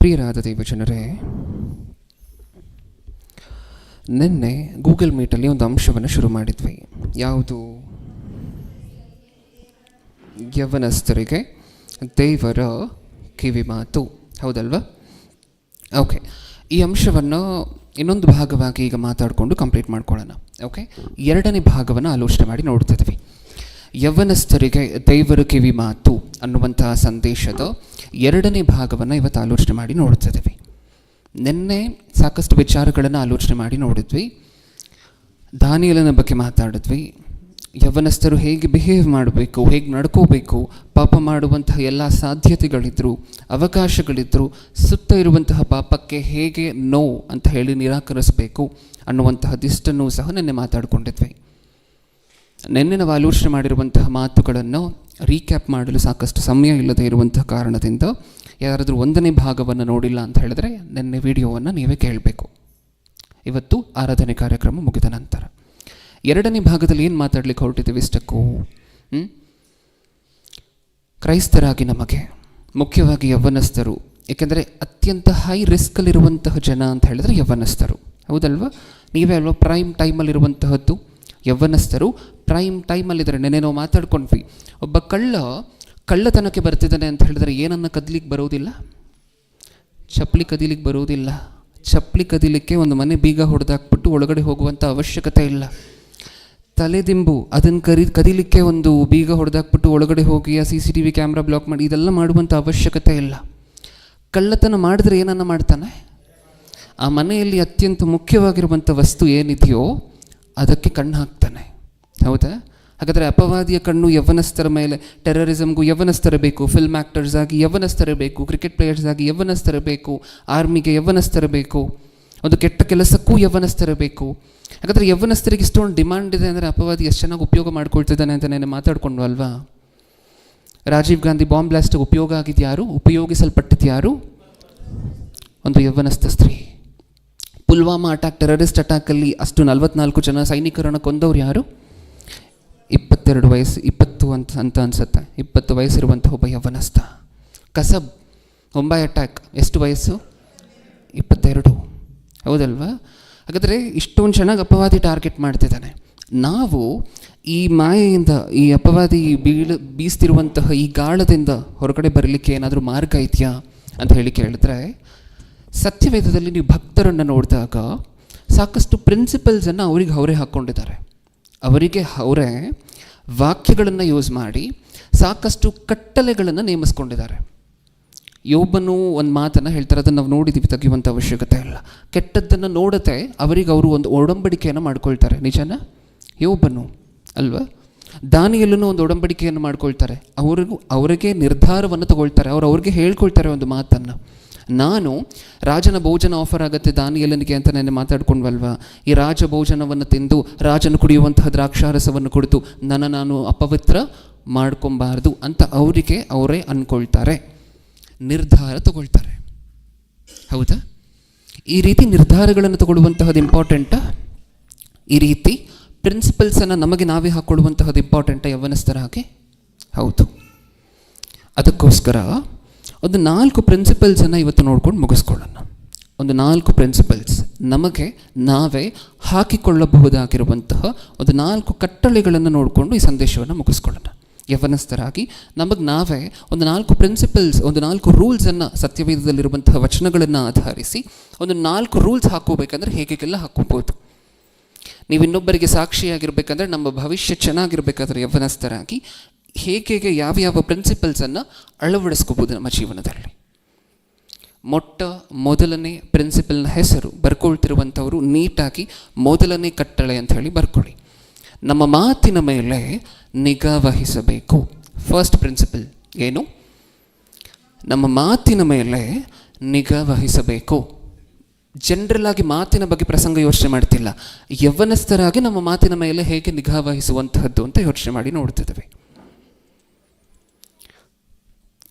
ಪ್ರಿಯರಾದ ದೇವಜನರೇ, ನಿನ್ನೆ ಗೂಗಲ್ ಮೀಟಲ್ಲಿ ಒಂದು ಅಂಶವನ್ನು ಶುರು ಮಾಡಿದ್ವಿ. ಯಾವುದು? ಯೌವನಸ್ಥರಿಗೆ ದೇವರ ಕಿವಿ ಮಾತು. ಹೌದಲ್ವಾ? ಓಕೆ, ಈ ಅಂಶವನ್ನು ಇನ್ನೊಂದು ಭಾಗವಾಗಿ ಈಗ ಮಾತಾಡಿಕೊಂಡು ಕಂಪ್ಲೀಟ್ ಮಾಡ್ಕೊಳ್ಳೋಣ. ಓಕೆ, ಎರಡನೇ ಭಾಗವನ್ನು ಆಲೋಚನೆ ಮಾಡಿ ನೋಡ್ತಿದ್ವಿ. ಯೌವನಸ್ಥರಿಗೆ ದೇವರ ಕಿವಿ ಮಾತು ಅನ್ನುವಂತಹ ಸಂದೇಶದ ಎರಡನೇ ಭಾಗವನ್ನು ಇವತ್ತು ಆಲೋಚನೆ ಮಾಡಿ ನೋಡ್ತಿದ್ವಿ. ನಿನ್ನೆ ಸಾಕಷ್ಟು ವಿಚಾರಗಳನ್ನು ಆಲೋಚನೆ ಮಾಡಿ ನೋಡಿದ್ವಿ. ದಾನಿಯೇಲನ ಬಗ್ಗೆ ಮಾತಾಡಿದ್ವಿ. ಯೌವನಸ್ಥರು ಹೇಗೆ ಬಿಹೇವ್ ಮಾಡಬೇಕು, ಹೇಗೆ ನಡ್ಕೋಬೇಕು, ಪಾಪ ಮಾಡುವಂತಹ ಎಲ್ಲ ಸಾಧ್ಯತೆಗಳಿದ್ರು, ಅವಕಾಶಗಳಿದ್ರು, ಸುತ್ತ ಇರುವಂತಹ ಪಾಪಕ್ಕೆ ಹೇಗೆ ನೋ ಅಂತ ಹೇಳಿ ನಿರಾಕರಿಸಬೇಕು ಅನ್ನುವಂತಹದಿಷ್ಟನ್ನು ಸಹ ನಿನ್ನೆ ಮಾತಾಡಿಕೊಂಡಿದ್ವಿ. ನಿನ್ನೆ ನಾವು ಆಲೋಚನೆ ಮಾಡಿರುವಂತಹ ಮಾತುಗಳನ್ನು ರೀಕ್ಯಾಪ್ ಮಾಡಲು ಸಾಕಷ್ಟು ಸಮಯ ಇಲ್ಲದೆ ಇರುವಂತಹ ಕಾರಣದಿಂದ ಯಾರಾದರೂ ಒಂದನೇ ಭಾಗವನ್ನು ನೋಡಿಲ್ಲ ಅಂತ ಹೇಳಿದ್ರೆ ನಿನ್ನೆ ವಿಡಿಯೋವನ್ನು ನೀವೇ ಕೇಳಬೇಕು. ಇವತ್ತು ಆರಾಧನೆ ಕಾರ್ಯಕ್ರಮ ಮುಗಿದ ನಂತರ ಎರಡನೇ ಭಾಗದಲ್ಲಿ ಏನು ಮಾತಾಡಲಿಕ್ಕೆ ಹೊರಟಿದ್ದೀವಿ ಇಷ್ಟಕ್ಕೂ? ಕ್ರೈಸ್ತರಾಗಿ ನಮಗೆ ಮುಖ್ಯವಾಗಿ ಯೌವನಸ್ಥರು, ಏಕೆಂದರೆ ಅತ್ಯಂತ ಹೈ ರಿಸ್ಕಲ್ಲಿರುವಂತಹ ಜನ ಅಂತ ಹೇಳಿದ್ರೆ ಯೌವನಸ್ಥರು. ಹೌದಲ್ವಾ? ನೀವೇ ಅಲ್ವಾ ಪ್ರೈಮ್ ಟೈಮಲ್ಲಿರುವಂತಹದ್ದು? ಯೌವನಸ್ಥರು ಪ್ರೈಮ್ ಟೈಮಲ್ಲಿದ್ದಾರೆ. ನೆನೆ ನಾವು ಮಾತಾಡ್ಕೊಂಡ್ವಿ, ಒಬ್ಬ ಕಳ್ಳತನಕ್ಕೆ ಬರ್ತಿದ್ದಾನೆ ಅಂತ ಹೇಳಿದ್ರೆ ಏನನ್ನು ಕದಲಿಕ್ಕೆ ಬರೋದಿಲ್ಲ? ಚಪ್ಪಲಿ ಕದೀಲಿಕ್ಕೆ ಬರೋದಿಲ್ಲ. ಚಪ್ಪಲಿ ಕದೀಲಿಕ್ಕೆ ಒಂದು ಮನೆ ಬೀಗ ಹೊಡೆದಾಕ್ಬಿಟ್ಟು ಒಳಗಡೆ ಹೋಗುವಂಥ ಅವಶ್ಯಕತೆ ಇಲ್ಲ. ತಲೆದಿಂಬು ಅದನ್ನು ಕದೀಲಿಕ್ಕೆ ಒಂದು ಬೀಗ ಹೊಡೆದಾಕ್ಬಿಟ್ಟು ಒಳಗಡೆ ಹೋಗಿ ಆ CCTV ಕ್ಯಾಮ್ರಾ ಬ್ಲಾಕ್ ಮಾಡಿ ಇದೆಲ್ಲ ಮಾಡುವಂಥ ಅವಶ್ಯಕತೆ ಇಲ್ಲ. ಕಳ್ಳತನ ಮಾಡಿದ್ರೆ ಏನನ್ನು ಮಾಡ್ತಾನೆ? ಆ ಮನೆಯಲ್ಲಿ ಅತ್ಯಂತ ಮುಖ್ಯವಾಗಿರುವಂಥ ವಸ್ತು ಏನಿದೆಯೋ ಅದಕ್ಕೆ ಕಣ್ಣು ಹಾಕ್ತಾನೆ. ಹೌದಾ? ಹಾಗಾದರೆ ಅಪವಾದಿಯ ಕಣ್ಣು ಯೌವನಸ್ಥರ ಮೇಲೆ. ಟೆರರಿಸಮ್ಗೂ ಯೌವನಸ್ಥರ ಬೇಕು, ಫಿಲ್ಮ್ ಆ್ಯಕ್ಟರ್ಸ್ ಆಗಿ ಯೌವನಸ್ಥರ ಬೇಕು, ಕ್ರಿಕೆಟ್ ಪ್ಲೇಯರ್ಸ್ ಆಗಿ ಯೌವನಸ್ಥರ ಬೇಕು, ಆರ್ಮಿಗೆ ಯೌವನಸ್ಥರ ಬೇಕು, ಒಂದು ಕೆಟ್ಟ ಕೆಲಸಕ್ಕೂ ಯೌವನಸ್ಥರ ಬೇಕು. ಹಾಗಾದರೆ ಯೌವನಸ್ಥರಿಗೆ ಇಷ್ಟೊಂದು ಡಿಮಾಂಡ್ ಇದೆ ಅಂದರೆ ಅಪವಾದಿ ಎಷ್ಟು ಚೆನ್ನಾಗಿ ಉಪಯೋಗ ಮಾಡ್ಕೊಳ್ತಿದ್ದಾನೆ ಅಂತ ನೆನೆ ಮಾತಾಡಿಕೊಂಡು ಅಲ್ವಾ? ರಾಜೀವ್ ಗಾಂಧಿ ಬಾಂಬ್ ಬ್ಲಾಸ್ಟಿಗೆ ಉಪಯೋಗ ಆಗಿದ್ಯಾರು? ಉಪಯೋಗಿಸಲ್ಪಟ್ಟಿದ್ಯಾರು? ಒಂದು ಯೌವನಸ್ಥ ಸ್ತ್ರೀ. ಪುಲ್ವಾಮಾ ಅಟ್ಯಾಕ್, ಟೆರರಿಸ್ಟ್ ಅಟ್ಯಾಕಲ್ಲಿ ಅಷ್ಟು 44 ಜನ ಸೈನಿಕರನ್ನು ಕೊಂದವ್ರು ಯಾರು? 22 ವಯಸ್ಸು, 20 ಅಂತ ಅನ್ಸುತ್ತೆ, 20 ವಯಸ್ಸಿರುವಂಥ ಒಬ್ಬ ಯೌವನಸ್ಥ. ಕಸಬ್ ಮುಂಬೈ ಅಟ್ಯಾಕ್ ಎಷ್ಟು ವಯಸ್ಸು? 22. ಹೌದಲ್ವಾ? ಹಾಗಾದರೆ ಇಷ್ಟೊಂದು ಚೆನ್ನಾಗಿ ಅಪವಾದಿ ಟಾರ್ಗೆಟ್ ಮಾಡ್ತಿದ್ದಾನೆ. ನಾವು ಈ ಮಾಯೆಯಿಂದ, ಈ ಅಪವಾದಿ ಬೀಸ್ತಿರುವಂತಹ ಈ ಗಾಳದಿಂದ ಹೊರಗಡೆ ಬರಲಿಕ್ಕೆ ಏನಾದರೂ ಮಾರ್ಗ ಇದೆಯಾ ಅಂತ ಹೇಳಿ ಕೇಳಿದ್ರೆ, ಸತ್ಯವೇದದಲ್ಲಿ ನೀವು ಭಕ್ತರನ್ನು ನೋಡಿದಾಗ ಸಾಕಷ್ಟು ಪ್ರಿನ್ಸಿಪಲ್ಸನ್ನು ಅವರೇ ಹಾಕ್ಕೊಂಡಿದ್ದಾರೆ. ಅವರಿಗೆ ಅವರೇ ವಾಕ್ಯಗಳನ್ನು ಯೂಸ್ ಮಾಡಿ ಸಾಕಷ್ಟು ಕಟ್ಟಳೆಗಳನ್ನು ನೇಮಿಸ್ಕೊಂಡಿದ್ದಾರೆ. ಯೋಬನು ಒಂದು ಮಾತನ್ನು ಹೇಳ್ತಾರೆ, ಅದನ್ನು ನಾವು ನೋಡಿದ್ದೀವಿ, ತೆಗೆಯುವಂಥ ಅವಶ್ಯಕತೆ ಇಲ್ಲ. ಕೆಟ್ಟದ್ದನ್ನು ನೋಡದೆ ಅವರಿಗೆ ಅವರು ಒಂದು ಒಡಂಬಡಿಕೆಯನ್ನು ಮಾಡ್ಕೊಳ್ತಾರೆ. ನಿಜನಾ? ಯೋಬನು ಅಲ್ವಾ? ದಾನಿಯೇಲನು ಒಂದು ಒಡಂಬಡಿಕೆಯನ್ನು ಮಾಡ್ಕೊಳ್ತಾರೆ. ಅವರಿಗೆ ನಿರ್ಧಾರವನ್ನು ತಗೊಳ್ತಾರೆ. ಅವ್ರಿಗೆ ಹೇಳ್ಕೊಳ್ತಾರೆ ಒಂದು ಮಾತನ್ನು, ನಾನು ರಾಜನ ಭೋಜನ ಆಫರ್ ಆಗುತ್ತೆ ದಾನಿಯೇಲನಿಗೆ ಅಂತ ನೆನ್ನೆ ಮಾತಾಡ್ಕೊಂಡ್ವಲ್ವಾ? ಈ ರಾಜ ಭೋಜನವನ್ನು ತಿಂದು ರಾಜನು ಕುಡಿಯುವಂತಹ ದ್ರಾಕ್ಷಾರಸವನ್ನು ಕುಡಿದು ನಾನು ಅಪವಿತ್ರ ಮಾಡ್ಕೊಬಾರ್ದು ಅಂತ ಅವರೇ ಅಂದ್ಕೊಳ್ತಾರೆ, ನಿರ್ಧಾರ ತಗೊಳ್ತಾರೆ. ಹೌದಾ? ಈ ರೀತಿ ನಿರ್ಧಾರಗಳನ್ನು ತಗೊಳ್ಳುವಂತಹದ್ದು ಇಂಪಾರ್ಟೆಂಟಾ? ಈ ರೀತಿ ಪ್ರಿನ್ಸಿಪಲ್ಸನ್ನು ನಮಗೆ ನಾವೇ ಹಾಕ್ಕೊಳ್ಳುವಂತಹದ್ದು ಇಂಪಾರ್ಟೆಂಟಾ ಯೌವನಸ್ಥರ ಹಾಗೆ? ಹೌದು. ಅದಕ್ಕೋಸ್ಕರ ಒಂದು 4 ಪ್ರಿನ್ಸಿಪಲ್ಸನ್ನು ಇವತ್ತು ನೋಡ್ಕೊಂಡು ಮುಗಿಸ್ಕೊಳ್ಳೋಣ. ಒಂದು 4 ಪ್ರಿನ್ಸಿಪಲ್ಸ್ ನಮಗೆ ನಾವೇ ಹಾಕಿಕೊಳ್ಳಬಹುದಾಗಿರುವಂತಹ ಒಂದು 4 ಕಟ್ಟಳೆಗಳನ್ನು ನೋಡಿಕೊಂಡು ಈ ಸಂದೇಶವನ್ನು ಮುಗಿಸ್ಕೊಳ್ಳೋಣ. ಯೌವನಸ್ಥರಾಗಿ ನಮಗೆ ನಾವೇ ಒಂದು 4 ಪ್ರಿನ್ಸಿಪಲ್ಸ್, ಒಂದು 4 ರೂಲ್ಸನ್ನು, ಸತ್ಯವೇದದಲ್ಲಿರುವಂತಹ ವಚನಗಳನ್ನು ಆಧರಿಸಿ ಒಂದು 4 ರೂಲ್ಸ್ ಹಾಕೋಬೇಕಂದ್ರೆ ಹೇಗೆಲ್ಲ ಹಾಕೋಬೋದು. ನೀವು ಇನ್ನೊಬ್ಬರಿಗೆ ಸಾಕ್ಷಿಯಾಗಿರ್ಬೇಕಂದ್ರೆ, ನಮ್ಮ ಭವಿಷ್ಯ ಚೆನ್ನಾಗಿರ್ಬೇಕಾದ್ರೆ ಯೌವನಸ್ಥರಾಗಿ ಹೇಗೆ ಯಾವ ಪ್ರಿನ್ಸಿಪಲ್ಸನ್ನು ಅಳವಡಿಸ್ಕೋಬೋದು ನಮ್ಮ ಜೀವನದಲ್ಲಿ. ಮೊದಲನೇ ಪ್ರಿನ್ಸಿಪಲ್ನ ಹೆಸರು ಬರ್ಕೊಳ್ತಿರುವಂಥವರು ನೀಟಾಗಿ ಮೊದಲನೇ ಕಟ್ಟಳೆ ಅಂತ ಹೇಳಿ ಬರ್ಕೊಳ್ಳಿ. ನಮ್ಮ ಮಾತಿನ ಮೇಲೆ ನಿಗಾ ವಹಿಸಬೇಕು. ಫಸ್ಟ್ ಪ್ರಿನ್ಸಿಪಲ್ ಏನು? ನಮ್ಮ ಮಾತಿನ ಮೇಲೆ ನಿಗಾ ವಹಿಸಬೇಕು. ಜನರಲ್ ಆಗಿ ಮಾತಿನ ಬಗ್ಗೆ ಪ್ರಸಂಗ ಯೋಚನೆ ಮಾಡ್ತಿಲ್ಲ, ಯೌವನಸ್ಥರಾಗಿ ನಮ್ಮ ಮಾತಿನ ಮೇಲೆ ಹೇಗೆ ನಿಗಾ ವಹಿಸುವಂತಹದ್ದು ಅಂತ ಯೋಚನೆ ಮಾಡಿ ನೋಡ್ತಿದ್ದೇವೆ.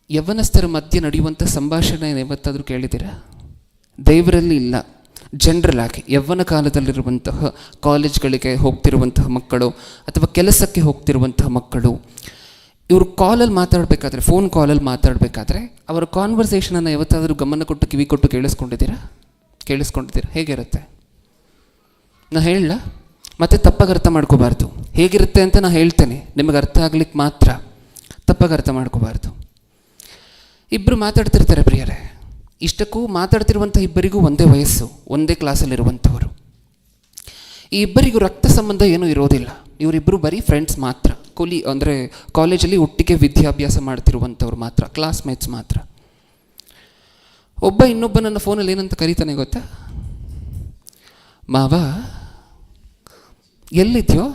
ಯೌವನಸ್ಥರ ಮಧ್ಯೆ ನಡೆಯುವಂಥ ಸಂಭಾಷಣೆ ಯಾವತ್ತಾದರೂ ಕೇಳಿದ್ದೀರಾ? ದೇವರಲ್ಲಿ ಇಲ್ಲ, ಜನರಲ್ ಆಗಿ ಯೌವನ ಕಾಲದಲ್ಲಿರುವಂತಹ ಕಾಲೇಜ್ಗಳಿಗೆ ಹೋಗ್ತಿರುವಂತಹ ಮಕ್ಕಳು ಅಥವಾ ಕೆಲಸಕ್ಕೆ ಹೋಗ್ತಿರುವಂತಹ ಮಕ್ಕಳು ಇವರು ಕಾಲಲ್ಲಿ ಮಾತಾಡಬೇಕಾದ್ರೆ, ಫೋನ್ ಕಾಲಲ್ಲಿ ಮಾತಾಡಬೇಕಾದ್ರೆ ಅವರ ಕಾನ್ವರ್ಸೇಷನನ್ನು ಯಾವತ್ತಾದರೂ ಗಮನ ಕೊಟ್ಟು ಕಿವಿ ಕೊಟ್ಟು ಕೇಳಿಸ್ಕೊಂಡಿದ್ದೀರಾ? ಹೇಗಿರುತ್ತೆ? ನಾ ಹೇಳಲ್ಲ, ಮತ್ತೆ ತಪ್ಪಾಗಿ ಅರ್ಥ ಮಾಡ್ಕೋಬಾರ್ದು. ಹೇಗಿರುತ್ತೆ ಅಂತ ನಾನು ಹೇಳ್ತೇನೆ, ನಿಮಗೆ ಅರ್ಥ ಆಗ್ಲಿಕ್ಕೆ ಮಾತ್ರ, ತಪ್ಪಾಗಿ ಅರ್ಥ ಮಾಡ್ಕೋಬಾರ್ದು. ಇಬ್ಬರು ಮಾತಾಡ್ತಿರ್ತಾರೆ ಪ್ರಿಯರೇ. ಇಷ್ಟಕ್ಕೂ ಮಾತಾಡ್ತಿರುವಂಥ ಇಬ್ಬರಿಗೂ ಒಂದೇ ವಯಸ್ಸು, ಒಂದೇ ಕ್ಲಾಸಲ್ಲಿರುವಂಥವರು. ಈ ಇಬ್ಬರಿಗೂ ರಕ್ತ ಸಂಬಂಧ ಏನೂ ಇರೋದಿಲ್ಲ. ಇವರಿಬ್ಬರು ಬರೀ ಫ್ರೆಂಡ್ಸ್ ಮಾತ್ರ, ಅಂದರೆ ಕಾಲೇಜಲ್ಲಿ ಒಟ್ಟಿಗೆ ವಿದ್ಯಾಭ್ಯಾಸ ಮಾಡ್ತಿರುವಂಥವ್ರು ಮಾತ್ರ, ಕ್ಲಾಸ್ಮೇಟ್ಸ್ ಮಾತ್ರ. ಒಬ್ಬ ಇನ್ನೊಬ್ಬನನ್ನು ಫೋನಲ್ಲಿ ಏನಂತ ಕರೀತಾನೆ ಗೊತ್ತಾ? ಮಾವ ಎಲ್ಲಿದ್ಯೋ?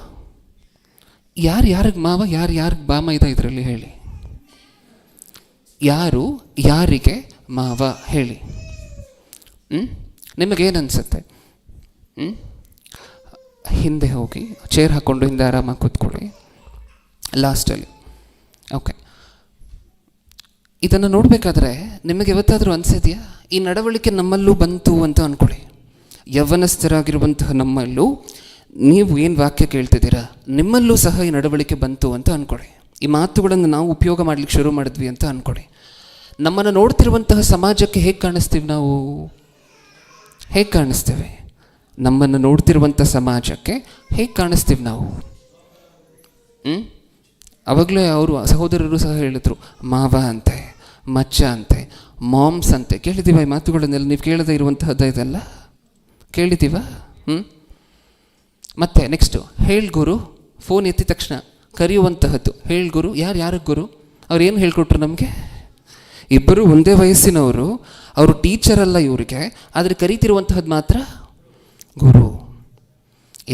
ಯಾರಿಗೆ ಮಾವ, ಯಾರಿಗೆ ಬಾಮ ಇದೆ ಇದರಲ್ಲಿ ಹೇಳಿ? ಯಾರು ಯಾರಿಗೆ ಮಾವ ಹೇಳಿ? ನಿಮಗೇನನ್ಸುತ್ತೆ? ಹಿಂದೆ ಹೋಗಿ ಚೇರ್ ಹಾಕ್ಕೊಂಡು ಹಿಂದೆ ಆರಾಮಾಗಿ ಕೂತ್ಕೊಳ್ಳಿ ಲಾಸ್ಟಲ್ಲಿ. ಓಕೆ, ಇದನ್ನು ನೋಡಬೇಕಾದ್ರೆ ನಿಮಗೆ ಯಾವತ್ತಾದರೂ ಅನಿಸಿದೆಯಾ ಈ ನಡವಳಿಕೆ ನಮ್ಮಲ್ಲೂ ಬಂತು ಅಂತ ಅಂದ್ಕೊಳ್ಳಿ. ಯೌವನಸ್ಥರಾಗಿರುವಂತಹ ನಮ್ಮಲ್ಲೂ ನೀವು ಏನು ವಾಕ್ಯ ಕೇಳ್ತಿದ್ದೀರಾ, ನಿಮ್ಮಲ್ಲೂ ಸಹ ಈ ನಡವಳಿಕೆ ಬಂತು ಅಂತ ಅಂದ್ಕೊಳ್ಳಿ. ಈ ಮಾತುಗಳನ್ನು ನಾವು ಉಪಯೋಗ ಮಾಡಲಿಕ್ಕೆ ಶುರು ಮಾಡಿದ್ವಿ ಅಂತ ಅಂದ್ಕೊಳ್ಳಿ. ನಮ್ಮನ್ನು ನೋಡ್ತಿರುವಂತಹ ಸಮಾಜಕ್ಕೆ ಹೇಗೆ ಕಾಣಿಸ್ತೀವಿ ನಾವು? ಹೇಗೆ ಕಾಣಿಸ್ತೇವೆ? ನಮ್ಮನ್ನು ನೋಡ್ತಿರುವಂಥ ಸಮಾಜಕ್ಕೆ ಹೇಗೆ ಕಾಣಿಸ್ತೀವಿ ನಾವು? ಅವಾಗಲೇ ಅವರು ಸಹೋದರರು ಸಹ ಹೇಳಿದರು, ಮಾವ ಅಂತೆ, ಮಚ್ಚ ಅಂತೆ, ಮಾಮ್ಸ್ ಅಂತೆ. ಕೇಳಿದ್ದೀವ ಈ ಮಾತುಗಳನ್ನೆಲ್ಲ? ನೀವು ಕೇಳದೇ ಇರುವಂತಹದ್ದು ಇದೆಲ್ಲ ಕೇಳಿದ್ದೀವ? ಮತ್ತೆ ನೆಕ್ಸ್ಟು ಹೇಳ್ಗುರು. ಫೋನ್ ಎತ್ತಿದ ತಕ್ಷಣ ಕರೆಯುವಂತಹದ್ದು ಹೇಳ್ಗುರು. ಯಾರಿಗೆ ಗುರು? ಅವ್ರು ಏನು ಹೇಳ್ಕೊಟ್ರು ನಮಗೆ? ಇಬ್ಬರು ಒಂದೇ ವಯಸ್ಸಿನವರು, ಅವರು ಟೀಚರ್ ಅಲ್ಲ ಇವರಿಗೆ, ಆದರೆ ಕರೀತಿರುವಂತಹದ್ದು ಮಾತ್ರ ಗುರು.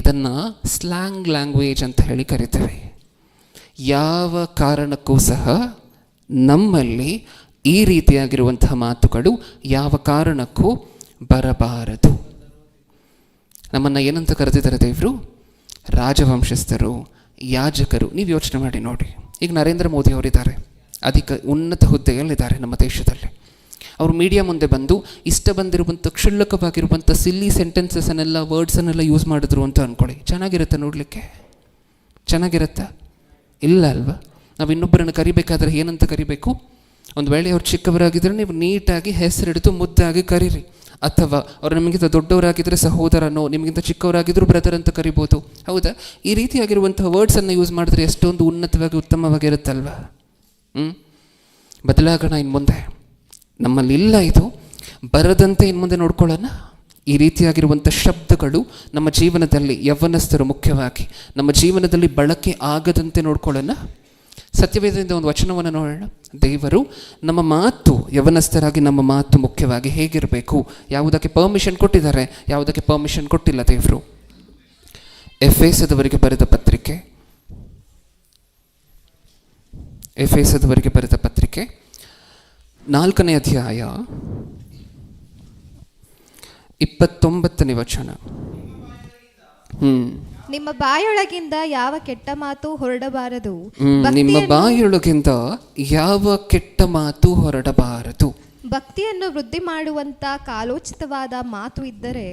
ಇದನ್ನು ಸ್ಲ್ಯಾಂಗ್ ಲ್ಯಾಂಗ್ವೇಜ್ ಅಂತ ಹೇಳಿ ಕರಿತೇವೆ. ಯಾವ ಕಾರಣಕ್ಕೂ ಸಹ ನಮ್ಮಲ್ಲಿ ಈ ರೀತಿಯಾಗಿರುವಂತಹ ಮಾತುಗಳು ಯಾವ ಕಾರಣಕ್ಕೂ ಬರಬಾರದು. ನಮ್ಮನ್ನು ಏನಂತ ಕರೆದಿದ್ದಾರೆ ದೇವರು? ರಾಜವಂಶಸ್ಥರು, ಯಾಜಕರು. ನೀವು ಯೋಚನೆ ಮಾಡಿ ನೋಡಿ, ಈಗ ನರೇಂದ್ರ ಮೋದಿ ಅವರಿದ್ದಾರೆ, ಅಧಿಕ ಉನ್ನತ ಹುದ್ದೆಯಲ್ಲಿದ್ದಾರೆ ನಮ್ಮ ದೇಶದಲ್ಲಿ. ಅವರು ಮೀಡಿಯಾ ಮುಂದೆ ಬಂದು ಇಷ್ಟ ಬಂದಿರುವಂಥ ಕ್ಷುಲ್ಲಕವಾಗಿರುವಂಥ ಸಿಲ್ಲಿ ಸೆಂಟೆನ್ಸಸ್ಸನ್ನೆಲ್ಲ, ವರ್ಡ್ಸನ್ನೆಲ್ಲ ಯೂಸ್ ಮಾಡಿದ್ರು ಅಂತ ಅಂದ್ಕೊಳ್ಳಿ. ಚೆನ್ನಾಗಿರುತ್ತೆ ನೋಡಲಿಕ್ಕೆ? ಚೆನ್ನಾಗಿರುತ್ತಾ? ಇಲ್ಲ ಅಲ್ವಾ? ನಾವು ಇನ್ನೊಬ್ಬರನ್ನು ಕರಿಬೇಕಾದ್ರೆ ಏನಂತ ಕರಿಬೇಕು? ಒಂದು ವೇಳೆ ಅವ್ರು ಚಿಕ್ಕವರಾಗಿದ್ದರೆ ನೀವು ನೀಟಾಗಿ ಹೆಸರಿಡಿದು ಮುದ್ದಾಗಿ ಕರೀರಿ. ಅಥವಾ ಅವರು ನಿಮಗಿಂತ ದೊಡ್ಡವರಾಗಿದ್ದರೆ ಸಹೋದರನೋ, ನಿಮಗಿಂತ ಚಿಕ್ಕವರಾಗಿದ್ದರೂ ಬ್ರದರ್ ಅಂತ ಕರಿಬೋದು. ಹೌದಾ? ಈ ರೀತಿಯಾಗಿರುವಂತಹ ವರ್ಡ್ಸನ್ನು ಯೂಸ್ ಮಾಡಿದ್ರೆ ಎಷ್ಟೊಂದು ಉನ್ನತವಾಗಿ ಉತ್ತಮವಾಗಿರುತ್ತಲ್ವ? ಬದಲಾಗೋಣ ಇನ್ನು ಮುಂದೆ. ನಮ್ಮಲ್ಲಿ ಇಲ್ಲ, ಇದು ಬರದಂತೆ ಇನ್ನು ಮುಂದೆ ನೋಡ್ಕೊಳ್ಳೋಣ. ಈ ರೀತಿಯಾಗಿರುವಂಥ ಶಬ್ದಗಳು ನಮ್ಮ ಜೀವನದಲ್ಲಿ, ಯೌವನಸ್ಥರು ಮುಖ್ಯವಾಗಿ ನಮ್ಮ ಜೀವನದಲ್ಲಿ ಬಳಕೆ ಆಗದಂತೆ ನೋಡ್ಕೊಳ್ಳೋಣ. ಸತ್ಯವೇದದಿಂದ ಒಂದು ವಚನವನ್ನು ನೋಡೋಣ. ದೇವರು ನಮ್ಮ ಮಾತು, ಯೌವನಸ್ಥರಾಗಿ ನಮ್ಮ ಮಾತು ಮುಖ್ಯವಾಗಿ ಹೇಗಿರಬೇಕು, ಯಾವುದಕ್ಕೆ ಪರ್ಮಿಷನ್ ಕೊಟ್ಟಿದ್ದಾರೆ, ಯಾವುದಕ್ಕೆ ಪರ್ಮಿಷನ್ ಕೊಟ್ಟಿಲ್ಲ ದೇವರು. ಎಫೆಸದವರಿಗೆ ಬರೆದ ಪತ್ರಿಕೆ 4ನೇ ಅಧ್ಯಾಯ 29ನೇ ವಚನ. ನಿಮ್ಮ ಬಾಯೊಳಗಿಂದ ಯಾವ ಕೆಟ್ಟ ಮಾತು ಹೊರಡಬಾರದು. ನಿಮ್ಮ ಬಾಯೊಳಗಿಂದ ಯಾವ ಕೆಟ್ಟ ಮಾತು ಹೊರಡಬಾರದು. ಭಕ್ತಿಯನ್ನು ವೃದ್ಧಿ ಮಾಡುವಂತ ಕಾಲೋಚಿತವಾದ ಮಾತು ಇದ್ದರೆ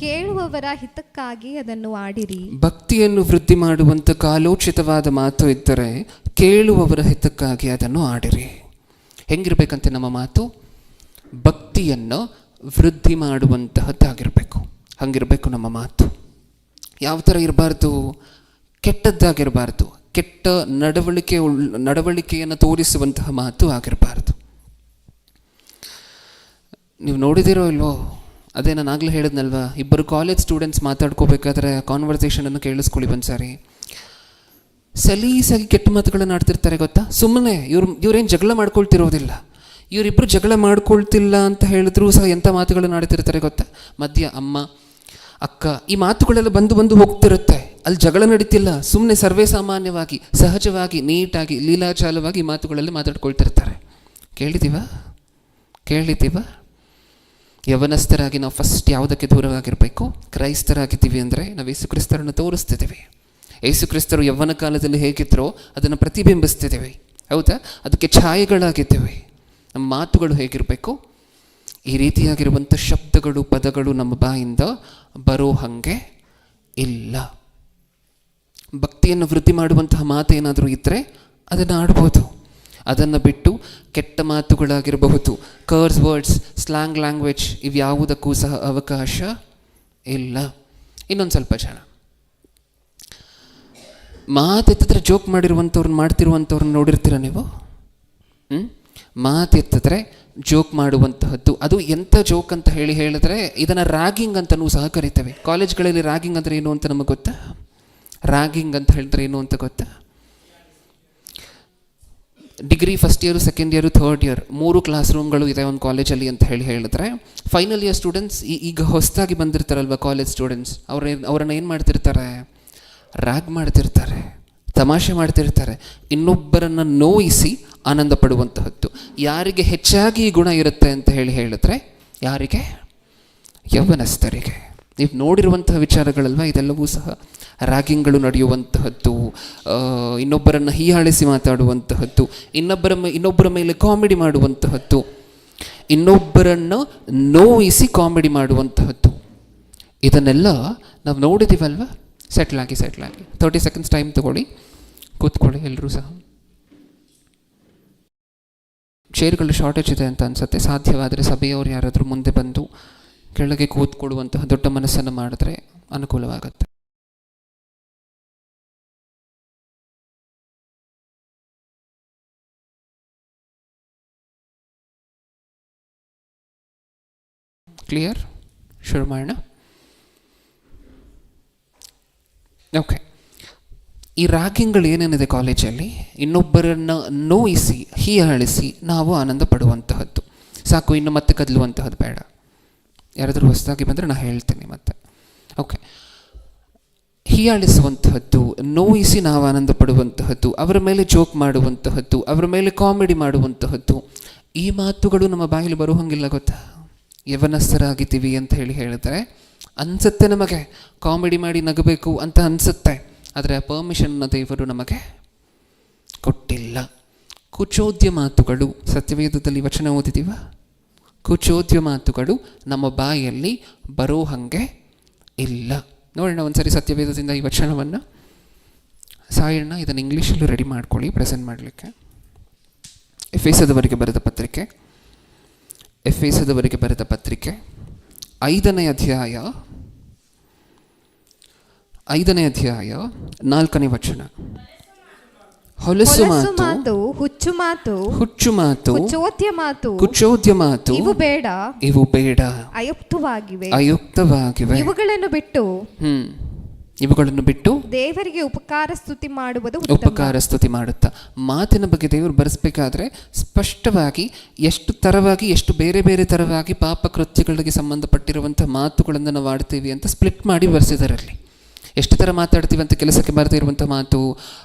ಕೇಳುವವರ ಹಿತಕ್ಕಾಗಿ ಅದನ್ನು ಆಡಿರಿ. ಭಕ್ತಿಯನ್ನು ವೃದ್ಧಿ ಮಾಡುವಂತ ಕಾಲೋಚಿತವಾದ ಮಾತು ಇದ್ದರೆ ಕೇಳುವವರ ಹಿತಕ್ಕಾಗಿ ಅದನ್ನು ಆಡಿರಿ. ಹೆಂಗಿರ್ಬೇಕಂತೆ ನಮ್ಮ ಮಾತು? ಭಕ್ತಿಯನ್ನು ವೃದ್ಧಿ ಮಾಡುವಂತಹದ್ದಾಗಿರಬೇಕು. ಹಂಗಿರಬೇಕು ನಮ್ಮ ಮಾತು. ಯಾವ ಥರ ಇರಬಾರ್ದು? ಕೆಟ್ಟದ್ದಾಗಿರಬಾರ್ದು. ಕೆಟ್ಟ ನಡವಳಿಕೆಯನ್ನು ತೋರಿಸುವಂತಹ ಮಾತು ಆಗಿರಬಾರ್ದು. ನೀವು ನೋಡಿದಿರೋ ಇಲ್ವೋ? ಅದೇ ನಾನು ಆಗಲೇ ಹೇಳಿದ್ನಲ್ವ, ಇಬ್ಬರು ಕಾಲೇಜ್ ಸ್ಟೂಡೆಂಟ್ಸ್ ಮಾತಾಡ್ಕೋಬೇಕಾದ್ರೆ ಕಾನ್ವರ್ಸೇಷನನ್ನು ಕೇಳಿಸ್ಕೊಳ್ಳಿ ಒಂದ್ಸಾರಿ. ಸಲೀಸಾಗಿ ಕೆಟ್ಟ ಮಾತುಗಳನ್ನು ಆಡ್ತಿರ್ತಾರೆ ಗೊತ್ತಾ? ಸುಮ್ಮನೆ ಇವ್ರೇನು ಜಗಳ ಮಾಡ್ಕೊಳ್ತಿರೋದಿಲ್ಲ. ಇವರಿಬ್ಬರು ಜಗಳ ಮಾಡ್ಕೊಳ್ತಿಲ್ಲ ಅಂತ ಹೇಳಿದ್ರು ಸಹ ಎಂಥ ಮಾತುಗಳನ್ನು ಆಡ್ತಿರ್ತಾರೆ ಗೊತ್ತಾ? ಮಧ್ಯ ಅಮ್ಮ, ಅಕ್ಕ, ಈ ಮಾತುಗಳೆಲ್ಲ ಬಂದು ಹೋಗ್ತಿರುತ್ತೆ. ಅಲ್ಲಿ ಜಗಳ ನಡೀತಿಲ್ಲ, ಸುಮ್ಮನೆ ಸರ್ವೇ ಸಾಮಾನ್ಯವಾಗಿ, ಸಹಜವಾಗಿ, ನೀಟಾಗಿ, ಲೀಲಾಚಾಲವಾಗಿ ಈ ಮಾತುಗಳಲ್ಲಿ ಮಾತಾಡ್ಕೊಳ್ತಿರ್ತಾರೆ. ಕೇಳಿದ್ದೀವ? ಯವನಸ್ಥರಾಗಿ ನಾವು ಫಸ್ಟ್ ಯಾವುದಕ್ಕೆ ದೂರವಾಗಿರಬೇಕು? ಕ್ರೈಸ್ತರಾಗಿದ್ದೀವಿ ಅಂದರೆ ನಾವು ಯೇಸು ಕ್ರಿಸ್ತರನ್ನು ತೋರಿಸ್ತಿದ್ದೀವಿ. ಯೇಸು ಕ್ರಿಸ್ತರು ಯೌವನ ಕಾಲದಲ್ಲಿ ಹೇಗಿದ್ದರೋ ಅದನ್ನು ಪ್ರತಿಬಿಂಬಿಸ್ತಿದ್ದೀವಿ. ಹೌದಾ? ಅದಕ್ಕೆ ಛಾಯೆಗಳಾಗಿದ್ದೇವೆ. ನಮ್ಮ ಮಾತುಗಳು ಹೇಗಿರಬೇಕು? ಈ ರೀತಿಯಾಗಿರುವಂಥ ಶಬ್ದಗಳು, ಪದಗಳು ನಮ್ಮ ಬಾಯಿಂದ ಬರೋ ಹಾಗೆ ಇಲ್ಲ. ಭಕ್ತಿಯನ್ನು ವೃದ್ಧಿ ಮಾಡುವಂತಹ ಮಾತೇನಾದರೂ ಇದ್ದರೆ ಅದನ್ನು ಆಡ್ಬೋದು. ಅದನ್ನು ಬಿಟ್ಟು ಕೆಟ್ಟ ಮಾತುಗಳಾಗಿರಬಹುದು, ಕರ್ಸ್ ವರ್ಡ್ಸ್, ಸ್ಲ್ಯಾಂಗ್ ಲ್ಯಾಂಗ್ವೇಜ್, ಇವ್ಯಾವುದಕ್ಕೂ ಸಹ ಅವಕಾಶ ಇಲ್ಲ. ಇನ್ನೊಂದು ಸ್ವಲ್ಪ ಜನ ಮಾತೆತ್ತಿದ್ರೆ ಜೋಕ್ ಮಾಡ್ತಿರುವಂಥವ್ರನ್ನ ನೋಡಿರ್ತೀರ ನೀವು. ಮಾತೆತ್ತಿದ್ರೆ ಜೋಕ್ ಮಾಡುವಂತಹದ್ದು, ಅದು ಎಂಥ ಜೋಕ್ ಅಂತ ಹೇಳಿದ್ರೆ ಇದನ್ನು ರ್ಯಾಗಿಂಗ್ ಅಂತಲೂ ಸಹ ಕರಿತೇವೆ. ಕಾಲೇಜ್ಗಳಲ್ಲಿ ರ್ಯಾಗಿಂಗ್ ಅಂದರೆ ಏನು ಅಂತ ನಮಗೆ ಗೊತ್ತಾ? ರ್ಯಾಗಿಂಗ್ ಅಂತ ಹೇಳಿದ್ರೆ ಏನು ಅಂತ ಗೊತ್ತಾ? Degree first year, second year, third year 3 class ರೂಮ್ಗಳು ಇದೆ ಒಂದು ಕಾಲೇಜಲ್ಲಿ ಅಂತ ಹೇಳಿದ್ರೆ ಫೈನಲ್ ಇಯರ್ ಸ್ಟೂಡೆಂಟ್ಸ್ ಈಗ ಹೊಸದಾಗಿ ಬಂದಿರ್ತಾರಲ್ವ ಕಾಲೇಜ್ ಸ್ಟೂಡೆಂಟ್ಸ್, ಅವರನ್ನು ಏನು ಮಾಡ್ತಿರ್ತಾರೆ? ರ್ಯಾಗ್ ಮಾಡ್ತಿರ್ತಾರೆ, ತಮಾಷೆ ಮಾಡ್ತಿರ್ತಾರೆ, ಇನ್ನೊಬ್ಬರನ್ನು ನೋಯಿಸಿ ಆನಂದ ಪಡುವಂತಹದ್ದು. ಯಾರಿಗೆ ಹೆಚ್ಚಾಗಿ ಈ ಗುಣ ಇರುತ್ತೆ ಅಂತ ಹೇಳಿದ್ರೆ ಯಾರಿಗೆ? ಯೌವನಸ್ಥರಿಗೆ. ನೀವು ನೋಡಿರುವಂತಹ ವಿಚಾರಗಳಲ್ವ ಇದೆಲ್ಲವೂ ಸಹ. ರ್ಯಾಗಿಂಗ್ಗಳು ನಡೆಯುವಂತಹದ್ದು, ಇನ್ನೊಬ್ಬರನ್ನು ಹೀಯಾಳಿಸಿ ಮಾತಾಡುವಂತಹದ್ದು, ಇನ್ನೊಬ್ಬರ ಮೇಲೆ ಕಾಮಿಡಿ ಮಾಡುವಂತಹದ್ದು, ಇನ್ನೊಬ್ಬರನ್ನು ನೋಯಿಸಿ ಕಾಮಿಡಿ ಮಾಡುವಂತಹದ್ದು, ಇದನ್ನೆಲ್ಲ ನಾವು ನೋಡಿದ್ದೀವಲ್ವ. ಸೆಟ್ಲಾಗಿ 30 ಸೆಕೆಂಡ್ಸ್ ಟೈಮ್ ತಗೊಳ್ಳಿ, ಕೂತ್ಕೊಳ್ಳಿ ಎಲ್ಲರೂ ಸಹ. ಚೇರ್ಗಳು ಶಾರ್ಟೇಜ್ ಇದೆ ಅಂತ ಅನಿಸುತ್ತೆ. ಸಾಧ್ಯವಾದರೆ ಸಭೆಯವರು ಯಾರಾದರೂ ಮುಂದೆ ಬಂದು ಕೆಳಗೆ ಕೂತ್ಕೊಳ್ಳುವಂತಹ ದೊಡ್ಡ ಮನಸ್ಸನ್ನು ಮಾಡಿದ್ರೆ ಅನುಕೂಲವಾಗುತ್ತೆ. ಕ್ಲಿಯರ್? ಶುರು ಮಾಡೋಣ. ಓಕೆ, ಈ ರ್ಯಾಗಿಂಗ್ಗಳು ಏನೇನಿದೆ ಕಾಲೇಜಲ್ಲಿ, ಇನ್ನೊಬ್ಬರನ್ನು ನೋಯಿಸಿ ಹೀಯಾಳಿಸಿ ನಾವು ಆನಂದ ಪಡುವಂತಹದ್ದು. ಸಾಕು, ಇನ್ನು ಮತ್ತೆ ಕದಲುವಂತಹದ್ದು ಬೇಡ. ಯಾರಾದರೂ ಹೊಸದಾಗಿ ಬಂದರೆ ನಾನು ಹೇಳ್ತೀನಿ ಮತ್ತೆ. ಓಕೆ, ಹೀಯಾಳಿಸುವಂತಹದ್ದು, ನೋಯಿಸಿ ನಾವು ಆನಂದ ಪಡುವಂತಹದ್ದು, ಅವರ ಮೇಲೆ ಜೋಕ್ ಮಾಡುವಂತಹದ್ದು, ಅವರ ಮೇಲೆ ಕಾಮಿಡಿ ಮಾಡುವಂತಹದ್ದು, ಈ ಮಾತುಗಳು ನಮ್ಮ ಬಾಯಲ್ಲಿ ಬರೋ ಹಂಗಿಲ್ಲ ಗೊತ್ತಾ? ಯವನಸ್ಥರಾಗಿದ್ದೀವಿ ಅಂತ ಹೇಳಿದ್ರೆ ಅನಿಸುತ್ತೆ ನಮಗೆ, ಕಾಮಿಡಿ ಮಾಡಿ ನಗಬೇಕು ಅಂತ ಅನಿಸುತ್ತೆ. ಆದರೆ ಪರ್ಮಿಷನ್ನ ದೇವರು ನಮಗೆ ಕೊಟ್ಟಿಲ್ಲ. ಕುಚೋದ್ಯ ಮಾತುಗಳು, ಸತ್ಯವೇದದಲ್ಲಿ ವಚನ ಓದಿದ್ದೀವ? ಕುಚೋದ್ಯ ಮಾತುಗಳು ನಮ್ಮ ಬಾಯಲ್ಲಿ ಬರೋ ಹಾಗೆ ಇಲ್ಲ. ನೋಡೋಣ ಒಂದ್ಸರಿ ಸತ್ಯವೇದದಿಂದ ಈ ವಚನವನ್ನು. ಸಾಯಣ್ಣ ಇದನ್ನು ಇಂಗ್ಲೀಷಲ್ಲಿ ರೆಡಿ ಮಾಡ್ಕೊಳ್ಳಿ ಪ್ರೆಸೆಂಟ್ ಮಾಡಲಿಕ್ಕೆ. ಎಫೆಸದವರಿಗೆ ಬರೆದ ಪತ್ರಿಕೆ 5ನೇ ಅಧ್ಯಾಯ 4ನೇ ವಚನ. ಹೊಲಸು ಮಾತು, ಹುಚ್ಚು ಮಾತು, ಕುಚೋದ್ಯ ಮಾತು ಇವು ಬೇಡ, ಅಯುಕ್ತವಾಗಿವೆ. ಇವುಗಳನ್ನು ಬಿಟ್ಟು ದೇವರಿಗೆ ಉಪಕಾರ ಸ್ತುತಿ ಮಾಡುತ್ತಾ. ಮಾತಿನ ಬಗ್ಗೆ ದೇವರು ಬರೆಸಬೇಕಾದ್ರೆ ಸ್ಪಷ್ಟವಾಗಿ ಎಷ್ಟು ಬೇರೆ ಬೇರೆ ಥರವಾಗಿ ಪಾಪ ಕೃತ್ಯಗಳಿಗೆ ಸಂಬಂಧಪಟ್ಟಿರುವಂಥ ಮಾತುಗಳನ್ನು ನಾವು ಆಡ್ತೀವಿ ಅಂತ ಸ್ಪ್ಲಿಟ್ ಮಾಡಿ ಬರೆಸಿದಾರಲ್ಲಿ. ಎಷ್ಟು ಥರ ಮಾತಾಡ್ತೀವಿ ಅಂತ ಕೆಲಸಕ್ಕೆ ಬರದೇ ಇರುವಂಥ ಮಾತು,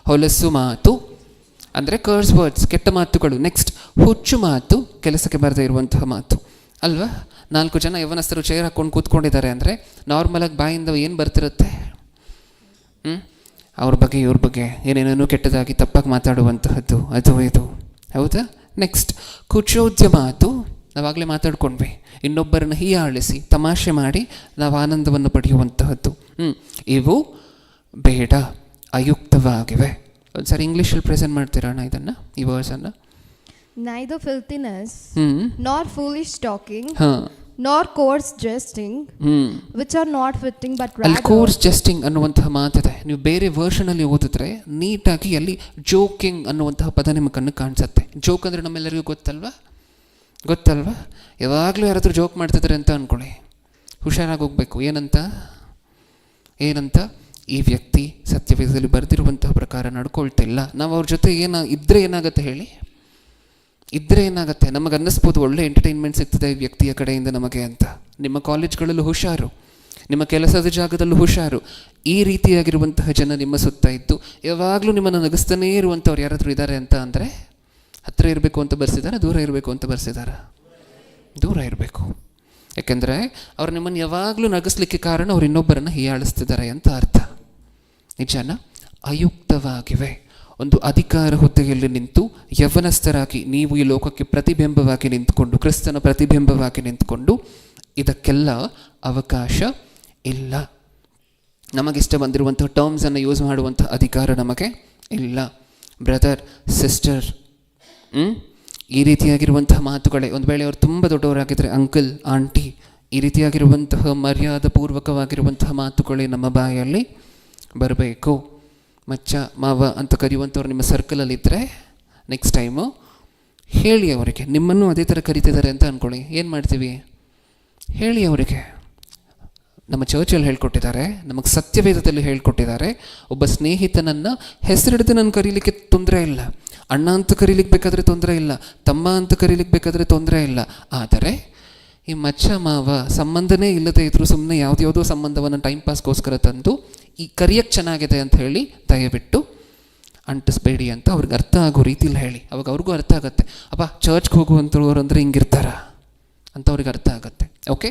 ಹೊಲಸು ಮಾತು ಅಂದರೆ ಕರ್ಸ್ ವರ್ಡ್ಸ್, ಕೆಟ್ಟ ಮಾತುಗಳು. ನೆಕ್ಸ್ಟ್ ಹುಚ್ಚು ಮಾತು, ಕೆಲಸಕ್ಕೆ ಬರದೇ ಇರುವಂತಹ ಮಾತು ಅಲ್ವಾ? 4 ಜನ ಯವನಸ್ಥರು ಚೇರ್ ಹಾಕ್ಕೊಂಡು ಕೂತ್ಕೊಂಡಿದ್ದಾರೆ ಅಂದರೆ ನಾರ್ಮಲಾಗಿ ಬಾಯಿಂದ ಏನು ಬರ್ತಿರುತ್ತೆ? ಅವ್ರ ಬಗ್ಗೆ ಇವ್ರ ಬಗ್ಗೆ ಏನೇನೇನೋ ಕೆಟ್ಟದಾಗಿ ತಪ್ಪಾಗಿ ಮಾತಾಡುವಂತಹದ್ದು, ಅದು ಇದು, ಹೌದಾ? ನೆಕ್ಸ್ಟ್ ಕುಚೋದ್ಯ ಮಾತು, ನಾವಾಗಲೇ ಮಾತಾಡ್ಕೊಂಡ್ವಿ, ಇನ್ನೊಬ್ಬರನ್ನು ಹೀಯಾಳಿಸಿ ತಮಾಷೆ ಮಾಡಿ ನಾವು ಆನಂದವನ್ನು ಪಡೆಯುವಂತಹದ್ದು. ಇವು ಬೇಡ, ಅಯುಕ್ತವಾಗಿವೆ. ಒಂದ್ಸರಿ ಇಂಗ್ಲೀಷಲ್ಲಿ ಪ್ರೆಸೆಂಟ್ ಮಾಡ್ತೀರಣ್ಣ ಇದನ್ನು, ಈ ವರ್ಡ್ಸನ್ನು. Neither filthiness, nor foolish talking, nor coarse jesting, which are not fitting, but rather... ಅಲ್ಲಿ ಕೋರ್ಸ್ ಜಸ್ಟಿಂಗ್ ಅನ್ನುವಂತಹ ಮಾತಿದೆ. ನೀವು ಬೇರೆ ವರ್ಷನಲ್ಲಿ ಓದಿದ್ರೆ ನೀಟಾಗಿ ಅಲ್ಲಿ ಜೋಕಿಂಗ್ ಅನ್ನುವಂತಹ ಪದ ನಿಮಗೆ ಕಾಣಿಸುತ್ತೆ. ಜೋಕ್ ಅಂದರೆ ನಮ್ಮೆಲ್ಲರಿಗೂ ಗೊತ್ತಲ್ವಾ? ಯಾವಾಗಲೂ ಯಾರಾದರೂ ಜೋಕ್ ಮಾಡ್ತಿದ್ದಾರೆ ಅಂತ ಅಂದ್ಕೊಳ್ಳಿ, ಹುಷಾರಾಗಿ ಹೋಗ್ಬೇಕು. ಏನಂತ ಈ ವ್ಯಕ್ತಿ ಸತ್ಯವೇದದಲ್ಲಿ ಬರೆದಿರುವಂತಹ ಪ್ರಕಾರ ನಡ್ಕೊಳ್ತಿಲ್ಲ. ನಾವು ಅವ್ರ ಜೊತೆ ಇದ್ದರೆ ಏನಾಗುತ್ತೆ ಹೇಳಿ? ನಮಗೆ ಅನ್ನಿಸ್ಬೋದು ಒಳ್ಳೆ ಎಂಟರ್ಟೈನ್ಮೆಂಟ್ ಸಿಗ್ತದೆ ಈ ವ್ಯಕ್ತಿಯ ಕಡೆಯಿಂದ ನಮಗೆ ಅಂತ. ನಿಮ್ಮ ಕಾಲೇಜ್ಗಳಲ್ಲೂ ಹುಷಾರು, ನಿಮ್ಮ ಕೆಲಸದ ಜಾಗದಲ್ಲೂ ಹುಷಾರು. ಈ ರೀತಿಯಾಗಿರುವಂತಹ ಜನ ನಿಮ್ಮ ಸುತ್ತ ಇದ್ದು ಯಾವಾಗಲೂ ನಿಮ್ಮನ್ನು ನಗಿಸ್ತಾನೇ ಇರುವಂಥವ್ರು ಯಾರಾದರೂ ಇದ್ದಾರೆ ಅಂತ ಅಂದರೆ ಹತ್ತಿರ ಇರಬೇಕು ಅಂತ ಬರ್ಸಿದ್ದಾರೆ, ದೂರ ಇರಬೇಕು ಅಂತ ಬರ್ಸಿದ್ದಾರೆ? ದೂರ ಇರಬೇಕು. ಯಾಕೆಂದರೆ ಅವ್ರು ನಿಮ್ಮನ್ನು ಯಾವಾಗಲೂ ನಗಿಸ್ಲಿಕ್ಕೆ ಕಾರಣ ಅವ್ರು ಇನ್ನೊಬ್ಬರನ್ನು ಹೀಯಾಳಿಸ್ತಿದ್ದಾರೆ ಅಂತ ಅರ್ಥ. ನಿಜಾನ? ಅಯುಕ್ತವಾಗಿವೆ. ಒಂದು ಅಧಿಕಾರ ಹುದ್ದೆಯಲ್ಲಿ ನಿಂತು ಯೌವನಸ್ಥರಾಗಿ ನೀವು ಈ ಲೋಕಕ್ಕೆ ಪ್ರತಿಬಿಂಬವಾಗಿ ನಿಂತುಕೊಂಡು, ಕ್ರಿಸ್ತನ ಪ್ರತಿಬಿಂಬವಾಗಿ ನಿಂತುಕೊಂಡು ಇದಕ್ಕೆಲ್ಲ ಅವಕಾಶ ಇಲ್ಲ. ನಮಗಿಷ್ಟ ಬಂದಿರುವಂಥ ಟರ್ಮ್ಸನ್ನು ಯೂಸ್ ಮಾಡುವಂಥ ಅಧಿಕಾರ ನಮಗೆ ಇಲ್ಲ. ಬ್ರದರ್, ಸಿಸ್ಟರ್, ಈ ರೀತಿಯಾಗಿರುವಂತಹ ಮಾತುಗಳೇ. ಒಂದು ವೇಳೆ ಅವರು ತುಂಬ ದೊಡ್ಡವರಾಗಿದ್ದರೆ ಅಂಕಲ್, ಆಂಟಿ, ಈ ರೀತಿಯಾಗಿರುವಂತಹ ಮರ್ಯಾದಪೂರ್ವಕವಾಗಿರುವಂತಹ ಮಾತುಗಳೇ ನಮ್ಮ ಬಾಯಲ್ಲಿ ಬರಬೇಕು. ಮಚ್ಚ, ಮಾವ ಅಂತ ಕರೆಯುವಂಥವ್ರು ನಿಮ್ಮ ಸರ್ಕಲಲ್ಲಿದ್ದರೆ ನೆಕ್ಸ್ಟ್ ಟೈಮು ಹೇಳಿ ಅವರಿಗೆ. ನಿಮ್ಮನ್ನು ಅದೇ ಥರ ಕರಿತಿದ್ದಾರೆ ಅಂತ ಅಂದ್ಕೊಳ್ಳಿ, ಏನು ಮಾಡ್ತೀವಿ? ಹೇಳಿ ಅವರಿಗೆ. ನಮ್ಮ ಚರ್ಚಲ್ಲಿ ಹೇಳ್ಕೊಟ್ಟಿದ್ದಾರೆ, ನಮಗೆ ಸತ್ಯವೇದದಲ್ಲಿ ಹೇಳ್ಕೊಟ್ಟಿದ್ದಾರೆ, ಒಬ್ಬ ಸ್ನೇಹಿತನನ್ನು ಹೆಸರಿಡಿದು ನಾನು ಕರೀಲಿಕ್ಕೆ ತೊಂದರೆ ಇಲ್ಲ, ಅಣ್ಣ ಅಂತ ಕರೀಲಿಕ್ಕೆ ಬೇಕಾದರೆ ತೊಂದರೆ ಇಲ್ಲ, ತಮ್ಮ ಅಂತ ಕರೀಲಿಕ್ಕೆ ಬೇಕಾದರೆ ತೊಂದರೆ ಇಲ್ಲ. ಆದರೆ ಈ ಮಚ್ಚ ಮಾವ ಸಂಬಂಧನೇ ಇಲ್ಲದೇ ಇದ್ದರೂ ಸುಮ್ಮನೆ ಯಾವುದ್ಯಾವುದೋ ಸಂಬಂಧವನ್ನು ಟೈಮ್ ಪಾಸ್ಗೋಸ್ಕರ ತಂದು ಈ ಕರಿಯಕ್ಕೆ ಚೆನ್ನಾಗಿದೆ ಅಂತ ಹೇಳಿ ದಯವಿಟ್ಟು ಅಂಟಿಸ್ಬೇಡಿ ಅಂತ ಅವ್ರಿಗೆ ಅರ್ಥ ಆಗೋ ರೀತಿಯಲ್ಲಿ ಹೇಳಿ. ಅವಾಗ ಅವ್ರಿಗೂ ಅರ್ಥ ಆಗುತ್ತೆ, ಅಪ್ಪ ಚರ್ಚ್ಗೆ ಹೋಗುವಂಥವ್ರು ಅಂದರೆ ಹಿಂಗಿರ್ತಾರ ಅಂತ ಅವ್ರಿಗೆ ಅರ್ಥ ಆಗುತ್ತೆ. ಓಕೆ,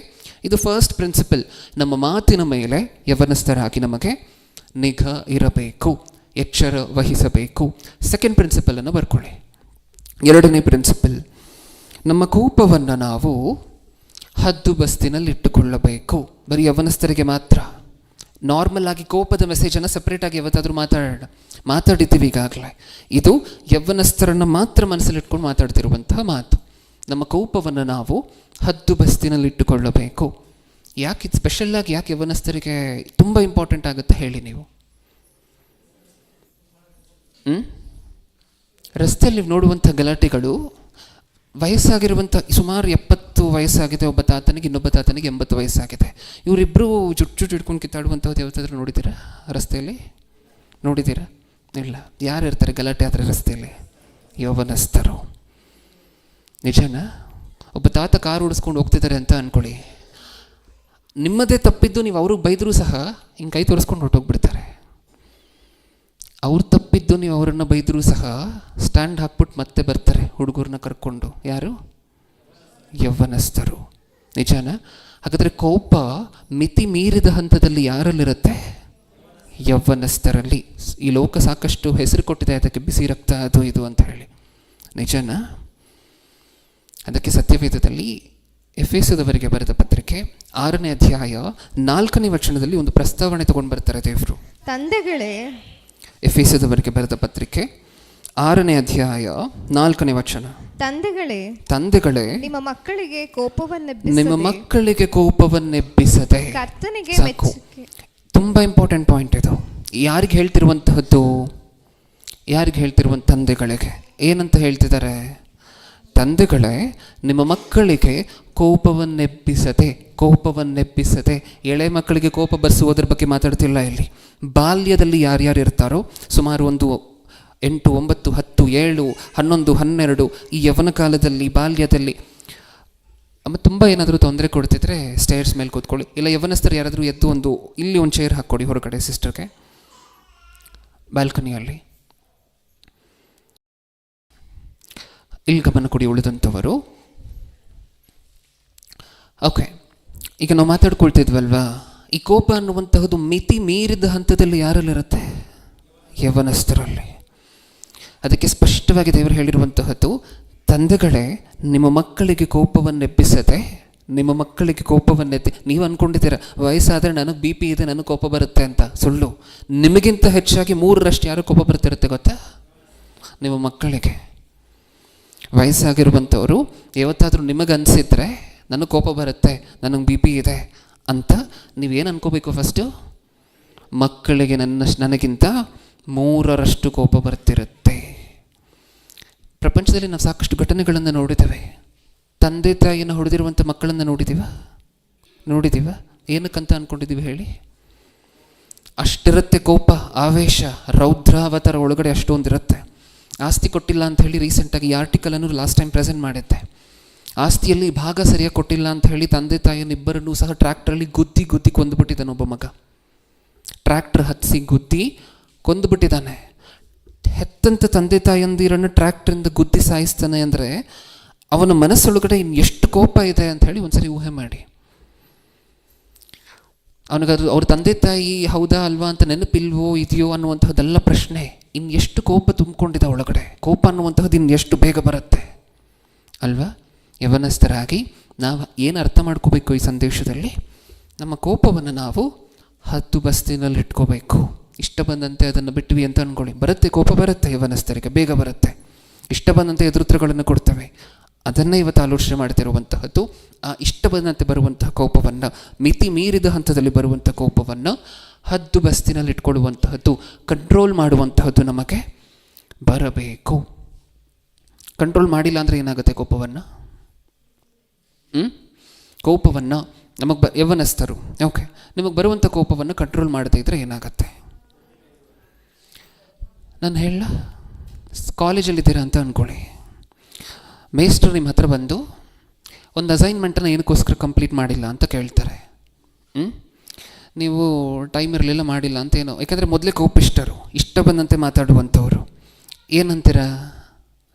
ಇದು ಫಸ್ಟ್ ಪ್ರಿನ್ಸಿಪಲ್. ನಮ್ಮ ಮಾತಿನ ಮೇಲೆ ಯವನಸ್ಥರಾಗಿ ನಮಗೆ ನಿಗಾ ಇರಬೇಕು, ಎಚ್ಚರ ವಹಿಸಬೇಕು. ಸೆಕೆಂಡ್ ಪ್ರಿನ್ಸಿಪಲನ್ನು ಬರ್ಕೊಳ್ಳಿ. ಎರಡನೇ ಪ್ರಿನ್ಸಿಪಲ್, ನಮ್ಮ ಕೋಪವನ್ನು ನಾವು ಹದ್ದು ಬಸ್ತಿನಲ್ಲಿ ಇಟ್ಟುಕೊಳ್ಳಬೇಕು. ಬರೀ ಯವನಸ್ಥರಿಗೆ ಮಾತ್ರ. ನಾರ್ಮಲ್ ಆಗಿ ಕೋಪದ ಮೆಸೇಜನ್ನು ಸಪ್ರೇಟಾಗಿ ಯಾವತ್ತಾದರೂ ಮಾತಾಡಿದ್ದೀವಿ ಈಗಾಗಲೇ. ಇದು ಯವನಸ್ಥರನ್ನು ಮಾತ್ರ ಮನಸ್ಸಲ್ಲಿಟ್ಕೊಂಡು ಮಾತಾಡ್ತಿರುವಂತಹ ಮಾತು. ನಮ್ಮ ಕೋಪವನ್ನು ನಾವು ಹದ್ದು ಬಸ್ತಿನಲ್ಲಿ ಇಟ್ಟುಕೊಳ್ಳಬೇಕು. ಯಾಕೆ ಇದು ಸ್ಪೆಷಲ್ಲಾಗಿ ಯಾಕೆ ಯವನಸ್ಥರಿಗೆ ತುಂಬ ಇಂಪಾರ್ಟೆಂಟ್ ಆಗುತ್ತೆ ಹೇಳಿ ನೀವು? ರಸ್ತೆಯಲ್ಲಿ ನೋಡುವಂಥ ಗಲಾಟೆಗಳು, ವಯಸ್ಸಾಗಿರುವಂಥ ಸುಮಾರು 70 ವಯಸ್ಸಾಗಿದೆ ಒಬ್ಬ ತಾತನಿಗೆ, ಇನ್ನೊಬ್ಬ ತಾತನಿಗೆ 80 ವಯಸ್ಸಾಗಿದೆ. ಇವರಿಬ್ಬರು ಜುಟ್ಟು ಇಟ್ಕೊಂಡು ಕಿತ್ತಾಡುವಂಥದ್ದು ಯಾವತ್ತಾದ್ರೂ ನೋಡಿದ್ದೀರಾ? ರಸ್ತೆಯಲ್ಲಿ ನೋಡಿದ್ದೀರಾ? ಇಲ್ಲ. ಯಾರು ಇರ್ತಾರೆ ಗಲಾಟೆ ಆದರೆ ರಸ್ತೆಯಲ್ಲಿ? ಯೌವನಸ್ಥರು. ನಿಜನಾ? ಒಬ್ಬ ತಾತ ಕಾರು ಓಡಿಸ್ಕೊಂಡು ಹೋಗ್ತಿದ್ದಾರೆ ಅಂತ ಅಂದ್ಕೊಳ್ಳಿ, ನಿಮ್ಮದೇ ತಪ್ಪಿದ್ದು ನೀವು ಅವ್ರಿಗೆ ಬೈದರೂ ಸಹ ಹಿಂಗೆ ಕೈ ತೋರಿಸ್ಕೊಂಡು ಹೊರಟೋಗ್ಬಿಡ್ತಾರೆ. ಅವ್ರು ತಪ್ಪಿದ್ದು ನೀವು ಅವರನ್ನು ಬೈದರೂ ಸಹ ಸ್ಟ್ಯಾಂಡ್ ಹಾಕ್ಬಿಟ್ಟು ಮತ್ತೆ ಬರ್ತಾರೆ ಹುಡುಗರನ್ನ ಕರ್ಕೊಂಡು. ಯಾರು? ಯೌವನಸ್ಥರು. ನಿಜಾನ? ಹಾಗಾದರೆ ಕೋಪ ಮಿತಿ ಮೀರಿದ ಹಂತದಲ್ಲಿ ಯಾರಲ್ಲಿರುತ್ತೆ? ಯೌವನಸ್ಥರಲ್ಲಿ. ಈ ಲೋಕ ಸಾಕಷ್ಟು ಹೆಸರು ಕೊಟ್ಟಿದೆ ಅದಕ್ಕೆ, ಬಿಸಿ ರಕ್ತ ಅದು ಇದು ಅಂತ ಹೇಳಿ. ನಿಜನಾ? ಅದಕ್ಕೆ ಸತ್ಯವೇದದಲ್ಲಿ ಎಫೆಸದವರಿಗೆ ಬರೆದ ಪತ್ರಿಕೆ 6ನೇ ಅಧ್ಯಾಯ 4ನೇ ವಚನದಲ್ಲಿ ಒಂದು ಪ್ರಸ್ತಾವನೆ ತಗೊಂಡು ಬರ್ತಾರೆ ದೇವರು. ತಂದೆಗಳೇ, ಎಫೆಸದವರಿಗೆ ಬರೆದ ಪತ್ರಿಕೆ 6ನೇ ಅಧ್ಯಾಯ 4ನೇ ವಚನ. ತಂದೆಗಳೇ, ನಿಮ್ಮ ಮಕ್ಕಳಿಗೆ ಕೋಪವನ್ನೆಬ್ಬಿಸದೆ ಕರ್ತನಿಗೆ ಸಾಕು. ತುಂಬ ಇಂಪಾರ್ಟೆಂಟ್ ಪಾಯಿಂಟ್ ಇದು. ಯಾರಿಗೆ ಹೇಳ್ತಿರುವಂತಹದ್ದು? ಯಾರಿಗೆ ಹೇಳ್ತಿರುವಂಥ? ತಂದೆಗಳಿಗೆ. ಏನಂತ ಹೇಳ್ತಿದ್ದಾರೆ? ತಂದೆಗಳೇ, ನಿಮ್ಮ ಮಕ್ಕಳಿಗೆ ಕೋಪವನ್ನೆಬ್ಬಿಸದೆ. ಎಳೆ ಮಕ್ಕಳಿಗೆ ಕೋಪ ಬರ್ಸುವುದರ ಬಗ್ಗೆ ಮಾತಾಡ್ತಿಲ್ಲ ಇಲ್ಲಿ. ಬಾಲ್ಯದಲ್ಲಿ ಯಾರ್ಯಾರು ಇರ್ತಾರೋ, ಸುಮಾರು ಒಂದು 8, 9, 10, 7, 11, 12 ಈ ಯವನ ಕಾಲದಲ್ಲಿ, ಬಾಲ್ಯದಲ್ಲಿ ತುಂಬ ಏನಾದರೂ ತೊಂದರೆ ಕೊಡ್ತಿದ್ರೆ ಸ್ಟೇರ್ಸ್ ಮೇಲೆ ಕೂತ್ಕೊಳ್ಳಿ. ಇಲ್ಲ ಯವನಸ್ಥರು ಯಾರಾದರೂ ಎದ್ದು ಇಲ್ಲಿ ಒಂದು ಚೇರ್ ಹಾಕ್ಕೊಡಿ ಹೊರಗಡೆ ಸಿಸ್ಟರ್ಗೆ, ಬಾಲ್ಕನಿಯಲ್ಲಿ. ಇಲ್ಲಿ ಗಮನ ಕೊಡಿ ಉಳಿದಂಥವರು. ಓಕೆ, ಈಗ ನಾವು ಮಾತಾಡ್ಕೊಳ್ತಿದ್ವಲ್ವಾ, ಈ ಕೋಪ ಅನ್ನುವಂತಹದ್ದು ಮಿತಿ ಮೀರಿದ ಹಂತದಲ್ಲಿ ಯಾರಲ್ಲಿರುತ್ತೆ? ಯವನಸ್ಥರಲ್ಲಿ. ಅದಕ್ಕೆ ಸ್ಪಷ್ಟವಾಗಿ ದೇವರು ಹೇಳಿರುವಂತಹದ್ದು, ತಂದೆಗಳೇ, ನಿಮ್ಮ ಮಕ್ಕಳಿಗೆ ಕೋಪವನ್ನೆಬ್ಬಿಸದೆ. ನೀವು ಅಂದ್ಕೊಂಡಿದ್ದೀರ ವಯಸ್ಸಾದರೆ ನನಗೆ BP ಇದೆ, ನನಗೆ ಕೋಪ ಬರುತ್ತೆ ಅಂತ. ಸುಳ್ಳು. ನಿಮಗಿಂತ ಹೆಚ್ಚಾಗಿ 3ರಷ್ಟು ಯಾರು ಕೋಪ ಬರ್ತಿರುತ್ತೆ ಗೊತ್ತಾ? ನಿಮ್ಮ ಮಕ್ಕಳಿಗೆ. ವಯಸ್ಸಾಗಿರುವಂಥವರು ಯಾವತ್ತಾದರೂ ನಿಮಗೆ ಅನಿಸಿದ್ರೆ ನನಗೆ ಕೋಪ ಬರುತ್ತೆ, ನನಗೆ BP ಇದೆ ಅಂತ ನೀವೇನು ಅನ್ಕೋಬೇಕು? ಫಸ್ಟು ಮಕ್ಕಳಿಗೆ ನನಗಿಂತ 3ರಷ್ಟು ಕೋಪ ಬರ್ತಿರುತ್ತೆ. ಪ್ರಪಂಚದಲ್ಲಿ ನಾವು ಸಾಕಷ್ಟು ಘಟನೆಗಳನ್ನು ನೋಡಿದ್ದೇವೆ. ತಂದೆ ತಾಯಿಯನ್ನು ಹೊಡೆದಿರುವಂಥ ಮಕ್ಕಳನ್ನು ನೋಡಿದ್ದೀವ? ಏನಕ್ಕಂತ ಅಂದ್ಕೊಂಡಿದ್ದೀವಿ ಹೇಳಿ? ಅಷ್ಟಿರುತ್ತೆ ಕೋಪ, ಆವೇಶ, ರೌದ್ರಾವತಾರ ಒಳಗಡೆ ಅಷ್ಟೊಂದಿರುತ್ತೆ. ಆಸ್ತಿ ಕೊಟ್ಟಿಲ್ಲ ಅಂತ ಹೇಳಿ ರೀಸೆಂಟಾಗಿ ಈ ಆರ್ಟಿಕಲನ್ನು ಲಾಸ್ಟ್ ಟೈಮ್ ಪ್ರೆಸೆಂಟ್ ಮಾಡಿದ್ದೆ. ಆಸ್ತಿಯಲ್ಲಿ ಭಾಗ ಸರಿಯಾಗಿ ಕೊಟ್ಟಿಲ್ಲ ಅಂತ ಹೇಳಿ ತಂದೆ ತಾಯಿಯನ್ನಿಬ್ಬರನ್ನೂ ಸಹ ಟ್ರ್ಯಾಕ್ಟ್ರಲ್ಲಿ ಗುದ್ದಿ ಕೊಂದುಬಿಟ್ಟಿದ್ದಾನೆ ಒಬ್ಬ ಮಗ. ಟ್ರ್ಯಾಕ್ಟರ್ ಹತ್ತಿಸಿ ಗುದ್ದಿ ಕೊಂದುಬಿಟ್ಟಿದ್ದಾನೆ. ಹೆತ್ತಂತ ತಂದೆ ತಾಯಿಯಂದಿರನ್ನು ಟ್ರ್ಯಾಕ್ಟ್ರಿಂದ ಗುದ್ದಿ ಸಾಯಿಸ್ತಾನೆ ಅಂದರೆ ಅವನ ಮನಸ್ಸೊಳಗಡೆ ಎಷ್ಟು ಕೋಪ ಇದೆ ಅಂತ ಹೇಳಿ ಒಂದ್ಸರಿ ಊಹೆ ಮಾಡಿ. ಅವನಿಗದು ಅವ್ರ ತಂದೆ ತಾಯಿ ಹೌದಾ ಅಲ್ವಾ ಅಂತ ನೆನಪಿಲ್ವೋ ಇದೆಯೋ ಅನ್ನುವಂಥದ್ದೆಲ್ಲ ಪ್ರಶ್ನೆ. ಎಷ್ಟು ಕೋಪ ತುಂಬಿಕೊಂಡಿದೆ ಒಳಗಡೆ. ಕೋಪ ಅನ್ನುವಂತಹದ್ದು ಎಷ್ಟು ಬೇಗ ಬರುತ್ತೆ ಅಲ್ವಾ? ಯವನಸ್ಥರಾಗಿ ನಾವು ಏನು ಅರ್ಥ ಮಾಡ್ಕೋಬೇಕು ಈ ಸಂದೇಶದಲ್ಲಿ? ನಮ್ಮ ಕೋಪವನ್ನು ನಾವು ಹದ್ದು ಬಸ್ತಿನಲ್ಲಿ ಇಟ್ಕೋಬೇಕು. ಇಷ್ಟ ಬಂದಂತೆ ಅದನ್ನು ಬಿಟ್ವಿ ಅಂತ ಅಂದ್ಕೊಳ್ಳಿ, ಬರುತ್ತೆ, ಕೋಪ ಬರುತ್ತೆ ಯವನಸ್ಥರಿಗೆ, ಬೇಗ ಬರುತ್ತೆ. ಇಷ್ಟ ಬಂದಂತೆ ಎದುರುತ್ತರಗಳನ್ನು ಕೊಡ್ತವೆ. ಅದನ್ನೇ ಇವತ್ತು ಆಲೋಚನೆ ಮಾಡ್ತಿರುವಂತಹದ್ದು. ಆ ಇಷ್ಟ ಬಂದಂತೆ ಬರುವಂತಹ ಕೋಪವನ್ನು, ಮಿತಿ ಮೀರಿದ ಹಂತದಲ್ಲಿ ಬರುವಂಥ ಕೋಪವನ್ನು ಹದ್ದು ಬಸ್ತಿನಲ್ಲಿ ಇಟ್ಕೊಳ್ಳುವಂತಹದ್ದು, ಕಂಟ್ರೋಲ್ ಮಾಡುವಂತಹದ್ದು ನಮಗೆ ಬರಬೇಕು. ಕಂಟ್ರೋಲ್ ಮಾಡಿಲ್ಲ ಅಂದರೆ ಏನಾಗುತ್ತೆ ಕೋಪವನ್ನು? ಕೋಪವನ್ನು ನಮಗೆ ಯವನಸ್ಥರು, ಓಕೆ, ನಿಮಗೆ ಬರುವಂಥ ಕೋಪವನ್ನು ಕಂಟ್ರೋಲ್ ಮಾಡದೇ ಇದ್ದರೆ ಏನಾಗತ್ತೆ? ನಾನು ಹೇಳ, ಕಾಲೇಜಲ್ಲಿದ್ದೀರಾ ಅಂತ ಅಂದ್ಕೊಳ್ಳಿ, ಮೇಸ್ಟ್ರು ನಿಮ್ಮ ಹತ್ರ ಬಂದು ಒಂದು ಅಸೈನ್ಮೆಂಟನ್ನು ಏನಕ್ಕೋಸ್ಕರ ಕಂಪ್ಲೀಟ್ ಮಾಡಿಲ್ಲ ಅಂತ ಕೇಳ್ತಾರೆ. ನೀವು ಟೈಮ್ ಇರಲಿಲ್ಲ, ಮಾಡಿಲ್ಲ ಅಂತ ಏನೋ, ಯಾಕಂದರೆ ಮೊದಲೇ ಕೋಪಿಷ್ಟರು, ಇಷ್ಟ ಬಂದಂತೆ ಮಾತಾಡುವಂಥವ್ರು. ಏನಂತೀರ?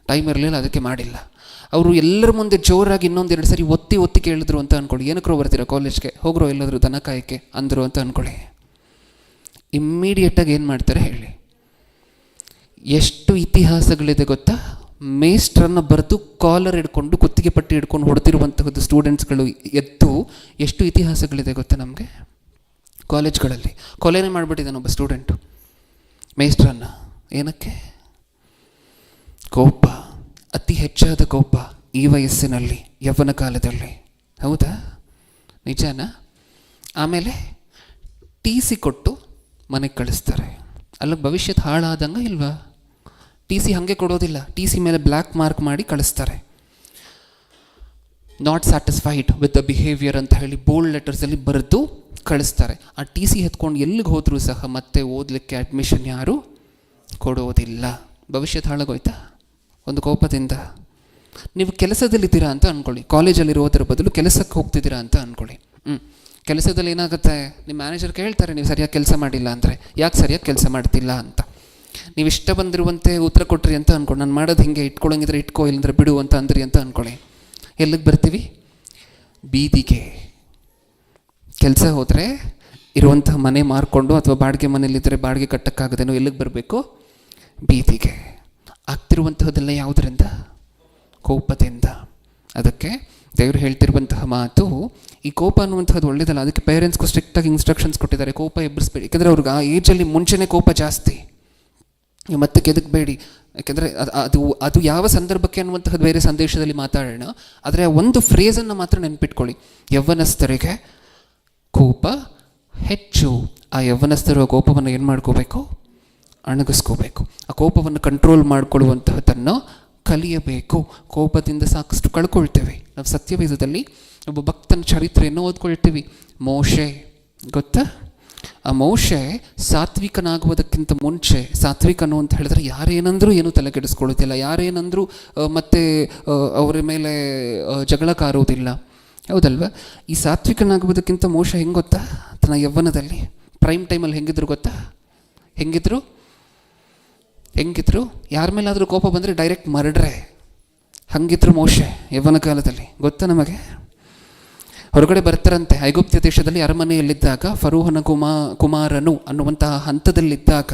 ಟೈಮ್ ಇರಲಿಲ್ಲ ಅದಕ್ಕೆ ಮಾಡಿಲ್ಲ. ಅವರು ಎಲ್ಲರ ಮುಂದೆ ಜೋರಾಗಿ ಇನ್ನೊಂದೆರಡು ಸರಿ ಒತ್ತಿ ಕೇಳಿದ್ರು ಅಂತ ಅಂದ್ಕೊಳ್ಳಿ, ಏನಕ್ಕೋ ಬರ್ತೀರಾ ಕಾಲೇಜ್ಗೆ, ಹೋಗ್ರೋ ಎಲ್ಲಾದರೂ ದನ ಕಾಯಕ್ಕೆ ಅಂದರು ಅಂತ ಅಂದ್ಕೊಳ್ಳಿ. ಇಮ್ಮಿಡಿಯೇಟಾಗಿ ಏನು ಮಾಡ್ತಾರೆ ಹೇಳಿ? ಎಷ್ಟು ಇತಿಹಾಸಗಳಿದೆ ಗೊತ್ತಾ? ಮೇಸ್ಟ್ರನ್ನು ಬರೆದು ಕಾಲರ್ ಹಿಡ್ಕೊಂಡು, ಕುತ್ತಿಗೆ ಪಟ್ಟಿ ಹಿಡ್ಕೊಂಡು ಹೊಡೆದಿರುವಂತಹದ್ದು ಸ್ಟೂಡೆಂಟ್ಸ್ಗಳು ಎದ್ದು ಎಷ್ಟು ಇತಿಹಾಸಗಳಿದೆ ಗೊತ್ತಾ ನಮಗೆ ಕಾಲೇಜ್ಗಳಲ್ಲಿ. ಕೊಲೆನೇ ಮಾಡಿಬಿಟ್ಟಿದ್ದಾನೆ ಒಬ್ಬ ಸ್ಟೂಡೆಂಟು ಮೇಸ್ಟ್ರನ್ನು. ಏನಕ್ಕೆ? ಕೋಪ, ಅತಿ ಹೆಚ್ಚಾದ ಕೋಪ ಈ ವಯಸ್ಸಿನಲ್ಲಿ, ಯೌವನ ಕಾಲದಲ್ಲಿ. ಹೌದಾ? ನಿಜನಾ? ಆಮೇಲೆ TC ಕೊಟ್ಟು ಮನೆಗೆ ಕಳಿಸ್ತಾರೆ. ಅಲ್ಲಿಗೆ ಭವಿಷ್ಯದ ಹಾಳಾದಂಗೆ ಇಲ್ವಾ? TC ಹಾಗೆ ಕೊಡೋದಿಲ್ಲ, TC ಮೇಲೆ ಬ್ಲ್ಯಾಕ್ ಮಾರ್ಕ್ ಮಾಡಿ ಕಳಿಸ್ತಾರೆ. Not satisfied with the behaviour ಅಂತ ಹೇಳಿ ಬೋಲ್ಡ್ ಲೆಟರ್ಸಲ್ಲಿ ಬರೆದು ಕಳಿಸ್ತಾರೆ. ಆ TC ಎತ್ಕೊಂಡು ಎಲ್ಲಿಗೆ ಹೋದರೂ ಸಹ ಮತ್ತೆ ಓದಲಿಕ್ಕೆ ಅಡ್ಮಿಷನ್ ಯಾರು ಕೊಡೋದಿಲ್ಲ. ಭವಿಷ್ಯದ ಹಾಳಾಗೋಯ್ತಾ ಒಂದು ಕೋಪದಿಂದ? ನೀವು ಕೆಲಸದಲ್ಲಿದ್ದೀರಾ ಅಂತ ಅಂದ್ಕೊಳ್ಳಿ, ಕಾಲೇಜಲ್ಲಿರೋದ್ರ ಬದಲು ಕೆಲಸಕ್ಕೆ ಹೋಗ್ತಿದ್ದೀರಾ ಅಂತ ಅಂದ್ಕೊಳ್ಳಿ. ಕೆಲಸದಲ್ಲಿ ಏನಾಗುತ್ತೆ, ನಿಮ್ಮ ಮ್ಯಾನೇಜರ್ ಕೇಳ್ತಾರೆ ನೀವು ಸರಿಯಾಗಿ ಕೆಲಸ ಮಾಡಿಲ್ಲ ಅಂದರೆ, ಯಾಕೆ ಸರಿಯಾಗಿ ಕೆಲಸ ಮಾಡ್ತಿಲ್ಲ ಅಂತ. ನೀವು ಇಷ್ಟ ಬಂದಿರುವಂತೆ ಉತ್ತರ ಕೊಟ್ರಿ ಅಂತ ಅಂದ್ಕೊಂಡು, ನಾನು ಮಾಡೋದು ಹಿಂಗೆ, ಇಟ್ಕೊಳ್ಳೋಂಗಿದ್ರೆ ಇಟ್ಕೋ, ಇಲ್ಲಂದ್ರೆ ಬಿಡು ಅಂತ ಅಂದ್ರಿ ಅಂತ ಅಂದ್ಕೊಳ್ಳಿ. ಎಲ್ಲಿಗೆ ಬರ್ತೀವಿ? ಬೀದಿಗೆ. ಕೆಲಸ ಹೋದರೆ ಇರುವಂಥ ಮನೆ ಮಾರ್ಕೊಂಡು, ಅಥವಾ ಬಾಡಿಗೆ ಮನೇಲಿದ್ದರೆ ಬಾಡಿಗೆ ಕಟ್ಟಕ್ಕಾಗದೇನೋ ಎಲ್ಲಿಗೆ ಬರಬೇಕು? ಬೀದಿಗೆ. ಆಗ್ತಿರುವಂತಹದ್ದೆಲ್ಲ ಯಾವುದರಿಂದ? ಕೋಪದಿಂದ. ಅದಕ್ಕೆ ದೇವರು ಹೇಳ್ತಿರುವಂತಹ ಮಾತು, ಈ ಕೋಪ ಅನ್ನುವಂಥದ್ದು ಒಳ್ಳೆಯದಲ್ಲ. ಅದಕ್ಕೆ ಪೇರೆಂಟ್ಸ್ಗೂ ಸ್ಟ್ರಿಕ್ಟಾಗಿ ಇನ್ಸ್ಟ್ರಕ್ಷನ್ಸ್ ಕೊಟ್ಟಿದ್ದಾರೆ, ಕೋಪ ಎಬ್ಬರಿಸ್ಬೇಡಿ. ಯಾಕೆಂದರೆ ಅವ್ರಿಗೆ ಆ ಏಜಲ್ಲಿ ಮುಂಚೆನೇ ಕೋಪ ಜಾಸ್ತಿ, ಮತ್ತೆ ಕೆದಕಬೇಡಿ. ಯಾಕೆಂದರೆ ಅದು ಯಾವ ಸಂದರ್ಭಕ್ಕೆ ಅನ್ನುವಂಥದ್ದು ಬೇರೆ ಸಂದೇಶದಲ್ಲಿ ಮಾತಾಡೋಣ. ಆದರೆ ಆ ಒಂದು ಫ್ರೇಸನ್ನು ಮಾತ್ರ ನೆನ್ಪಿಟ್ಕೊಳ್ಳಿ, ಯೌವನಸ್ಥರಿಗೆ ಕೋಪ ಹೆಚ್ಚು. ಆ ಯೌವನಸ್ಥರ ಕೋಪವನ್ನು ಏನು ಮಾಡ್ಕೋಬೇಕು? ಅಣಗಿಸ್ಕೋಬೇಕು. ಆ ಕೋಪವನ್ನು ಕಂಟ್ರೋಲ್ ಮಾಡಿಕೊಳ್ಳುವಂತಹದ್ದನ್ನು ಕಲಿಯಬೇಕು. ಕೋಪದಿಂದ ಸಾಕಷ್ಟು ಕಳ್ಕೊಳ್ತೇವೆ ನಾವು. ಸತ್ಯವೇದದಲ್ಲಿ ಒಬ್ಬ ಭಕ್ತನ ಚರಿತ್ರೆಯನ್ನು ಓದ್ಕೊಳ್ತೀವಿ. ಮೋಶೆ ಗೊತ್ತಾ? ಆ ಮೋಶೆ ಸಾತ್ವಿಕನಾಗುವುದಕ್ಕಿಂತ ಮುಂಚೆ, ಸಾತ್ವಿಕನು ಅಂತ ಹೇಳಿದ್ರೆ ಯಾರೇನಂದ್ರೂ ಏನೂ ತಲೆಕೆಡಿಸ್ಕೊಳ್ಳೋದಿಲ್ಲ, ಯಾರೇನಂದ್ರೂ ಮತ್ತೆ ಅವರ ಮೇಲೆ ಜಗಳ ಕಾರೋದಿಲ್ಲ, ಹೌದಲ್ವ? ಈ ಸಾತ್ವಿಕನಾಗುವುದಕ್ಕಿಂತ ಮೋಶೆ ಹೆಂಗೆ ಗೊತ್ತಾ? ತನ್ನ ಯೌವನದಲ್ಲಿ ಪ್ರೈಮ್ ಟೈಮಲ್ಲಿ ಹೆಂಗಿದ್ರು ಗೊತ್ತಾ? ಹೆಂಗಿದ್ರು ಯಾರ ಮೇಲಾದರೂ ಕೋಪ ಬಂದರೆ ಡೈರೆಕ್ಟ್ ಮರ್ಡ್ರೆ. ಹಂಗಿದ್ರು ಮೋಶೆ ಯೌವನ ಕಾಲದಲ್ಲಿ, ಗೊತ್ತಾ ನಮಗೆ? ಹೊರಗಡೆ ಬರ್ತಾರಂತೆ ಐಗುಪ್ತ ದೇಶದಲ್ಲಿ ಅರಮನೆಯಲ್ಲಿದ್ದಾಗ, ಫರೋಹನ ಕುಮಾರನು ಅನ್ನುವಂತಹ ಹಂತದಲ್ಲಿದ್ದಾಗ,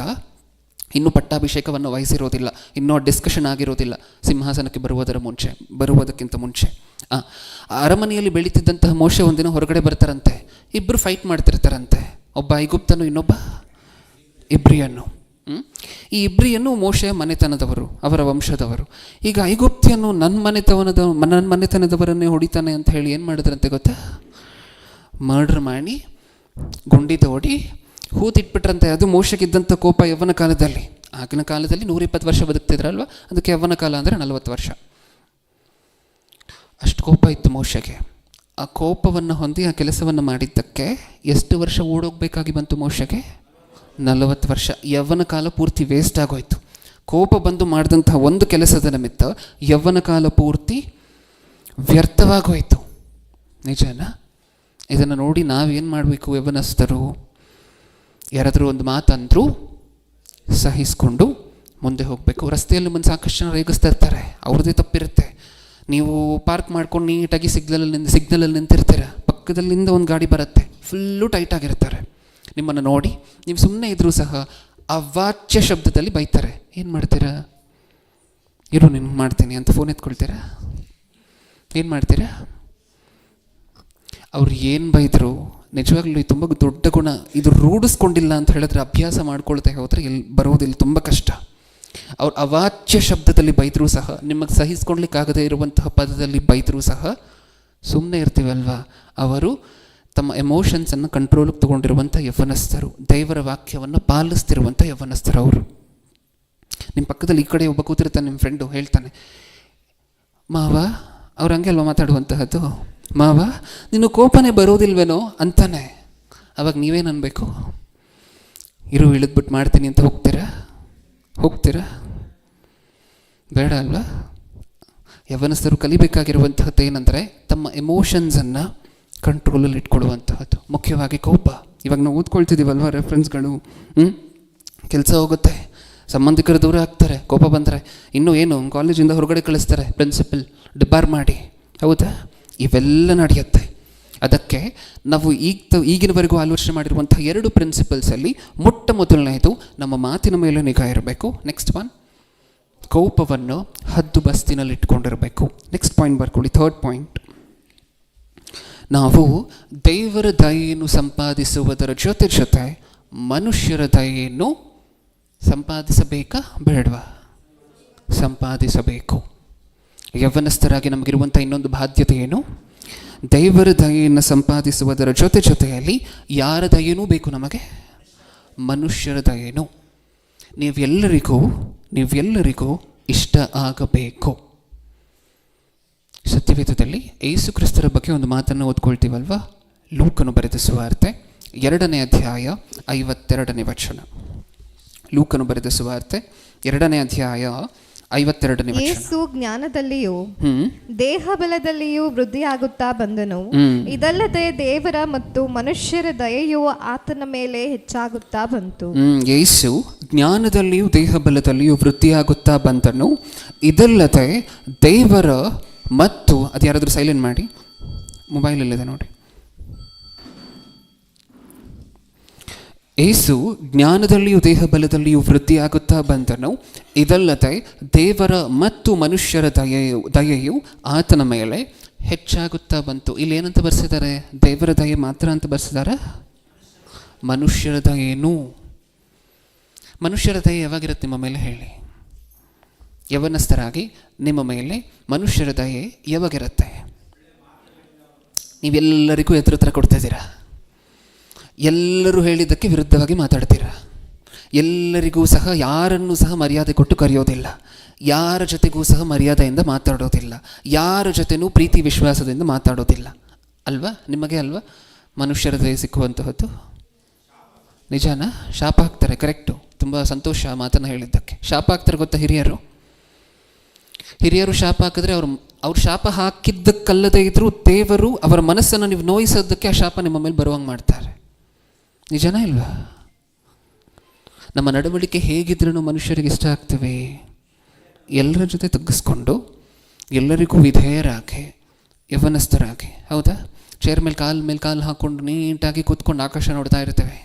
ಇನ್ನೂ ಪಟ್ಟಾಭಿಷೇಕವನ್ನು ವಹಿಸಿರೋದಿಲ್ಲ, ಇನ್ನೂ ಡಿಸ್ಕಷನ್ ಆಗಿರೋದಿಲ್ಲ ಸಿಂಹಾಸನಕ್ಕೆ ಬರುವುದಕ್ಕಿಂತ ಮುಂಚೆ. ಅರಮನೆಯಲ್ಲಿ ಬೆಳೀತಿದ್ದಂತಹ ಮೋಶೆ ಒಂದಿನ ಹೊರಗಡೆ ಬರ್ತಾರಂತೆ. ಇಬ್ಬರು ಫೈಟ್ ಮಾಡ್ತಿರ್ತಾರಂತೆ, ಒಬ್ಬ ಐಗುಪ್ತನು, ಇನ್ನೊಬ್ಬ ಇಬ್ರಿಯನ್ನು. ಈ ಇಬ್ರಿಯನ್ನು ಮೋಶೆಯ ಮನೆತನದವರು, ಅವರ ವಂಶದವರು. ಈಗ ಐಗುಪ್ತಿಯನ್ನು ನನ್ನ ಮನೆತನದವರನ್ನೇ ಹೊಡಿತಾನೆ ಅಂತ ಹೇಳಿ ಏನು ಮಾಡಿದ್ರಂತೆ ಗೊತ್ತಾ? ಮರ್ಡರ್ ಮಾಡಿ, ಗುಂಡಿ ತೋಡಿ ಹೂತಿಟ್ಬಿಟ್ರಂತೆ. ಅದು ಮೋಶೆಗಿದ್ದಂಥ ಕೋಪ ಯೌವನ ಕಾಲದಲ್ಲಿ. ಆಗಿನ ಕಾಲದಲ್ಲಿ 120 ವರ್ಷ ಬದುಕ್ತಿದ್ರಲ್ವ, ಅದಕ್ಕೆ ಯೌವನ ಕಾಲ ಅಂದರೆ 40 ವರ್ಷ. ಅಷ್ಟು ಕೋಪ ಇತ್ತು ಮೋಶೆಗೆ. ಆ ಕೋಪವನ್ನು ಹೊಂದಿ ಆ ಕೆಲಸವನ್ನು ಮಾಡಿದ್ದಕ್ಕೆ ಎಷ್ಟು ವರ್ಷ ಓಡೋಗ್ಬೇಕಾಗಿ ಬಂತು ಮೋಶೆಗೆ? 40 ವರ್ಷ. ಯೌವನ ಕಾಲ ಪೂರ್ತಿ ವೇಸ್ಟ್ ಆಗೋಯ್ತು. ಕೋಪ ಬಂದು ಮಾಡಿದಂತಹ ಒಂದು ಕೆಲಸದ ನಿಮಿತ್ತ ಯೌವನ ಕಾಲ ಪೂರ್ತಿ ವ್ಯರ್ಥವಾಗೋಯ್ತು. ನಿಜನಾ? ಇದನ್ನು ನೋಡಿ ನಾವೇನು ಮಾಡಬೇಕು? ಯೌವನಸ್ಥರು ಯಾರಾದರೂ ಒಂದು ಮಾತಂದರೂ ಸಹಿಸ್ಕೊಂಡು ಮುಂದೆ ಹೋಗಬೇಕು. ರಸ್ತೆಯಲ್ಲಿ ಮುಂದೆ ಸಾಕಷ್ಟು ಜನ ರೇಗಿಸ್ತಾ ಇರ್ತಾರೆ, ಅವ್ರದ್ದೇ ತಪ್ಪಿರುತ್ತೆ. ನೀವು ಪಾರ್ಕ್ ಮಾಡ್ಕೊಂಡು ನೀಟಾಗಿ ಸಿಗ್ನಲಲ್ಲಿ ನಿಂತಿರ್ತೀರ, ಪಕ್ಕದಲ್ಲಿಂದ ಒಂದು ಗಾಡಿ ಬರುತ್ತೆ, ಫುಲ್ಲು ಟೈಟಾಗಿರ್ತಾರೆ. ನಿಮ್ಮನ್ನು ನೋಡಿ ನೀವು ಸುಮ್ಮನೆ ಇದ್ದರೂ ಸಹ ಅವಾಚ್ಯ ಶಬ್ದದಲ್ಲಿ ಬೈತಾರೆ. ಏನು ಮಾಡ್ತೀರಾ? ಇರು ನಿನ್ಗೆ ಮಾಡ್ತೀನಿ ಅಂತ ಫೋನ್ ಎತ್ಕೊಳ್ತೀರಾ? ಏನು ಮಾಡ್ತೀರಾ? ಅವ್ರು ಏನು ಬೈದರು ನಿಜವಾಗ್ಲೂ ತುಂಬ ದೊಡ್ಡ ಗುಣ. ಇದು ರೂಢಿಸ್ಕೊಂಡಿಲ್ಲ ಅಂತ ಹೇಳಿದ್ರೆ, ಅಭ್ಯಾಸ ಮಾಡ್ಕೊಳ್ತಾ ಹೋದರೆ ಎಲ್ಲಿ ಬರೋದಿಲ್ಲ, ತುಂಬ ಕಷ್ಟ. ಅವ್ರು ಅವಾಚ್ಯ ಶಬ್ದದಲ್ಲಿ ಬೈದರೂ ಸಹ, ನಿಮಗೆ ಸಹಿಸ್ಕೊಳ್ಲಿಕ್ಕಾಗದೇ ಇರುವಂತಹ ಪದದಲ್ಲಿ ಬೈದರೂ ಸಹ ಸುಮ್ಮನೆ ಇರ್ತೀವಲ್ವಾ. ಅವರು ತಮ್ಮ ಎಮೋಷನ್ಸನ್ನು ಕಂಟ್ರೋಲಿಗೆ ತೊಗೊಂಡಿರುವಂಥ ಯೌವನಸ್ಥರು, ದೇವರ ವಾಕ್ಯವನ್ನು ಪಾಲಿಸ್ತಿರುವಂಥ ಯೌವನಸ್ಥರು ಅವರು. ನಿಮ್ಮ ಪಕ್ಕದಲ್ಲಿ ಈ ಕಡೆ ಒಬ್ಬ ಕೂತಿರ್ತಾನೆ, ನಿಮ್ಮ ಫ್ರೆಂಡು ಹೇಳ್ತಾನೆ, ಮಾವ, ಅವ್ರು ಹಂಗೆ ಅಲ್ವಾ ಮಾತಾಡುವಂತಹದ್ದು, ಮಾವ ನೀನು ಕೋಪನೇ ಬರೋದಿಲ್ವೇನೋ ಅಂತಾನೆ. ಅವಾಗ ನೀವೇನು ಅನ್ಬೇಕು? ಇಳಿದ್ಬಿಟ್ಟು ಮಾಡ್ತೀನಿ ಅಂತ ಹೋಗ್ತೀರಾ? ಬೇಡ ಅಲ್ವಾ? ಯೌವನಸ್ಥರು ಕಲಿಬೇಕಾಗಿರುವಂತಹದ್ದು ಏನಂದರೆ, ತಮ್ಮ ಎಮೋಷನ್ಸನ್ನು ಕಂಟ್ರೋಲಲ್ಲಿ ಇಟ್ಕೊಳ್ಳುವಂತಹದ್ದು, ಮುಖ್ಯವಾಗಿ ಕೋಪ. ಇವಾಗ ನಾವು ಓದ್ಕೊಳ್ತಿದ್ದೀವಲ್ವ ರೆಫರೆನ್ಸ್ಗಳು, ಕೆಲಸ ಹೋಗುತ್ತೆ, ಸಂಬಂಧಿಕರು ದೂರ ಆಗ್ತಾರೆ, ಕೋಪ ಬಂದರೆ ಇನ್ನೂ ಏನು ಕಾಲೇಜಿಂದ ಹೊರಗಡೆ ಕಳಿಸ್ತಾರೆ, ಪ್ರಿನ್ಸಿಪಲ್ ಡಿಬಾರ್ ಮಾಡಿ, ಹೌದಾ? ಇವೆಲ್ಲ ನಡೆಯುತ್ತೆ. ಅದಕ್ಕೆ ನಾವು ಈಗಿನವರೆಗೂ ಆಲೋಚನೆ ಮಾಡಿರುವಂಥ 2 ಪ್ರಿನ್ಸಿಪಲ್ಸಲ್ಲಿ ಮೊಟ್ಟ ಮೊದಲನೇದು ನಮ್ಮ ಮಾತಿನ ಮೇಲೆ ನಿಗಾ ಇರಬೇಕು. ನೆಕ್ಸ್ಟ್ ಒನ್, ಕೋಪವನ್ನು ಹದ್ದು ಬಸ್ತಿನಲ್ಲಿ ಇಟ್ಕೊಂಡಿರಬೇಕು. ನೆಕ್ಸ್ಟ್ ಪಾಯಿಂಟ್ ಬರ್ಕೊಳ್ಳಿ, 3rd ಪಾಯಿಂಟ್. ನಾವು ದೇವರ ದಯೆಯನ್ನು ಸಂಪಾದಿಸುವುದರ ಜೊತೆ ಮನುಷ್ಯರ ದಯೆಯನ್ನು ಸಂಪಾದಿಸಬೇಕಾ ಬೇಡವಾ? ಸಂಪಾದಿಸಬೇಕು. ಯೌವನಸ್ಥರಾಗಿ ನಮಗಿರುವಂಥ ಇನ್ನೊಂದು ಬಾಧ್ಯತೆ ಏನು? ದೇವರ ದಯೆಯನ್ನು ಸಂಪಾದಿಸುವುದರ ಜೊತೆಯಲ್ಲಿ ಯಾರ ದಯೆನೂ ಬೇಕು ನಮಗೆ? ಮನುಷ್ಯರ ದಯೆನೂ. ನೀವೆಲ್ಲರಿಗೂ ಇಷ್ಟ ಆಗಬೇಕು. ಸತ್ಯವೇದದಲ್ಲಿ ಯೇಸು ಕ್ರಿಸ್ತರ ಬಗ್ಗೆ ಒಂದು ಮಾತನ್ನು ಓದ್ಕೊಳ್ತೀವಲ್ವ, ಲೂಕನು ಬರೆದ ಸುವಾರ್ತೆ 2ನೇ ಅಧ್ಯಾಯ 52ನೇ ವಚನ. ಲೂಕನು ಬರೆದ ಸುವಾರ್ತೆ 2ನೇ ಅಧ್ಯಾಯ 52ನೇ ವಚನ. ಯೇಸು ಜ್ಞಾನದಲ್ಲಿಯೂ ದೇಹ ಬಲದಲ್ಲಿಯೂ ವೃದ್ಧಿಯಾಗುತ್ತಾ ಬಂದನು, ಇದಲ್ಲದೆ ದೇವರ ಮತ್ತು ಮನುಷ್ಯರ ದಯೆಯು ಆತನ ಮೇಲೆ ಹೆಚ್ಚಾಗುತ್ತಾ ಬಂತು. ಯೇಸು ಜ್ಞಾನದಲ್ಲಿಯೂ ದೇಹ ಬಲದಲ್ಲಿಯೂ ವೃದ್ಧಿಯಾಗುತ್ತಾ ಬಂದನು, ಇದಲ್ಲದೆ ದೇವರ ಮತ್ತು, ಅದು ಯಾರಾದರೂ ಸೈಲೆಂಟ್ ಮಾಡಿ, ಮೊಬೈಲಲ್ಲಿದೆ ನೋಡಿ. ಯೇಸು ಜ್ಞಾನದಲ್ಲಿಯೂ ದೇಹ ಬಲದಲ್ಲಿಯೂ ವೃದ್ಧಿಯಾಗುತ್ತಾ ಬಂದನು, ಇದಲ್ಲದೆ ದೇವರ ಮತ್ತು ಮನುಷ್ಯರ ದಯೆಯು ಆತನ ಮೇಲೆ ಹೆಚ್ಚಾಗುತ್ತಾ ಬಂತು. ಇಲ್ಲಿ ಏನಂತ ಬರ್ಸಿದ್ದಾರೆ? ದೇವರ ದಯೆ ಮಾತ್ರ ಅಂತ ಬರ್ಸಿದ್ದಾರೆ, ಮನುಷ್ಯರ ದಯೆನೂ. ಮನುಷ್ಯರ ದಯೆ ಯಾವಾಗಿರುತ್ತೆ ನಿಮ್ಮ ಮೇಲೆ ಹೇಳಿ? ಯೌವನಸ್ಥರಾಗಿ ನಿಮ್ಮ ಮೇಲೆ ಮನುಷ್ಯರ ದಯೆ ಯಾವಾಗಿರುತ್ತೆ? ನೀವೆಲ್ಲರಿಗೂ ಎದುರುತ್ತರ ಕೊಡ್ತಾಯಿದ್ದೀರಾ, ಎಲ್ಲರೂ ಹೇಳಿದ್ದಕ್ಕೆ ವಿರುದ್ಧವಾಗಿ ಮಾತಾಡ್ತೀರಾ, ಎಲ್ಲರಿಗೂ ಸಹ ಯಾರನ್ನೂ ಸಹ ಮರ್ಯಾದೆ ಕೊಟ್ಟು ಕರೆಯೋದಿಲ್ಲ, ಯಾರ ಜೊತೆಗೂ ಸಹ ಮರ್ಯಾದೆಯಿಂದ ಮಾತಾಡೋದಿಲ್ಲ, ಯಾರ ಜೊತೆನೂ ಪ್ರೀತಿ ವಿಶ್ವಾಸದಿಂದ ಮಾತಾಡೋದಿಲ್ಲ ಅಲ್ವಾ? ನಿಮಗೆ ಅಲ್ವಾ ಮನುಷ್ಯರ ದಯೆ ಸಿಕ್ಕುವಂತಹದ್ದು? ನಿಜಾನ? ಶಾಪ ಹಾಕ್ತಾರೆ, ಕರೆಕ್ಟು. ತುಂಬ ಸಂತೋಷ ಮಾತನ್ನು ಹೇಳಿದ್ದಕ್ಕೆ. ಶಾಪ ಹಾಕ್ತಾರೆ ಗೊತ್ತಾ? ಹಿರಿಯರು ಶಾಪ ಹಾಕಿದ್ರೆ ಅವ್ರು ಶಾಪ ಹಾಕಿದ್ದಕ್ಕಲ್ಲದೆ ಇದ್ರೂ ದೇವರು ಅವರ ಮನಸ್ಸನ್ನು ನೀವು ನೋಯಿಸೋದಕ್ಕೆ ಆ ಶಾಪ ನಿಮ್ಮ ಮೇಲೆ ಬರುವಂಗೆ ಮಾಡ್ತಾರೆ. ನಿಜನಾ ಇಲ್ವಾ? ನಮ್ಮ ನಡವಳಿಕೆ ಹೇಗಿದ್ರೂ ಮನುಷ್ಯರಿಗೆ ಇಷ್ಟ ಆಗ್ತವೆ. ಎಲ್ಲರ ಜೊತೆ ತಗ್ಗಿಸ್ಕೊಂಡು, ಎಲ್ಲರಿಗೂ ವಿಧೇಯರಾಗಿ, ಯೌವನಸ್ಥರಾಗಿ, ಹೌದಾ? ಚೇರ್ ಮೇಲೆ ಕಾಲು ಹಾಕ್ಕೊಂಡು ನೀಟಾಗಿ ಕೂತ್ಕೊಂಡು ಆಕಾಶ ನೋಡ್ತಾ ಇರ್ತೇವೆ.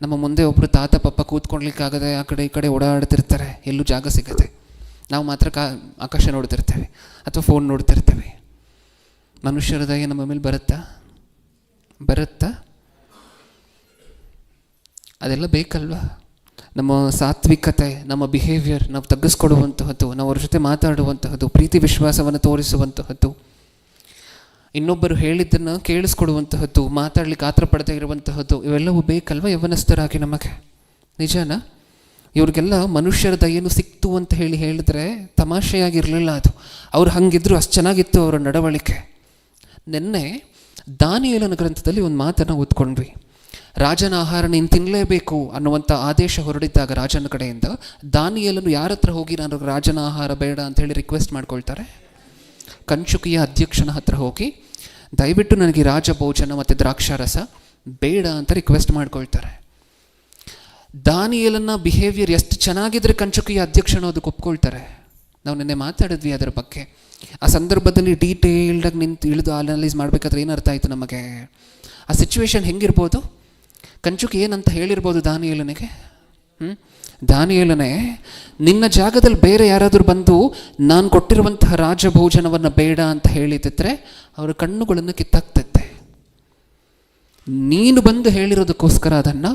ನಮ್ಮ ಮುಂದೆ ಒಬ್ಬರು ತಾತ ಪಪ್ಪ ಕೂತ್ಕೊಳ್ಲಿಕ್ಕಾಗದೆ ಆ ಕಡೆ ಈ ಕಡೆ ಓಡಾಡ್ತಿರ್ತಾರೆ, ಎಲ್ಲೂ ಜಾಗ ಸಿಗತ್ತೆ. ನಾವು ಮಾತ್ರ ಆಕಾಶ ನೋಡ್ತಿರ್ತೇವೆ ಅಥವಾ ಫೋನ್ ನೋಡ್ತಿರ್ತೇವೆ. ಮನುಷ್ಯರ ದಯೆ ನಮ್ಮ ಮೇಲೆ ಬರುತ್ತಾ? ಅದೆಲ್ಲ ಬೇಕಲ್ವಾ? ನಮ್ಮ ಸಾತ್ವಿಕತೆ, ನಮ್ಮ ಬಿಹೇವಿಯರ್, ನಾವು ತಗ್ಗಿಸ್ಕೊಡುವಂತಹದ್ದು, ನಾವು ಅವ್ರ ಜೊತೆ ಮಾತಾಡುವಂತಹದ್ದು, ಪ್ರೀತಿ ವಿಶ್ವಾಸವನ್ನು ತೋರಿಸುವಂತಹದ್ದು, ಇನ್ನೊಬ್ಬರು ಹೇಳಿದ್ದನ್ನು ಕೇಳಿಸ್ಕೊಡುವಂತಹದ್ದು, ಮಾತಾಡ್ಲಿಕ್ಕೆ ಆತರ ಪಡದೇ ಇರುವಂತಹದ್ದು, ಇವೆಲ್ಲವೂ ಬೇಕಲ್ವ ಯೌವನಸ್ಥರಾಗಿ ನಮಗೆ? ನಿಜಾನ? ಇವ್ರಿಗೆಲ್ಲ ಮನುಷ್ಯರ ದಯೆನೂ ಸಿಕ್ತು ಅಂತ ಹೇಳಿದ್ರೆ ತಮಾಷೆಯಾಗಿರಲಿಲ್ಲ ಅದು. ಅವ್ರು ಹಂಗಿದ್ರು ಅಷ್ಟು ಚೆನ್ನಾಗಿತ್ತು ಅವರ ನಡವಳಿಕೆ. ನಿನ್ನೆ ದಾನಿಯೇಲನ ಗ್ರಂಥದಲ್ಲಿ ಒಂದು ಮಾತನ್ನು ಓದ್ಕೊಂಡ್ವಿ. ರಾಜನ ಆಹಾರ ನೀನು ತಿನ್ನಲೇಬೇಕು ಅನ್ನುವಂಥ ಆದೇಶ ಹೊರಡಿದ್ದಾಗ ರಾಜನ ಕಡೆಯಿಂದ ದಾನಿಯೇಲನು ಯಾರ ಹತ್ರ ಹೋಗಿ ನಾನು ರಾಜನ ಆಹಾರ ಬೇಡ ಅಂಥೇಳಿ ರಿಕ್ವೆಸ್ಟ್ ಮಾಡ್ಕೊಳ್ತಾರೆ? ಕಂಚುಕಿಯ ಅಧ್ಯಕ್ಷನ ಹತ್ರ ಹೋಗಿ ದಯವಿಟ್ಟು ನನಗೆ ರಾಜ ಭೋಜನ ಮತ್ತು ದ್ರಾಕ್ಷಾರಸ ಬೇಡ ಅಂತ ರಿಕ್ವೆಸ್ಟ್ ಮಾಡ್ಕೊಳ್ತಾರೆ. ದಾನಿಯೇಲನ ಬಿಹೇವಿಯರ್ ಎಷ್ಟು ಚೆನ್ನಾಗಿದ್ರೆ ಕಂಚುಕಿಯ ಅಧ್ಯಕ್ಷನ ಅದಕ್ಕೆ ಒಪ್ಕೊಳ್ತಾರೆ. ನಾವು ನಿನ್ನೆ ಮಾತಾಡಿದ್ವಿ ಅದರ ಬಗ್ಗೆ. ಆ ಸಂದರ್ಭದಲ್ಲಿ ಡೀಟೇಲ್ಡಾಗಿ ಇಳಿದು ಅನಲೈಸ್ ಮಾಡಬೇಕಾದ್ರೆ ಏನರ್ಥ ಆಯಿತು ನಮಗೆ? ಆ ಸಿಚುವೇಶನ್ ಹೆಂಗಿರ್ಬೋದು? ಕಂಚುಕಿ ಏನಂತ ಹೇಳಿರ್ಬೋದು ದಾನಿಯೇಲನಿಗೆ? ದಾನಿಯೇಲನೇ, ನಿನ್ನ ಜಾಗದಲ್ಲಿ ಬೇರೆ ಯಾರಾದರೂ ಬಂದು ನಾನು ಕೊಟ್ಟಿರುವಂತಹ ರಾಜಭೋಜನವನ್ನು ಬೇಡ ಅಂತ ಹೇಳಿದ್ರೆ ಅವರ ಕಣ್ಣುಗಳನ್ನು ಕಿತ್ತಾಕ್ತೈತೆ. ನೀನು ಬಂದು ಹೇಳಿರೋದಕ್ಕೋಸ್ಕರ ಅದನ್ನು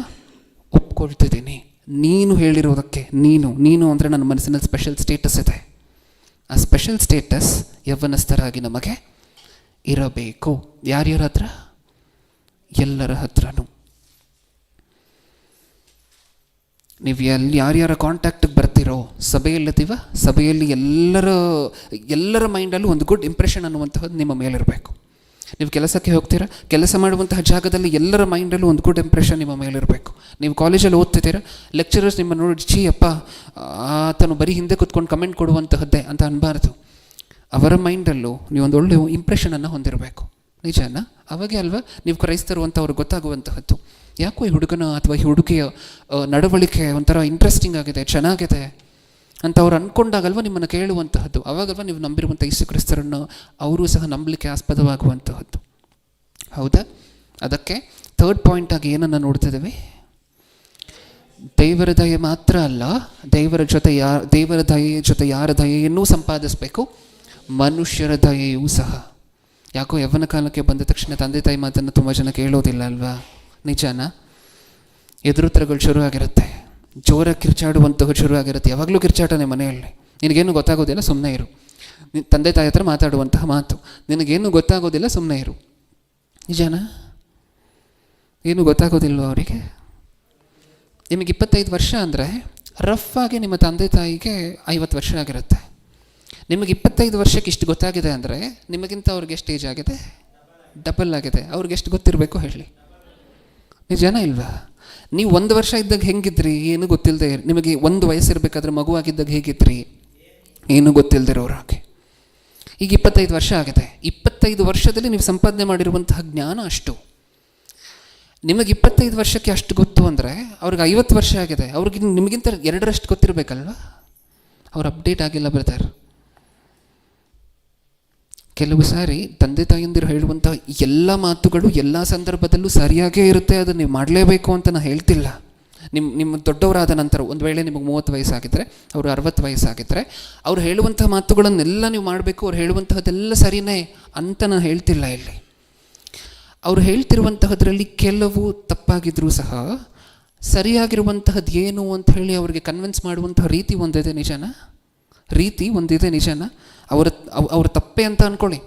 ಒಪ್ಕೊಳ್ತಿದ್ದೀನಿ. ನೀನು ಹೇಳಿರೋದಕ್ಕೆ ನೀನು ಅಂದರೆ ನನ್ನ ಮನಸ್ಸಿನಲ್ಲಿ ಸ್ಪೆಷಲ್ ಸ್ಟೇಟಸ್ ಇದೆ. ಆ ಸ್ಪೆಷಲ್ ಸ್ಟೇಟಸ್ ಯೌವನಸ್ಥರಾಗಿ ನಮಗೆ ಇರಬೇಕು. ಯಾರ್ಯಾರ ಹತ್ರ? ಎಲ್ಲರ ಹತ್ರನೂ. ನೀವು ಯಾರ್ಯಾರ ಕಾಂಟ್ಯಾಕ್ಟಿಗೆ ಬರ್ತೀರೋ, ಸಭೆಯಲ್ಲಿದ್ದೀವ, ಸಭೆಯಲ್ಲಿ ಎಲ್ಲರ ಮೈಂಡಲ್ಲೂ ಒಂದು ಗುಡ್ ಇಂಪ್ರೆಷನ್ ಅನ್ನುವಂಥದ್ದು ನಿಮ್ಮ ಮೇಲಿರಬೇಕು. ನೀವು ಕೆಲಸಕ್ಕೆ ಹೋಗ್ತೀರಾ, ಕೆಲಸ ಮಾಡುವಂತಹ ಜಾಗದಲ್ಲಿ ಎಲ್ಲರ ಮೈಂಡಲ್ಲೂ ಒಂದು ಗುಡ್ ಇಂಪ್ರೆಷನ್ ನಿಮ್ಮ ಮೇಲಿರಬೇಕು. ನೀವು ಕಾಲೇಜಲ್ಲಿ ಓದ್ತಿದ್ದೀರಾ, ಲೆಕ್ಚರರ್ಸ್ ನಿಮ್ಮ ನೋಡಿ ಅಪ್ಪ ಆತನು ಬರೀ ಹಿಂದೆ ಕೂತ್ಕೊಂಡು ಕಮೆಂಟ್ ಕೊಡುವಂತಹದ್ದೇ ಅಂತ ಅನ್ಬಾರ್ದು. ಅವರ ಮೈಂಡಲ್ಲೂ ನೀವೊಂದು ಒಳ್ಳೆಯ ಇಂಪ್ರೆಷನನ್ನು ಹೊಂದಿರಬೇಕು. ನಿಜಾನ? ಅವಾಗೇ ಅಲ್ವಾ ನೀವು ಕ್ರೈಸ್ತರು ಅಂತ ಅವ್ರಿಗೆ ಗೊತ್ತಾಗುವಂತಹದ್ದು. ಯಾಕೋ ಈ ಹುಡುಗನ ಅಥವಾ ಈ ಹುಡುಗಿಯ ನಡವಳಿಕೆ ಒಂಥರ ಇಂಟ್ರೆಸ್ಟಿಂಗ್ ಆಗಿದೆ, ಚೆನ್ನಾಗಿದೆ ಅಂತ ಅವ್ರು ಅಂದ್ಕೊಂಡಾಗಲ್ವ ನಿಮ್ಮನ್ನು ಕೇಳುವಂತಹದ್ದು. ಅವಾಗಲ್ವ ನೀವು ನಂಬಿರುವಂಥ ಯೇಸು ಕ್ರಿಸ್ತರನ್ನು ಅವರೂ ಸಹ ನಂಬಲಿಕ್ಕೆ ಆಸ್ಪದವಾಗುವಂತಹದ್ದು. ಹೌದಾ? ಅದಕ್ಕೆ ಥರ್ಡ್ ಪಾಯಿಂಟಾಗಿ ಏನನ್ನು ನೋಡ್ತಿದ್ದೇವೆ? ದೇವರ ದಯೆ ಮಾತ್ರ ಅಲ್ಲ, ದೇವರ ದಯೆಯ ಜೊತೆ ಯಾರ ದಯೆಯನ್ನೂ ಸಂಪಾದಿಸಬೇಕು, ಮನುಷ್ಯರ ದಯೆಯೂ ಸಹ. ಯಾಕೋ ಯೌವನ ಕಾಲಕ್ಕೆ ಬಂದ ತಕ್ಷಣ ತಂದೆ ತಾಯಿ ಮಾತನ್ನು ತುಂಬ ಜನ ಕೇಳೋದಿಲ್ಲ ಅಲ್ವಾ? ನಿಜಾನ? ಎದುರುತ್ತರಗಳು ಶುರುವಾಗಿರುತ್ತೆ, ಜೋರ ಕಿರ್ಚಾಡುವಂತಹ ಶುರುವಾಗಿರುತ್ತೆ. ಯಾವಾಗಲೂ ಕಿರ್ಚಾಟನೇ ಮನೆಯಲ್ಲಿ. ನಿನಗೇನು ಗೊತ್ತಾಗೋದಿಲ್ಲ, ಸುಮ್ಮನೆ ಇರು. ತಂದೆ ತಾಯಿ ಹತ್ರ ಮಾತಾಡುವಂತಹ ಮಾತು, ನಿನಗೇನು ಗೊತ್ತಾಗೋದಿಲ್ಲ, ಸುಮ್ಮನೆ ಇರು. ನಿಜಾನ? ಏನು ಗೊತ್ತಾಗೋದಿಲ್ವ ಅವರಿಗೆ? ನಿಮಗೆ 25 ವರ್ಷ ಅಂದರೆ ರಫ್ ಆಗಿ ನಿಮ್ಮ ತಂದೆ ತಾಯಿಗೆ 50 ವರ್ಷ ಆಗಿರುತ್ತೆ. ನಿಮಗೆ 25 ವರ್ಷಕ್ಕೆ ಇಷ್ಟು ಗೊತ್ತಾಗಿದೆ ಅಂದರೆ ನಿಮಗಿಂತ ಅವ್ರಿಗೆ ಎಷ್ಟು ಏಜ್ ಆಗಿದೆ? ಡಬಲ್ ಆಗಿದೆ. ಅವ್ರಿಗೆ ಎಷ್ಟು ಗೊತ್ತಿರಬೇಕು ಹೇಳಿ? ನಿಜಾನ ಇಲ್ವಾ? ನೀವು 1 ವರ್ಷ ಇದ್ದಾಗ ಹೆಂಗಿದ್ರಿ? ಏನು ಗೊತ್ತಿಲ್ಲದೆ, ನಿಮಗೆ 1 ವಯಸ್ಸಿರಬೇಕಾದ್ರೆ ಮಗುವಾಗಿದ್ದಾಗ ಹೇಗಿದ್ರಿ? ಏನು ಗೊತ್ತಿಲ್ಲದಿರೋರು ಹಾಗೆ. ಈಗ 25 ವರ್ಷ ಆಗಿದೆ. 25 ವರ್ಷದಲ್ಲಿ ನೀವು ಸಂಪಾದನೆ ಮಾಡಿರುವಂತಹ ಜ್ಞಾನ ಅಷ್ಟು. ನಿಮಗೆ 25 ವರ್ಷಕ್ಕೆ ಅಷ್ಟು ಗೊತ್ತು ಅಂದರೆ ಅವ್ರಿಗೆ 50 ವರ್ಷ ಆಗಿದೆ. ಅವ್ರಿಗೆ ನಿಮಗಿಂತ 2ರಷ್ಟು ಗೊತ್ತಿರಬೇಕಲ್ವ? ಅವ್ರು ಅಪ್ಡೇಟ್ ಆಗಿಲ್ಲ ಬರ್ತಾರೆ. ಕೆಲವು ಸಾರಿ ತಂದೆ ತಾಯಿಯಂದಿರು ಹೇಳುವಂಥ ಎಲ್ಲ ಮಾತುಗಳು ಎಲ್ಲ ಸಂದರ್ಭದಲ್ಲೂ ಸರಿಯಾಗೇ ಇರುತ್ತೆ. ಅದನ್ನು ನೀವು ಮಾಡಲೇಬೇಕು ಅಂತ ನಾನು ಹೇಳ್ತಿಲ್ಲ. ನಿಮ್ಮ ದೊಡ್ಡವರಾದ ನಂತರ ಒಂದು ವೇಳೆ ನಿಮಗೆ 30 ವಯಸ್ಸಾಗಿದ್ದರೆ, ಅವರು 60 ವಯಸ್ಸಾಗಿದ್ದರೆ, ಅವ್ರು ಹೇಳುವಂಥ ಮಾತುಗಳನ್ನೆಲ್ಲ ನೀವು ಮಾಡಬೇಕು, ಅವ್ರು ಹೇಳುವಂತಹದ್ದೆಲ್ಲ ಸರಿಯೇ ಅಂತ ನಾನು ಹೇಳ್ತಿಲ್ಲ ಇಲ್ಲಿ. ಅವ್ರು ಹೇಳ್ತಿರುವಂತಹದ್ರಲ್ಲಿ ಕೆಲವು ತಪ್ಪಾಗಿದ್ರೂ ಸಹ ಸರಿಯಾಗಿರುವಂತಹದ್ದು ಏನು ಅಂತ ಹೇಳಿ ಅವರಿಗೆ ಕನ್ವಿನ್ಸ್ ಮಾಡುವಂತಹ ರೀತಿ ಒಂದಿದೆ. ನಿಜಾನ? ರೀತಿ ಒಂದಿದೆ. ನಿಜಾನ? ಅವ್ರ ತಪ್ಪೆ ಅಂತ ಅಂದ್ಕೊಳ್ಳಿ,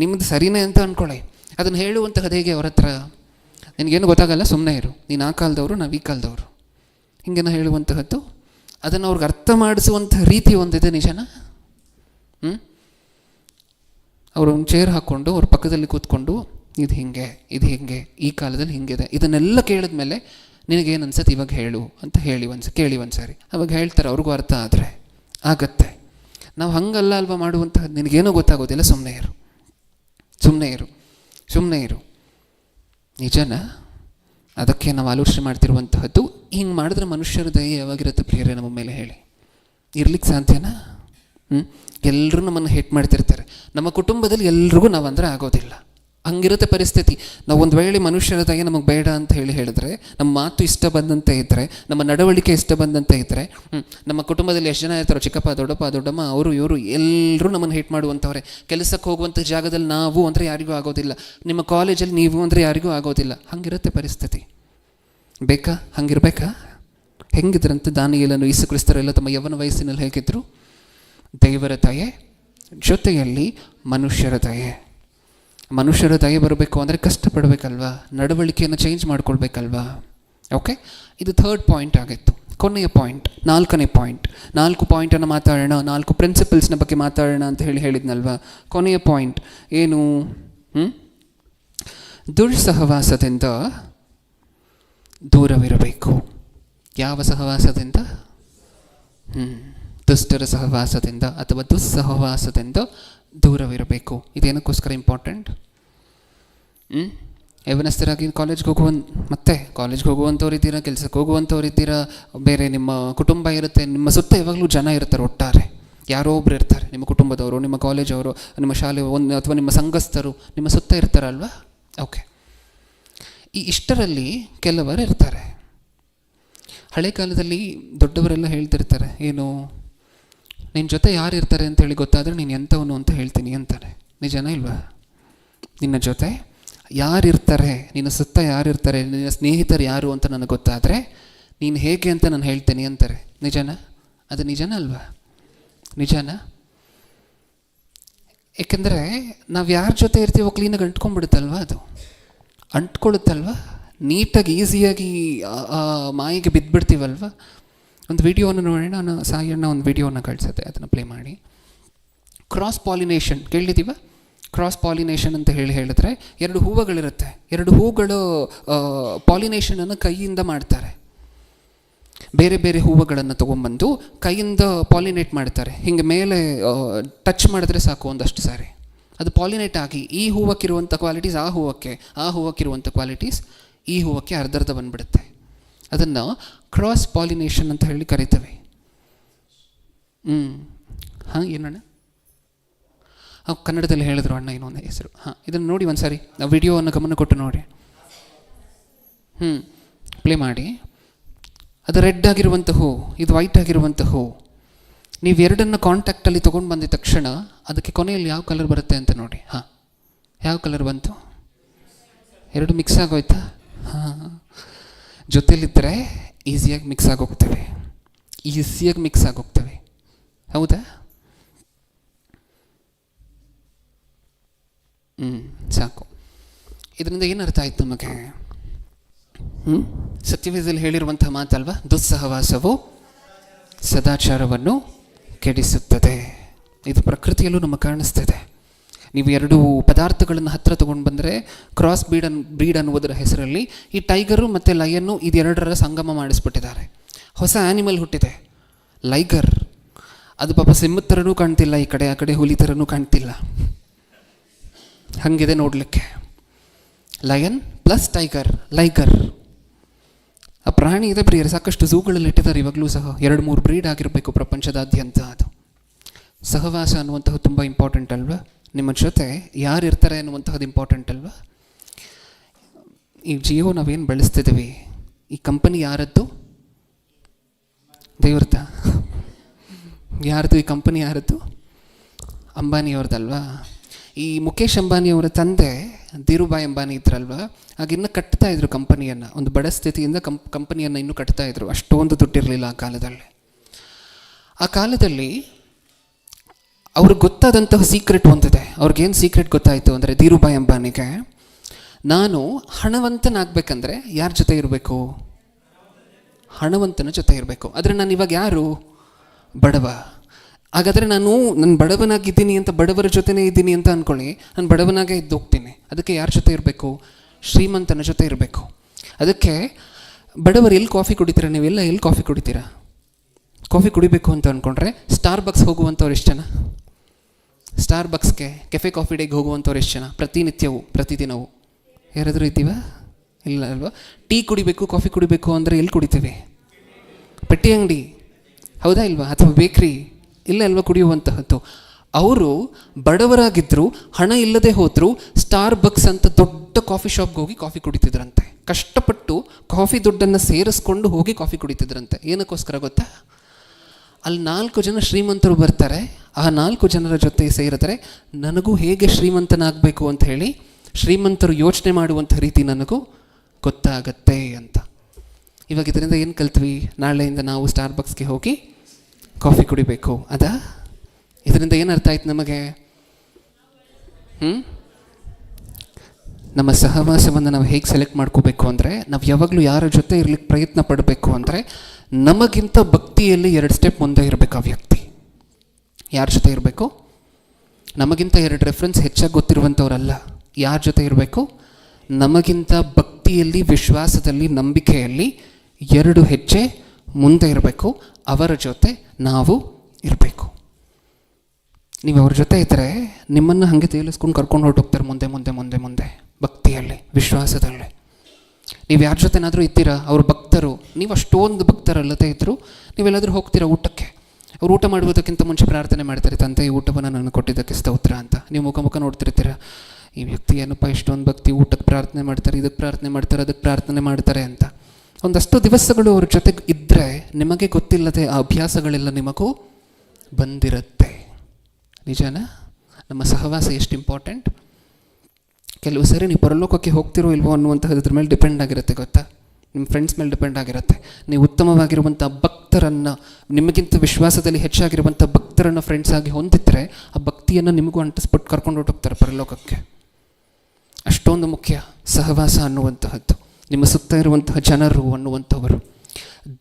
ನಿಮ್ಮದು ಸರಿನೇ ಅಂತ ಅಂದ್ಕೊಳ್ಳಿ. ಅದನ್ನು ಹೇಳುವಂತಹದ್ದು ಹೇಗೆ ಅವ್ರ ಹತ್ರ? ನಿನಗೇನು ಗೊತ್ತಾಗಲ್ಲ, ಸುಮ್ಮನೆ ಇರು, ನೀನು ಆ ಕಾಲದವರು, ನಾವು ಈ ಕಾಲದವರು, ಹಿಂಗೇನೋ ಹೇಳುವಂತಹದ್ದು. ಅದನ್ನು ಅವ್ರಿಗೆ ಅರ್ಥ ಮಾಡಿಸುವಂತಹ ರೀತಿ ಒಂದಿದೆ. ನಿಜಾನ? ಅವರು ಒಂದು ಚೇರ್ ಹಾಕ್ಕೊಂಡು ಅವ್ರ ಪಕ್ಕದಲ್ಲಿ ಕೂತ್ಕೊಂಡು ಇದು ಹಿಂಗೆ ಈ ಕಾಲದಲ್ಲಿ ಹಿಂಗಿದೆ, ಇದನ್ನೆಲ್ಲ ಕೇಳಿದ ಮೇಲೆ ನಿನಗೇನು ಅನ್ಸತ್ತೆ ಇವಾಗ ಹೇಳು ಅಂತ ಕೇಳಿ ಒಂದ್ಸಾರಿ. ಅವಾಗ ಹೇಳ್ತಾರೆ, ಅವ್ರಿಗೂ ಅರ್ಥ ಆದರೆ ಆಗತ್ತೆ. ನಾವು ಹಂಗಲ್ಲ ಅಲ್ವಾ ಮಾಡುವಂತಹದ್ದು. ನಿನಗೇನೂ ಗೊತ್ತಾಗೋದಿಲ್ಲ, ಸುಮ್ಮನೆ ಇರು. ನಿಜನ? ಅದಕ್ಕೆ ನಾವು ಆಲೋಚನೆ ಮಾಡ್ತಿರುವಂತಹದ್ದು. ಹಿಂಗೆ ಮಾಡಿದ್ರೆ ಮನುಷ್ಯರ ದಯೆ ಯಾವಾಗಿರುತ್ತೆ ಪ್ರಿಯರೇ ನಮ್ಮ ಮೇಲೆ ಹೇಳಿ? ಇರ್ಲಿಕ್ಕೆ ಸಾಧ್ಯನಾ? ಎಲ್ಲರೂ ನಮ್ಮನ್ನು ಹೇಟ್ ಮಾಡ್ತಿರ್ತಾರೆ. ನಮ್ಮ ಕುಟುಂಬದಲ್ಲಿ ಎಲ್ರಿಗೂ ನಾವಂದರೆ ಆಗೋದಿಲ್ಲ. ಹಂಗಿರುತ್ತೆ ಪರಿಸ್ಥಿತಿ. ನಾವು ಒಂದು ವೇಳೆ ಮನುಷ್ಯರ ದಯೆ ನಮಗೆ ಬೇಡ ಅಂತ ಹೇಳಿದ್ರೆ, ನಮ್ಮ ಮಾತು ಇಷ್ಟ ಬಂದಂತೆ ಇದ್ದರೆ, ನಮ್ಮ ನಡವಳಿಕೆ ಇಷ್ಟ ಬಂದಂತೆ ಇದ್ದರೆ, ನಮ್ಮ ಕುಟುಂಬದಲ್ಲಿ ಎಷ್ಟು ಜನ ಇರ್ತಾರೋ, ಚಿಕ್ಕಪ್ಪ, ದೊಡ್ಡಮ್ಮ, ಅವರು ಇವರು ಎಲ್ಲರೂ ನಮ್ಮನ್ನು ಹೇಟ್ ಮಾಡುವಂಥವ್ರೆ. ಕೆಲಸಕ್ಕೆ ಹೋಗುವಂಥ ಜಾಗದಲ್ಲಿ ನಾವು ಅಂದರೆ ಯಾರಿಗೂ ಆಗೋದಿಲ್ಲ, ನಿಮ್ಮ ಕಾಲೇಜಲ್ಲಿ ನೀವು ಅಂದರೆ ಯಾರಿಗೂ ಆಗೋದಿಲ್ಲ. ಹಂಗಿರುತ್ತೆ ಪರಿಸ್ಥಿತಿ. ಬೇಕಾ? ಹಂಗಿರ್ಬೇಕಾ? ಹೆಂಗಿದ್ರಂತೆ ದಾನಿಯೇಲನು, ಯೇಸು ಕ್ರಿಸ್ತರೆಲ್ಲ ತಮ್ಮ ಯೌವನ ವಯಸ್ಸಿನಲ್ಲಿ ಹೇಗಿದ್ರು? ದೇವರ ದಯೆ ಜೊತೆಯಲ್ಲಿ ಮನುಷ್ಯರ ದಯೆ ಬರಬೇಕು ಅಂದರೆ ಕಷ್ಟಪಡಬೇಕಲ್ವಾ? ನಡವಳಿಕೆಯನ್ನು ಚೇಂಜ್ ಮಾಡ್ಕೊಳ್ಬೇಕಲ್ವಾ? ಓಕೆ, ಇದು ಥರ್ಡ್ ಪಾಯಿಂಟ್ ಆಗಿತ್ತು. ಕೊನೆಯ ಪಾಯಿಂಟ್, 4ನೇ ಪಾಯಿಂಟ್. 4 ಪಾಯಿಂಟನ್ನು ಮಾತಾಡೋಣ, 4 ಪ್ರಿನ್ಸಿಪಲ್ಸ್ನ ಬಗ್ಗೆ ಮಾತಾಡೋಣ ಅಂತ ಹೇಳಿದ್ನಲ್ವಾ? ಕೊನೆಯ ಪಾಯಿಂಟ್ ಏನು? ದುರ್ಸಹವಾಸದಿಂದ ದೂರವಿರಬೇಕು. ಯಾವ ಸಹವಾಸದಿಂದ? ದುಷ್ಟರ ಸಹವಾಸದಿಂದ ಅಥವಾ ದುಸ್ಸಹವಾಸದಿಂದ ದೂರವಿರಬೇಕು. ಇದೇನಕ್ಕೋಸ್ಕರ ಇಂಪಾರ್ಟೆಂಟ್? ಯೌವನಸ್ಥರಾಗಿ ಕಾಲೇಜ್ಗೆ ಹೋಗುವಂಥವ್ರು ಇದ್ದೀರಾ, ಕೆಲಸಕ್ಕೆ ಹೋಗುವಂಥವ್ರು ಇದ್ದೀರಾ, ಬೇರೆ ನಿಮ್ಮ ಕುಟುಂಬ ಇರುತ್ತೆ, ನಿಮ್ಮ ಸುತ್ತ ಯಾವಾಗಲೂ ಜನ ಇರ್ತಾರೆ. ಒಟ್ಟಾರೆ ಯಾರೋ ಒಬ್ರು ಇರ್ತಾರೆ, ನಿಮ್ಮ ಕುಟುಂಬದವರು, ನಿಮ್ಮ ಕಾಲೇಜವರು, ನಿಮ್ಮ ಶಾಲೆ ಅಥವಾ ನಿಮ್ಮ ಸಂಘಸ್ಥರು ನಿಮ್ಮ ಸುತ್ತ ಇರ್ತಾರಲ್ವ? ಓಕೆ, ಇಷ್ಟರಲ್ಲಿ ಕೆಲವರು ಇರ್ತಾರೆ. ಹಳೆ ಕಾಲದಲ್ಲಿ ದೊಡ್ಡವರೆಲ್ಲ ಹೇಳ್ತಿರ್ತಾರೆ, ಏನು, ನಿನ್ನ ಜೊತೆ ಯಾರು ಇರ್ತಾರೆ ಅಂತೇಳಿ ಗೊತ್ತಾದರೆ ನೀನು ಎಂಥವನು ಅಂತ ಹೇಳ್ತೀನಿ ಅಂತಾನೆ. ನಿಜನಾ ಇಲ್ವಾ? ನಿನ್ನ ಜೊತೆ ಯಾರಿರ್ತಾರೆ, ನಿನ್ನ ಸುತ್ತ ಯಾರಿರ್ತಾರೆ, ನಿನ್ನ ಸ್ನೇಹಿತರು ಯಾರು ಅಂತ ನನಗೆ ಗೊತ್ತಾದರೆ ನೀನು ಹೇಗೆ ಅಂತ ನಾನು ಹೇಳ್ತೇನೆ ಅಂತಾರೆ. ನಿಜನಾ? ಅದು ನಿಜನಾ ಅಲ್ವಾ? ನಿಜನಾ? ಏಕೆಂದರೆ ನಾವು ಯಾರ ಜೊತೆ ಇರ್ತೀವೋ ಕ್ಲೀನಾಗಿ ಅಂಟ್ಕೊಂಡ್ಬಿಡುತ್ತಲ್ವ, ಅದು ಅಂಟ್ಕೊಳ್ಳುತ್ತಲ್ವ, ನೀಟಾಗಿ ಈಸಿಯಾಗಿ ಮಾಯಿಗೆ ಬಿದ್ದುಬಿಡ್ತೀವಲ್ವ. ಒಂದು ವಿಡಿಯೋನ ನೋಡೋಣ, ನಾನು ಸಾಯಣ್ಣ ಒಂದು ವಿಡಿಯೋನ ಕಳಿಸುತ್ತೆ, ಅದನ್ನು ಪ್ಲೇ ಮಾಡಿ. ಕ್ರಾಸ್ ಪಾಲಿನೇಷನ್ ಕೇಳಿದ್ದೀವ? ಕ್ರಾಸ್ ಪಾಲಿನೇಷನ್ ಅಂತ ಹೇಳಿದ್ರೆ 2 ಹೂವುಗಳಿರುತ್ತೆ, 2 ಹೂವುಗಳು ಪಾಲಿನೇಷನನ್ನು ಕೈಯಿಂದ ಮಾಡ್ತಾರೆ. ಬೇರೆ ಬೇರೆ ಹೂವುಗಳನ್ನು ತೊಗೊಂಬಂದು ಕೈಯಿಂದ ಪಾಲಿನೇಟ್ ಮಾಡ್ತಾರೆ. ಹಿಂಗೆ ಮೇಲೆ ಟಚ್ ಮಾಡಿದ್ರೆ ಸಾಕು ಒಂದಷ್ಟು ಸಾರಿ ಅದು ಪಾಲಿನೇಟ್ ಆಗಿ ಈ ಹೂವಕ್ಕಿರುವಂಥ ಕ್ವಾಲಿಟೀಸ್ ಆ ಹೂವಕ್ಕಿರುವಂಥ ಕ್ವಾಲಿಟೀಸ್ ಈ ಹೂವಕ್ಕೆ ಅರ್ಧರ್ಧ ಬಂದುಬಿಡುತ್ತೆ. ಅದನ್ನು ಕ್ರಾಸ್ ಪಾಲಿನೇಷನ್ ಅಂತ ಹೇಳಿ ಕರಿತೇವೆ. ಹಾಂ, ಏನಣ್ಣ? ಕನ್ನಡದಲ್ಲಿ ಹೇಳಿದ್ರು ಅಣ್ಣ ಇನ್ನೊಂದು ಹೆಸರು. ಇದನ್ನು ನೋಡಿ ಒಂದು ಸಾರಿ, ಆ ವಿಡಿಯೋವನ್ನು ಗಮನ ಕೊಟ್ಟು ನೋಡಿ. ಪ್ಲೇ ಮಾಡಿ. ಅದು ರೆಡ್ ಆಗಿರುವಂಥ ಹೂ, ಇದು ವೈಟ್ ಆಗಿರುವಂಥ ಹೂ. ನೀವು ಎರಡನ್ನು ಕಾಂಟ್ಯಾಕ್ಟಲ್ಲಿ ತೊಗೊಂಡು ಬಂದಿದ ತಕ್ಷಣ ಅದಕ್ಕೆ ಕೊನೆಯಲ್ಲಿ ಯಾವ ಕಲರ್ ಬರುತ್ತೆ ಅಂತ ನೋಡಿ. ಯಾವ ಕಲರ್ ಬಂತು? 2 ಮಿಕ್ಸ್ ಆಗೋಯ್ತಾ? ಜೊತೆಲಿದ್ದರೆ ಈಸಿಯಾಗಿ ಮಿಕ್ಸ್ ಆಗೋಗ್ತವೆ, ಹೌದಾ? ಸಾಕು. ಇದರಿಂದ ಏನು ಅರ್ಥ ಆಯ್ತು ನಮಗೆ? ಸತ್ಯವೇದದಲ್ಲಿ ಹೇಳಿರುವಂಥ ಮಾತಲ್ವ, ದುಸ್ಸಹವಾಸವು ಸದಾಚಾರವನ್ನು ಕೆಡಿಸುತ್ತದೆ. ಇದು ಪ್ರಕೃತಿಯಲ್ಲೂ ನಮಗೆ ಕಾಣಿಸ್ತದೆ. ನೀವು 2 ಪದಾರ್ಥಗಳನ್ನು ಹತ್ತಿರ ತೊಗೊಂಡು ಬಂದರೆ ಕ್ರಾಸ್ ಬ್ರೀಡ್ ಅನ್ನುವುದರ ಹೆಸರಲ್ಲಿ ಈ ಟೈಗರು ಮತ್ತು ಲಯನ್ನು ಇದೆರಡರ ಸಂಗಮ ಮಾಡಿಸ್ಬಿಟ್ಟಿದ್ದಾರೆ. ಹೊಸ ಆ್ಯನಿಮಲ್ ಹುಟ್ಟಿದೆ, ಲೈಗರ್. ಅದು ಪಾಪ ಸಿಂಹದ ಥರನೂ ಕಾಣ್ತಿಲ್ಲ, ಈ ಕಡೆ ಆ ಕಡೆ ಹುಲಿ ಥರನೂ ಕಾಣ್ತಿಲ್ಲ, ಹಾಗಿದೆ ನೋಡಲಿಕ್ಕೆ. Lion plus tiger, Liger. ಆ ಪ್ರಾಣಿ ಇದೆ ಪ್ರಿಯರೇ, ಸಾಕಷ್ಟು ಝೂಗಳಲ್ಲಿ ಇಟ್ಟಿದ್ದಾರೆ ಇವಾಗಲೂ ಸಹ. 2-3 ಬ್ರೀಡ್ ಆಗಿರಬೇಕು ಪ್ರಪಂಚದಾದ್ಯಂತ. ಅದು ಸಹವಾಸ ಅನ್ನುವಂಥದ್ದು ತುಂಬ ಇಂಪಾರ್ಟೆಂಟ್ ಅಲ್ವಾ? ನಿಮ್ಮ ಜೊತೆ ಯಾರಿರ್ತಾರೆ ಅನ್ನುವಂಥದ್ದು ಇಂಪಾರ್ಟೆಂಟ್ ಅಲ್ವಾ? ಈ ಜಿಯೋ ನಾವೇನು ಬಳಸ್ತಿದ್ದೀವಿ, ಈ ಕಂಪನಿ ಯಾರದ್ದು? ದೇವ್ರದ್ದ? ಯಾರ್ದು ಈ ಕಂಪನಿ? ಯಾರದ್ದು? ಅಂಬಾನಿಯವ್ರದ್ದಲ್ವಾ? ಈ ಮುಖೇಶ್ ಅಂಬಾನಿಯವರ ತಂದೆ ಧೀರುಭಾಯ್ ಅಂಬಾನಿ ಇದ್ರಲ್ವ, ಆಗ ಇನ್ನೂ ಕಟ್ತಾ ಇದ್ರು ಕಂಪನಿಯನ್ನು. ಒಂದು ಬಡ ಸ್ಥಿತಿಯಿಂದ ಕಂಪನಿಯನ್ನು ಇನ್ನೂ ಕಟ್ತಾ ಇದ್ರು, ಅಷ್ಟೊಂದು ದುಡ್ಡಿರಲಿಲ್ಲ ಆ ಕಾಲದಲ್ಲಿ. ಆ ಕಾಲದಲ್ಲಿ ಅವ್ರಿಗೆ ಗೊತ್ತಾದಂತಹ ಸೀಕ್ರೆಟ್ ಒಂದಿದೆ. ಅವ್ರಿಗೇನು ಸೀಕ್ರೆಟ್ ಗೊತ್ತಾಯಿತು ಅಂದರೆ, ಧೀರುಭಾಯ್ ಅಂಬಾನಿಗೆ, ನಾನು ಹಣವಂತನಾಗಬೇಕಂದ್ರೆ ಯಾರ ಜೊತೆ ಇರಬೇಕು? ಹಣವಂತನ ಜೊತೆ ಇರಬೇಕು. ಆದರೆ ನಾನು ಇವಾಗ ಯಾರು? ಬಡವ. ಹಾಗಾದರೆ ನಾನು ಬಡವನಾಗಿದ್ದೀನಿ ಅಂತ, ಬಡವರ ಜೊತೆನೇ ಇದ್ದೀನಿ ಅಂತ ಅಂದ್ಕೊಳ್ಳಿ, ನಾನು ಬಡವನಾಗೇ ಇದ್ದು ಹೋಗ್ತೀನಿ. ಅದಕ್ಕೆ ಯಾರ ಜೊತೆ ಇರಬೇಕು? ಶ್ರೀಮಂತನ ಜೊತೆ ಇರಬೇಕು. ಅದಕ್ಕೆ ಬಡವರು ಎಲ್ಲಿ ಕಾಫಿ ಕುಡಿತೀರಾ? ನೀವೆಲ್ಲ ಎಲ್ಲಿ ಕಾಫಿ ಕುಡಿತೀರಾ? ಕಾಫಿ ಕುಡಿಬೇಕು ಅಂತ ಅಂದ್ಕೊಂಡ್ರೆ ಸ್ಟಾರ್ಬಕ್ಸ್ ಹೋಗುವಂಥವ್ರು ಎಷ್ಟು ಜನ? ಸ್ಟಾರ್ಬಕ್ಸ್ಗೆ, ಕೆಫೆ ಕಾಫಿ ಡೇಗೆ ಹೋಗುವಂಥವ್ರು ಎಷ್ಟು ಜನ? ಪ್ರತಿದಿನವೂ ಯಾರಾದರೂ ಇದ್ದೀವಾ? ಇಲ್ಲ ಅಲ್ವಾ? ಟೀ ಕುಡಿಬೇಕು, ಕಾಫಿ ಕುಡಿಬೇಕು ಅಂದರೆ ಎಲ್ಲಿ ಕುಡಿತೀವಿ? ಪೆಟ್ಟಿ ಅಂಗಡಿ, ಹೌದಾ ಇಲ್ವಾ? ಅಥವಾ ಬೇಕ್ರಿ, ಇಲ್ಲ ಅಲ್ವಾ ಕುಡಿಯುವಂತಹದ್ದು. ಅವರು ಬಡವರಾಗಿದ್ದರು, ಹಣ ಇಲ್ಲದೆ ಹೋದರೂ ಸ್ಟಾರ್ಬಕ್ಸ್ ಅಂತ ದೊಡ್ಡ ಕಾಫಿ ಶಾಪ್ಗೆ ಹೋಗಿ ಕಾಫಿ ಕುಡಿತಿದ್ರಂತೆ. ಕಷ್ಟಪಟ್ಟು ಕಾಫಿ ದುಡ್ಡನ್ನು ಸೇರಿಸ್ಕೊಂಡು ಹೋಗಿ ಕಾಫಿ ಕುಡಿತಿದ್ರಂತೆ. ಏನಕ್ಕೋಸ್ಕರ ಗೊತ್ತಾ? ಅಲ್ಲಿ 4 ಜನ ಶ್ರೀಮಂತರು ಬರ್ತಾರೆ, ಆ 4 ಜನರ ಜೊತೆ ಸೇರಿದ್ರೆ ನನಗೂ ಹೇಗೆ ಶ್ರೀಮಂತನಾಗಬೇಕು ಅಂತ ಹೇಳಿ ಶ್ರೀಮಂತರು ಯೋಚನೆ ಮಾಡುವಂಥ ರೀತಿ ನನಗೂ ಗೊತ್ತಾಗತ್ತೆ ಅಂತ. ಇವಾಗ ಇದರಿಂದ ಏನು ಕಲ್ತ್ವಿ? ನಾಳೆಯಿಂದ ನಾವು ಸ್ಟಾರ್ಬಕ್ಸ್ಗೆ ಹೋಗಿ ಕಾಫಿ ಕುಡಿಬೇಕು, ಅದಾ? ಇದರಿಂದ ಏನು ಅರ್ಥ ಆಯ್ತು ನಮಗೆ? ನಮ್ಮ ಸಹವಾಸವನ್ನು ನಾವು ಹೇಗೆ ಸೆಲೆಕ್ಟ್ ಮಾಡ್ಕೋಬೇಕು ಅಂದರೆ, ನಾವು ಯಾವಾಗಲೂ ಯಾರ ಜೊತೆ ಇರ್ಲಿಕ್ಕೆ ಪ್ರಯತ್ನ ಪಡಬೇಕು ಅಂದರೆ, ನಮಗಿಂತ ಭಕ್ತಿಯಲ್ಲಿ 2 ಸ್ಟೆಪ್ ಮುಂದೆ ಇರಬೇಕು ಆ ವ್ಯಕ್ತಿ. ಯಾರ ಜೊತೆ ಇರಬೇಕು? ನಮಗಿಂತ 2 ರೆಫರೆನ್ಸ್ ಹೆಚ್ಚಾಗಿ ಗೊತ್ತಿರುವಂಥವ್ರಲ್ಲ. ಯಾರ ಜೊತೆ ಇರಬೇಕು? ನಮಗಿಂತ ಭಕ್ತಿಯಲ್ಲಿ, ವಿಶ್ವಾಸದಲ್ಲಿ, ನಂಬಿಕೆಯಲ್ಲಿ 2 ಹೆಜ್ಜೆ ಮುಂದೆ ಇರಬೇಕು. ಅವರ ಜೊತೆ ನಾವು ಇರಬೇಕು. ನೀವು ಅವ್ರ ಜೊತೆ ಇದ್ದರೆ ನಿಮ್ಮನ್ನು ಹಾಗೆ ತೇಲಿಸ್ಕೊಂಡು ಕರ್ಕೊಂಡು ಹೊರಟೋಗ್ತಾರೆ ಮುಂದೆ ಮುಂದೆ ಮುಂದೆ ಮುಂದೆ, ಭಕ್ತಿಯಲ್ಲಿ, ವಿಶ್ವಾಸದಲ್ಲಿ. ನೀವು ಯಾರ ಜೊತೆನಾದರೂ ಇದ್ದೀರಾ, ಅವ್ರ ಭಕ್ತರು, ನೀವು ಅಷ್ಟೊಂದು ಭಕ್ತರಲ್ಲದೇ ಇದ್ದರೂ ನೀವೆಲ್ಲಾದರೂ ಹೋಗ್ತೀರಾ ಊಟಕ್ಕೆ, ಅವ್ರು ಊಟ ಮಾಡುವುದಕ್ಕಿಂತ ಮುಂಚೆ ಪ್ರಾರ್ಥನೆ ಮಾಡ್ತಾರೆ, ತಂದೆ ಈ ಊಟವನ್ನು ನಾನು ಕೊಟ್ಟಿದ್ದಕ್ಕೆ ಸ್ತೋತ್ರ ಅಂತ. ನೀವು ಮುಖ ನೋಡ್ತಿರ್ತೀರ, ಈ ವ್ಯಕ್ತಿ ಏನಪ್ಪ ಇಷ್ಟೊಂದು ಭಕ್ತಿ, ಊಟಕ್ಕೆ ಪ್ರಾರ್ಥನೆ ಮಾಡ್ತಾರೆ, ಇದಕ್ಕೆ ಪ್ರಾರ್ಥನೆ ಮಾಡ್ತಾರೆ, ಅದಕ್ಕೆ ಪ್ರಾರ್ಥನೆ ಮಾಡ್ತಾರೆ ಅಂತ. ಒಂದಷ್ಟು ದಿವಸಗಳು ಅವ್ರ ಜೊತೆಗೆ ಇದ್ದರೆ ನಿಮಗೆ ಗೊತ್ತಿಲ್ಲದೆ ಆ ಅಭ್ಯಾಸಗಳೆಲ್ಲ ನಿಮಗೂ ಬಂದಿರುತ್ತೆ. ನಿಜನಾ? ನಮ್ಮ ಸಹವಾಸ ಎಷ್ಟು ಇಂಪಾರ್ಟೆಂಟ್. ಕೆಲವು ಸರಿ ನೀವು ಪರಲೋಕಕ್ಕೆ ಹೋಗ್ತಿರೋ ಇಲ್ವೋ ಅನ್ನುವಂಥದ್ರ ಮೇಲೆ ಡಿಪೆಂಡ್ ಆಗಿರುತ್ತೆ, ಗೊತ್ತಾ? ನಿಮ್ಮ ಫ್ರೆಂಡ್ಸ್ ಮೇಲೆ ಡಿಪೆಂಡ್ ಆಗಿರುತ್ತೆ. ನೀವು ಉತ್ತಮವಾಗಿರುವಂಥ ಭಕ್ತರನ್ನು, ನಿಮಗಿಂತ ವಿಶ್ವಾಸದಲ್ಲಿ ಹೆಚ್ಚಾಗಿರುವಂಥ ಭಕ್ತರನ್ನು ಫ್ರೆಂಡ್ಸ್ ಆಗಿ ಹೊಂದಿದ್ರೆ ಆ ಭಕ್ತಿಯನ್ನು ನಿಮಗೂ ಅಂಟಿಸ್ಬಿಟ್ಟು ಕರ್ಕೊಂಡು ಹೊರಟೋಗ್ತಾರೆ ಪರಲೋಕಕ್ಕೆ. ಅಷ್ಟೊಂದು ಮುಖ್ಯ ಸಹವಾಸ ಅನ್ನುವಂತಹದ್ದು, ನಿಮ್ಮ ಸುತ್ತ ಇರುವಂತಹ ಜನರು ಅನ್ನುವಂಥವರು.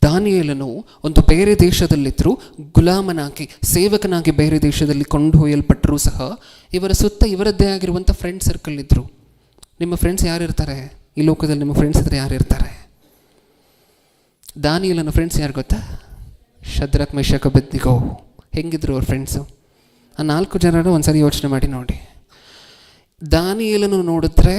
ದಾನಿಯೇಲನು ಒಂದು ಬೇರೆ ದೇಶದಲ್ಲಿದ್ದರೂ ಗುಲಾಮನಾಗಿ, ಸೇವಕನಾಗಿ ಬೇರೆ ದೇಶದಲ್ಲಿ ಕೊಂಡೊಯ್ಯಲ್ಪಟ್ಟರೂ ಸಹ ಇವರ ಸುತ್ತ ಇವರದ್ದೇ ಆಗಿರುವಂಥ ಫ್ರೆಂಡ್ ಸರ್ಕಲ್ ಇದ್ದರು. ನಿಮ್ಮ ಫ್ರೆಂಡ್ಸ್ ಯಾರಿರ್ತಾರೆ ಈ ಲೋಕದಲ್ಲಿ? ನಿಮ್ಮ ಫ್ರೆಂಡ್ಸ್ ಇದ್ದರೆ ಯಾರಿರ್ತಾರೆ? ದಾನಿಯೇಲನ ಫ್ರೆಂಡ್ಸ್ ಯಾರು ಗೊತ್ತಾ? Shadrach, Meshach, Abednego. ಹೆಂಗಿದ್ರು ಅವ್ರ ಫ್ರೆಂಡ್ಸು? ಆ 4 ಜನರು ಒಂದ್ಸರಿ ಯೋಚನೆ ಮಾಡಿ ನೋಡಿ. ದಾನಿಯೇಲನು ನೋಡಿದ್ರೆ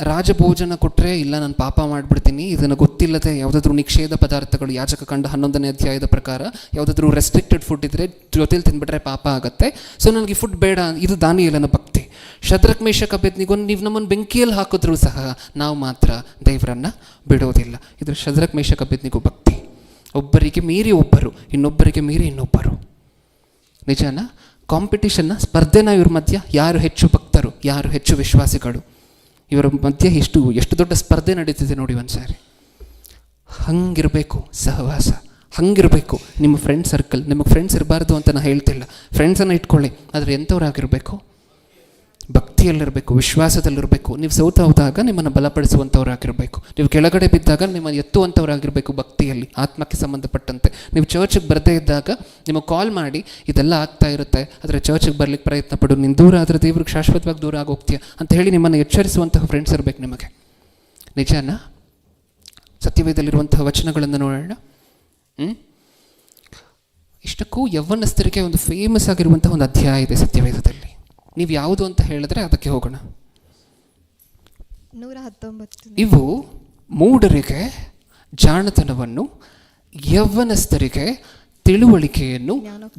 ರಾಜಭೋಜನ ಕೊಟ್ಟರೆ, ಇಲ್ಲ ನಾನು ಪಾಪ ಮಾಡಿಬಿಡ್ತೀನಿ, ಇದನ್ನು ಗೊತ್ತಿಲ್ಲದೆ ಯಾವುದಾದ್ರೂ ನಿಷೇಧ ಪದಾರ್ಥಗಳು, ಯಾಜಕ ಕಂಡ 11ನೇ ಅಧ್ಯಾಯದ ಪ್ರಕಾರ ಯಾವುದಾದ್ರೂ ರೆಸ್ಟ್ರಿಕ್ಟೆಡ್ ಫುಡ್ ಇದ್ದರೆ ಜೊತೆಲಿ ತಿಂದ್ಬಿಟ್ರೆ ಪಾಪ ಆಗುತ್ತೆ, ಸೊ ನನಗೆ ಫುಡ್ ಬೇಡ. ಇದು ದಾನಿಯೇಲನ ಭಕ್ತಿ. ಶದ್ರಕ್, ಮೇಷಕ್, ಅಬೇದ್ನೆಗೋ, ನೀವು ನಮ್ಮನ್ನು ಬೆಂಕಿಯಲ್ಲಿ ಹಾಕಿದ್ರೂ ಸಹ ನಾವು ಮಾತ್ರ ದೇವರನ್ನು ಬಿಡೋದಿಲ್ಲ. ಇದು ಶದ್ರಕ್, ಮೇಷಕ್, ಅಬೇದ್ನೆಗೋ ಭಕ್ತಿ. ಒಬ್ಬರಿಗೆ ಮೀರಿ ಒಬ್ಬರು, ಇನ್ನೊಬ್ಬರಿಗೆ ಮೀರಿ ಇನ್ನೊಬ್ಬರು. ನಿಜಾನ? ಕಾಂಪಿಟಿಷನ್ನ, ಸ್ಪರ್ಧೆನ ಇವ್ರ ಮಧ್ಯ. ಯಾರು ಹೆಚ್ಚು ಭಕ್ತರು, ಯಾರು ಹೆಚ್ಚು ವಿಶ್ವಾಸಿಗಳು, ಇವರ ಮಧ್ಯೆ ಎಷ್ಟು ದೊಡ್ಡ ಸ್ಪರ್ಧೆ ನಡೀತಿದೆ ನೋಡಿ ಒಂದ್ಸಾರಿ. ಹಂಗಿರಬೇಕು ಸಹವಾಸ, ಹಂಗಿರಬೇಕು ನಿಮ್ಮ ಫ್ರೆಂಡ್ ಸರ್ಕಲ್. ನಿಮಗೆ ಫ್ರೆಂಡ್ಸ್ ಇರಬಾರ್ದು ಅಂತ ನಾನು ಹೇಳ್ತಿಲ್ಲ, ಫ್ರೆಂಡ್ಸನ್ನು ಇಟ್ಕೊಳ್ಳಿ, ಆದರೆ ಎಂಥವ್ರಾಗಿರಬೇಕು? ಭಕ್ತಿಯಲ್ಲಿರಬೇಕು, ವಿಶ್ವಾಸದಲ್ಲಿರಬೇಕು. ನೀವು ಸೋತು ಹೋದಾಗ ನಿಮ್ಮನ್ನು ಬಲಪಡಿಸುವಂಥವ್ರಾಗಿರಬೇಕು, ನೀವು ಕೆಳಗಡೆ ಬಿದ್ದಾಗ ನಿಮ್ಮನ್ನು ಎತ್ತುವಂಥವ್ರಾಗಿರಬೇಕು ಭಕ್ತಿಯಲ್ಲಿ, ಆತ್ಮಕ್ಕೆ ಸಂಬಂಧಪಟ್ಟಂತೆ. ನೀವು ಚರ್ಚಿಗೆ ಬರದೇ ಇದ್ದಾಗ ನಿಮಗೆ ಕಾಲ್ ಮಾಡಿ ಇದೆಲ್ಲ ಆಗ್ತಾ ಇರುತ್ತೆ, ಆದರೆ ಚರ್ಚಿಗೆ ಬರಲಿಕ್ಕೆ ಪ್ರಯತ್ನ ಪಡು, ನೀನು ದೂರ ಆದರೆ ದೇವ್ರಿಗೆ ಶಾಶ್ವತವಾಗಿ ದೂರ ಆಗೋಗ್ತೀಯ ಅಂತ ಹೇಳಿ ನಿಮ್ಮನ್ನು ಎಚ್ಚರಿಸುವಂತಹ ಫ್ರೆಂಡ್ಸ್ ಇರಬೇಕು ನಿಮಗೆ. ನಿಜಾನ? ಸತ್ಯವೇದಲ್ಲಿರುವಂತಹ ವಚನಗಳನ್ನು ನೋಡೋಣ. ಇಷ್ಟಕ್ಕೂ ಯವ್ವನಸ್ಥರಿಗೆ ಒಂದು ಫೇಮಸ್ ಆಗಿರುವಂತಹ ಒಂದು ಅಧ್ಯಾಯ ಇದೆ ಸತ್ಯವೇದದಲ್ಲಿ. ನೀವು ಯಾವುದು ಅಂತ ಹೇಳಿದ್ರೆ ಅದಕ್ಕೆ ಹೋಗೋಣ. 119. ಇವು ಮೂಢರಿಗೆ ಜಾಣತನವನ್ನು, ಯವ್ವನಸ್ಥರಿಗೆ ತಿಳುವಳಿಕೆಯನ್ನು,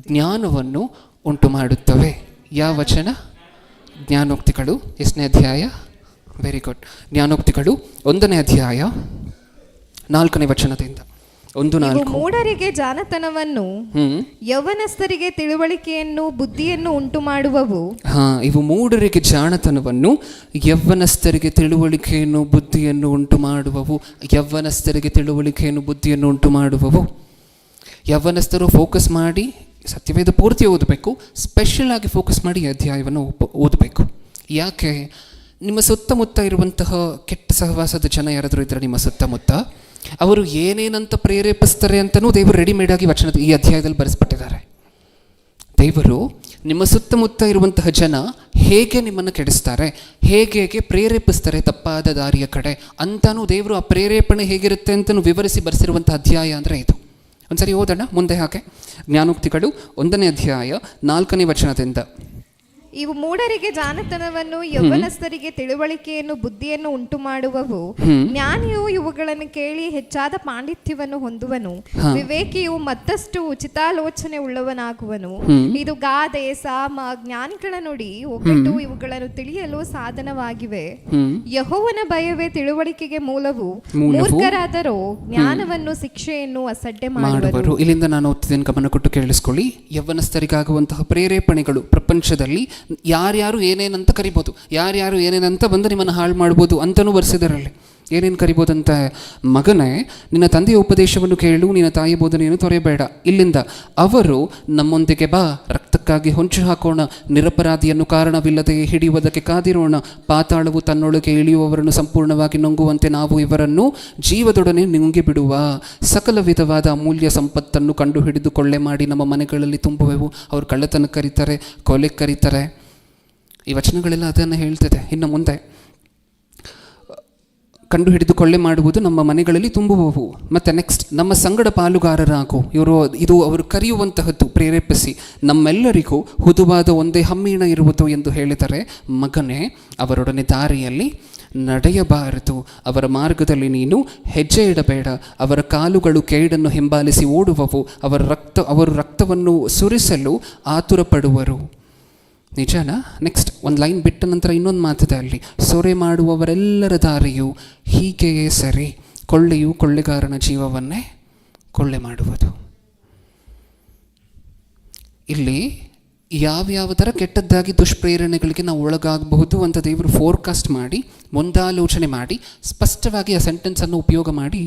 ಜ್ಞಾನವನ್ನು ಉಂಟು ಮಾಡುತ್ತವೆ. ಯಾವ ವಚನ? ಜ್ಞಾನೋಕ್ತಿಗಳು. ಎಷ್ಟನೇ ಅಧ್ಯಾಯ? Very good. ಜ್ಞಾನೋಕ್ತಿಗಳು 1ನೇ ಅಧ್ಯಾಯ 4ನೇ ವಚನದಿಂದ. 1:4. ಮೂಢರಿಗೆ ಜಾಣತನವನ್ನು, ಯೌವನಸ್ಥರಿಗೆ ತಿಳುವಳಿಕೆಯನ್ನು, ಬುದ್ಧಿಯನ್ನು ಉಂಟು ಮಾಡುವವು. ಇವು ಮೂಢರಿಗೆ ಜಾಣತನವನ್ನು, ಯೌವನಸ್ಥರಿಗೆ ತಿಳುವಳಿಕೆಯನ್ನು, ಬುದ್ಧಿಯನ್ನು ಉಂಟು ಮಾಡುವವು. ಯೌವನಸ್ಥರಿಗೆ ತಿಳುವಳಿಕೆಯನ್ನು, ಬುದ್ಧಿಯನ್ನು ಉಂಟು ಮಾಡುವವು. ಯೌವನಸ್ಥರು ಫೋಕಸ್ ಮಾಡಿ ಸತ್ಯವೇದ ಪೂರ್ತಿ ಓದಬೇಕು, ಸ್ಪೆಷಲ್ ಆಗಿ ಫೋಕಸ್ ಮಾಡಿ ಈ ಅಧ್ಯಾಯವನ್ನು ಓದಬೇಕು. ಯಾಕೆ? ನಿಮ್ಮ ಸುತ್ತಮುತ್ತ ಇರುವಂತಹ ಕೆಟ್ಟ ಸಹವಾಸದ ಜನ ಯಾರಾದರೂ ಇದ್ದರೆ ನಿಮ್ಮ ಸುತ್ತಮುತ್ತ, ಅವರು ಏನೇನಂತ ಪ್ರೇರೇಪಿಸ್ತಾರೆ ಅಂತಲೂ ದೇವರು ರೆಡಿಮೇಡ್ ಆಗಿ ವಚನದ ಈ ಅಧ್ಯಾಯದಲ್ಲಿ ಬರೆಸ್ಬಿಟ್ಟಿದ್ದಾರೆ. ದೇವರು ನಿಮ್ಮ ಸುತ್ತಮುತ್ತ ಇರುವಂತಹ ಜನ ಹೇಗೆ ನಿಮ್ಮನ್ನು ಕೆಡಿಸ್ತಾರೆ, ಹೇಗೆ ಪ್ರೇರೇಪಿಸ್ತಾರೆ ತಪ್ಪಾದ ದಾರಿಯ ಕಡೆ ಅಂತಲೂ ದೇವರು ಆ ಪ್ರೇರೇಪಣೆ ಹೇಗಿರುತ್ತೆ ಅಂತಲೂ ವಿವರಿಸಿ ಬರೆಸಿರುವಂಥ ಅಧ್ಯಾಯ ಅಂದರೆ ಇದು. ಒಂದ್ಸರಿ ಓದೋಣ ಮುಂದೆ. ಹಾಗೆ ಜ್ಞಾನೋಕ್ತಿಗಳು 1ನೇ ಅಧ್ಯಾಯ 4ನೇ ವಚನದಿಂದ. ಇವು ಮೂಢರಿಗೆ ಜಾಣತನವನ್ನು, ಯೌವನಸ್ಥರಿಗೆ ತಿಳುವಳಿಕೆಯನ್ನು, ಬುದ್ಧಿಯನ್ನು ಉಂಟು ಮಾಡುವವು. ಜ್ಞಾನಿಯು ಇವುಗಳನ್ನು ಕೇಳಿ ಹೆಚ್ಚಾದ ಪಾಂಡಿತ್ಯವನ್ನು ಹೊಂದುವನು, ವಿವೇಕಿಯು ಮತ್ತಷ್ಟು ಉಚಿತಾಲೋಚನೆ ಉಳ್ಳವನಾಗುವನು. ಇದು ಗಾದೆ, ಸಾಮ, ಜ್ಞಾನಿಗಳ ನುಡಿ, ಒಗಟು ಇವುಗಳನ್ನು ತಿಳಿಯಲು ಸಾಧನವಾಗಿವೆ. ಯೆಹೋವನ ಭಯವೇ ತಿಳುವಳಿಕೆಗೆ ಮೂಲವು, ಮೂರ್ಖರಾದರೋ ಜ್ಞಾನವನ್ನು, ಶಿಕ್ಷೆಯನ್ನು ಅಸಡ್ಡೆ ಮಾಡುವರು. ಇಲ್ಲಿಂದ ನಾನು ಓದ್ತಿದ್ದೇನೆ, ಗಮನ ಕೊಟ್ಟು ಕೇಳಿಸ್ಕೊಳ್ಳಿ. ಯೌವನಸ್ಥರಿಗಾಗುವಂತಹ ಪ್ರೇರೇಪಣೆಗಳು ಪ್ರಪಂಚದಲ್ಲಿ ಯಾರ್ಯಾರು ಏನೇನಂತ ಕರಿಬೋದು, ಯಾರ್ಯಾರು ಏನೇನಂತ ಬಂದು ನಿಮ್ಮನ್ನು ಹಾಳು ಮಾಡ್ಬೋದು ಅಂತಲೂ ಬರ್ಸಿದಾರಲ್ಲಿ. ಏನೇನು ಕರಿಬೋದಂತ? ಮಗನೇ, ನಿನ್ನ ತಂದೆಯ ಉಪದೇಶವನ್ನು ಕೇಳು, ನಿನ್ನ ತಾಯಿ ಬೋಧನೆಯನ್ನು ತೊರೆಯಬೇಡ. ಇಲ್ಲಿಂದ ಅವರು ನಮ್ಮೊಂದಿಗೆ ಬಾ, ರಕ್ತಕ್ಕಾಗಿ ಹೊಂಚು ಹಾಕೋಣ, ನಿರಪರಾಧಿಯನ್ನು ಕಾರಣವಿಲ್ಲದೆ ಹಿಡಿಯುವುದಕ್ಕೆ ಕಾದಿರೋಣ, ಪಾತಾಳವು ತನ್ನೊಳಗೆ ಇಳಿಯುವವರನ್ನು ಸಂಪೂರ್ಣವಾಗಿ ನುಂಗುವಂತೆ ನಾವು ಇವರನ್ನು ಜೀವದೊಡನೆ ನುಂಗಿ ಬಿಡುವ, ಸಕಲ ವಿಧವಾದ ಅಮೂಲ್ಯ ಸಂಪತ್ತನ್ನು ಕಂಡು ಹಿಡಿದು ಕೊಳ್ಳೆ ಮಾಡಿ ನಮ್ಮ ಮನೆಗಳಲ್ಲಿ ತುಂಬುವೆವು. ಅವರು ಕಳ್ಳತನ ಕರೀತಾರೆ, ಕೊಲೆ ಕರೀತಾರೆ. ಈ ವಚನಗಳೆಲ್ಲ ಅದನ್ನು ಹೇಳ್ತಿದೆ. ಇನ್ನು ಮುಂದೆ ಕಂಡು ಹಿಡಿದು ಕೊಳ್ಳೆ ಮಾಡುವುದು ನಮ್ಮ ಮನೆಗಳಲ್ಲಿ ತುಂಬುವವು. ಮತ್ತು ನೆಕ್ಸ್ಟ್, ನಮ್ಮ ಸಂಗಡ ಪಾಲುಗಾರರಾಗು. ಇದು ಅವರು ಕರೆಯುವಂತಹದ್ದು, ಪ್ರೇರೇಪಿಸಿ ನಮ್ಮೆಲ್ಲರಿಗೂ ಹುದುವಾದ ಒಂದೇ ಹಮ್ಮಿಣ ಇರುವುದು ಎಂದು ಹೇಳಿದರೆ, ಮಗನೇ, ಅವರೊಡನೆ ದಾರಿಯಲ್ಲಿ ನಡೆಯಬಾರದು, ಅವರ ಮಾರ್ಗದಲ್ಲಿ ನೀನು ಹೆಜ್ಜೆ ಇಡಬೇಡ. ಅವರ ಕಾಲುಗಳು ಕೇಡನ್ನು ಹಿಂಬಾಲಿಸಿ ಓಡುವವು, ಅವರು ರಕ್ತವನ್ನು ಸುರಿಸಲು ಆತುರ ಪಡುವರು. ನಿಜನಾ? ನೆಕ್ಸ್ಟ್ ಒಂದು ಲೈನ್ ಬಿಟ್ಟ ನಂತರ ಇನ್ನೊಂದು ಮಾತಿದೆ ಅಲ್ಲಿ, ಸೊರೆ ಮಾಡುವವರೆಲ್ಲರ ದಾರಿಯು ಹೀಗೆಯೇ ಸರಿ, ಕೊಳ್ಳೆಯು ಕೊಳ್ಳೆಗಾರನ ಜೀವವನ್ನೇ ಕೊಳ್ಳೆ ಮಾಡುವುದು. ಇಲ್ಲಿ ಯಾವ್ಯಾವ ಥರ ಕೆಟ್ಟದ್ದಾಗಿ ದುಷ್ಪ್ರೇರಣೆಗಳಿಗೆ ನಾವು ಒಳಗಾಗಬಹುದು ಅಂತ ದೇವರು ಫೋರ್ಕಾಸ್ಟ್ ಮಾಡಿ ಮುಂದಾಲೋಚನೆ ಮಾಡಿ ಸ್ಪಷ್ಟವಾಗಿ ಆ ಸೆಂಟೆನ್ಸನ್ನು ಉಪಯೋಗ ಮಾಡಿ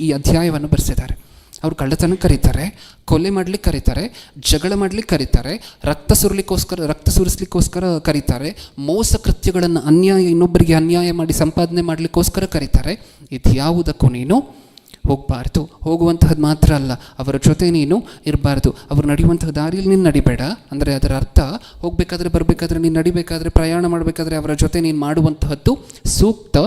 ಈ ಅಧ್ಯಾಯವನ್ನು ಬರೆಸಿದ್ದಾರೆ. ಅವರು ಕಳ್ಳತನಕ್ಕೆ ಕರೀತಾರೆ, ಕೊಲೆ ಮಾಡ್ಲಿಕ್ಕೆ ಕರೀತಾರೆ, ಜಗಳ ಮಾಡ್ಲಿಕ್ಕೆ ಕರೀತಾರೆ, ರಕ್ತ ಸುರಿಸ್ಲಿಕ್ಕೋಸ್ಕರ ಕರೀತಾರೆ, ಮೋಸ ಕೃತ್ಯಗಳನ್ನು ಇನ್ನೊಬ್ಬರಿಗೆ ಅನ್ಯಾಯ ಮಾಡಿ ಸಂಪಾದನೆ ಮಾಡಲಿಕ್ಕೋಸ್ಕರ ಕರೀತಾರೆ. ಇದ್ಯಾವುದಕ್ಕೂ ನೀನು ಹೋಗಬಾರ್ದು. ಹೋಗುವಂತಹದ್ದು ಮಾತ್ರ ಅಲ್ಲ, ಅವರ ಜೊತೆ ನೀನು ಇರಬಾರ್ದು. ಅವರು ನಡೆಯುವಂತಹ ದಾರಿಯಲ್ಲಿ ನೀನು ನಡಿಬೇಡ. ಅಂದರೆ ಅದರ ಅರ್ಥ ಹೋಗಬೇಕಾದ್ರೆ ಬರಬೇಕಾದ್ರೆ ನೀನು ನಡಿಬೇಕಾದ್ರೆ ಪ್ರಯಾಣ ಮಾಡಬೇಕಾದ್ರೆ ಅವರ ಜೊತೆ ನೀನು ಮಾಡುವಂತಹದ್ದು ಸೂಕ್ತ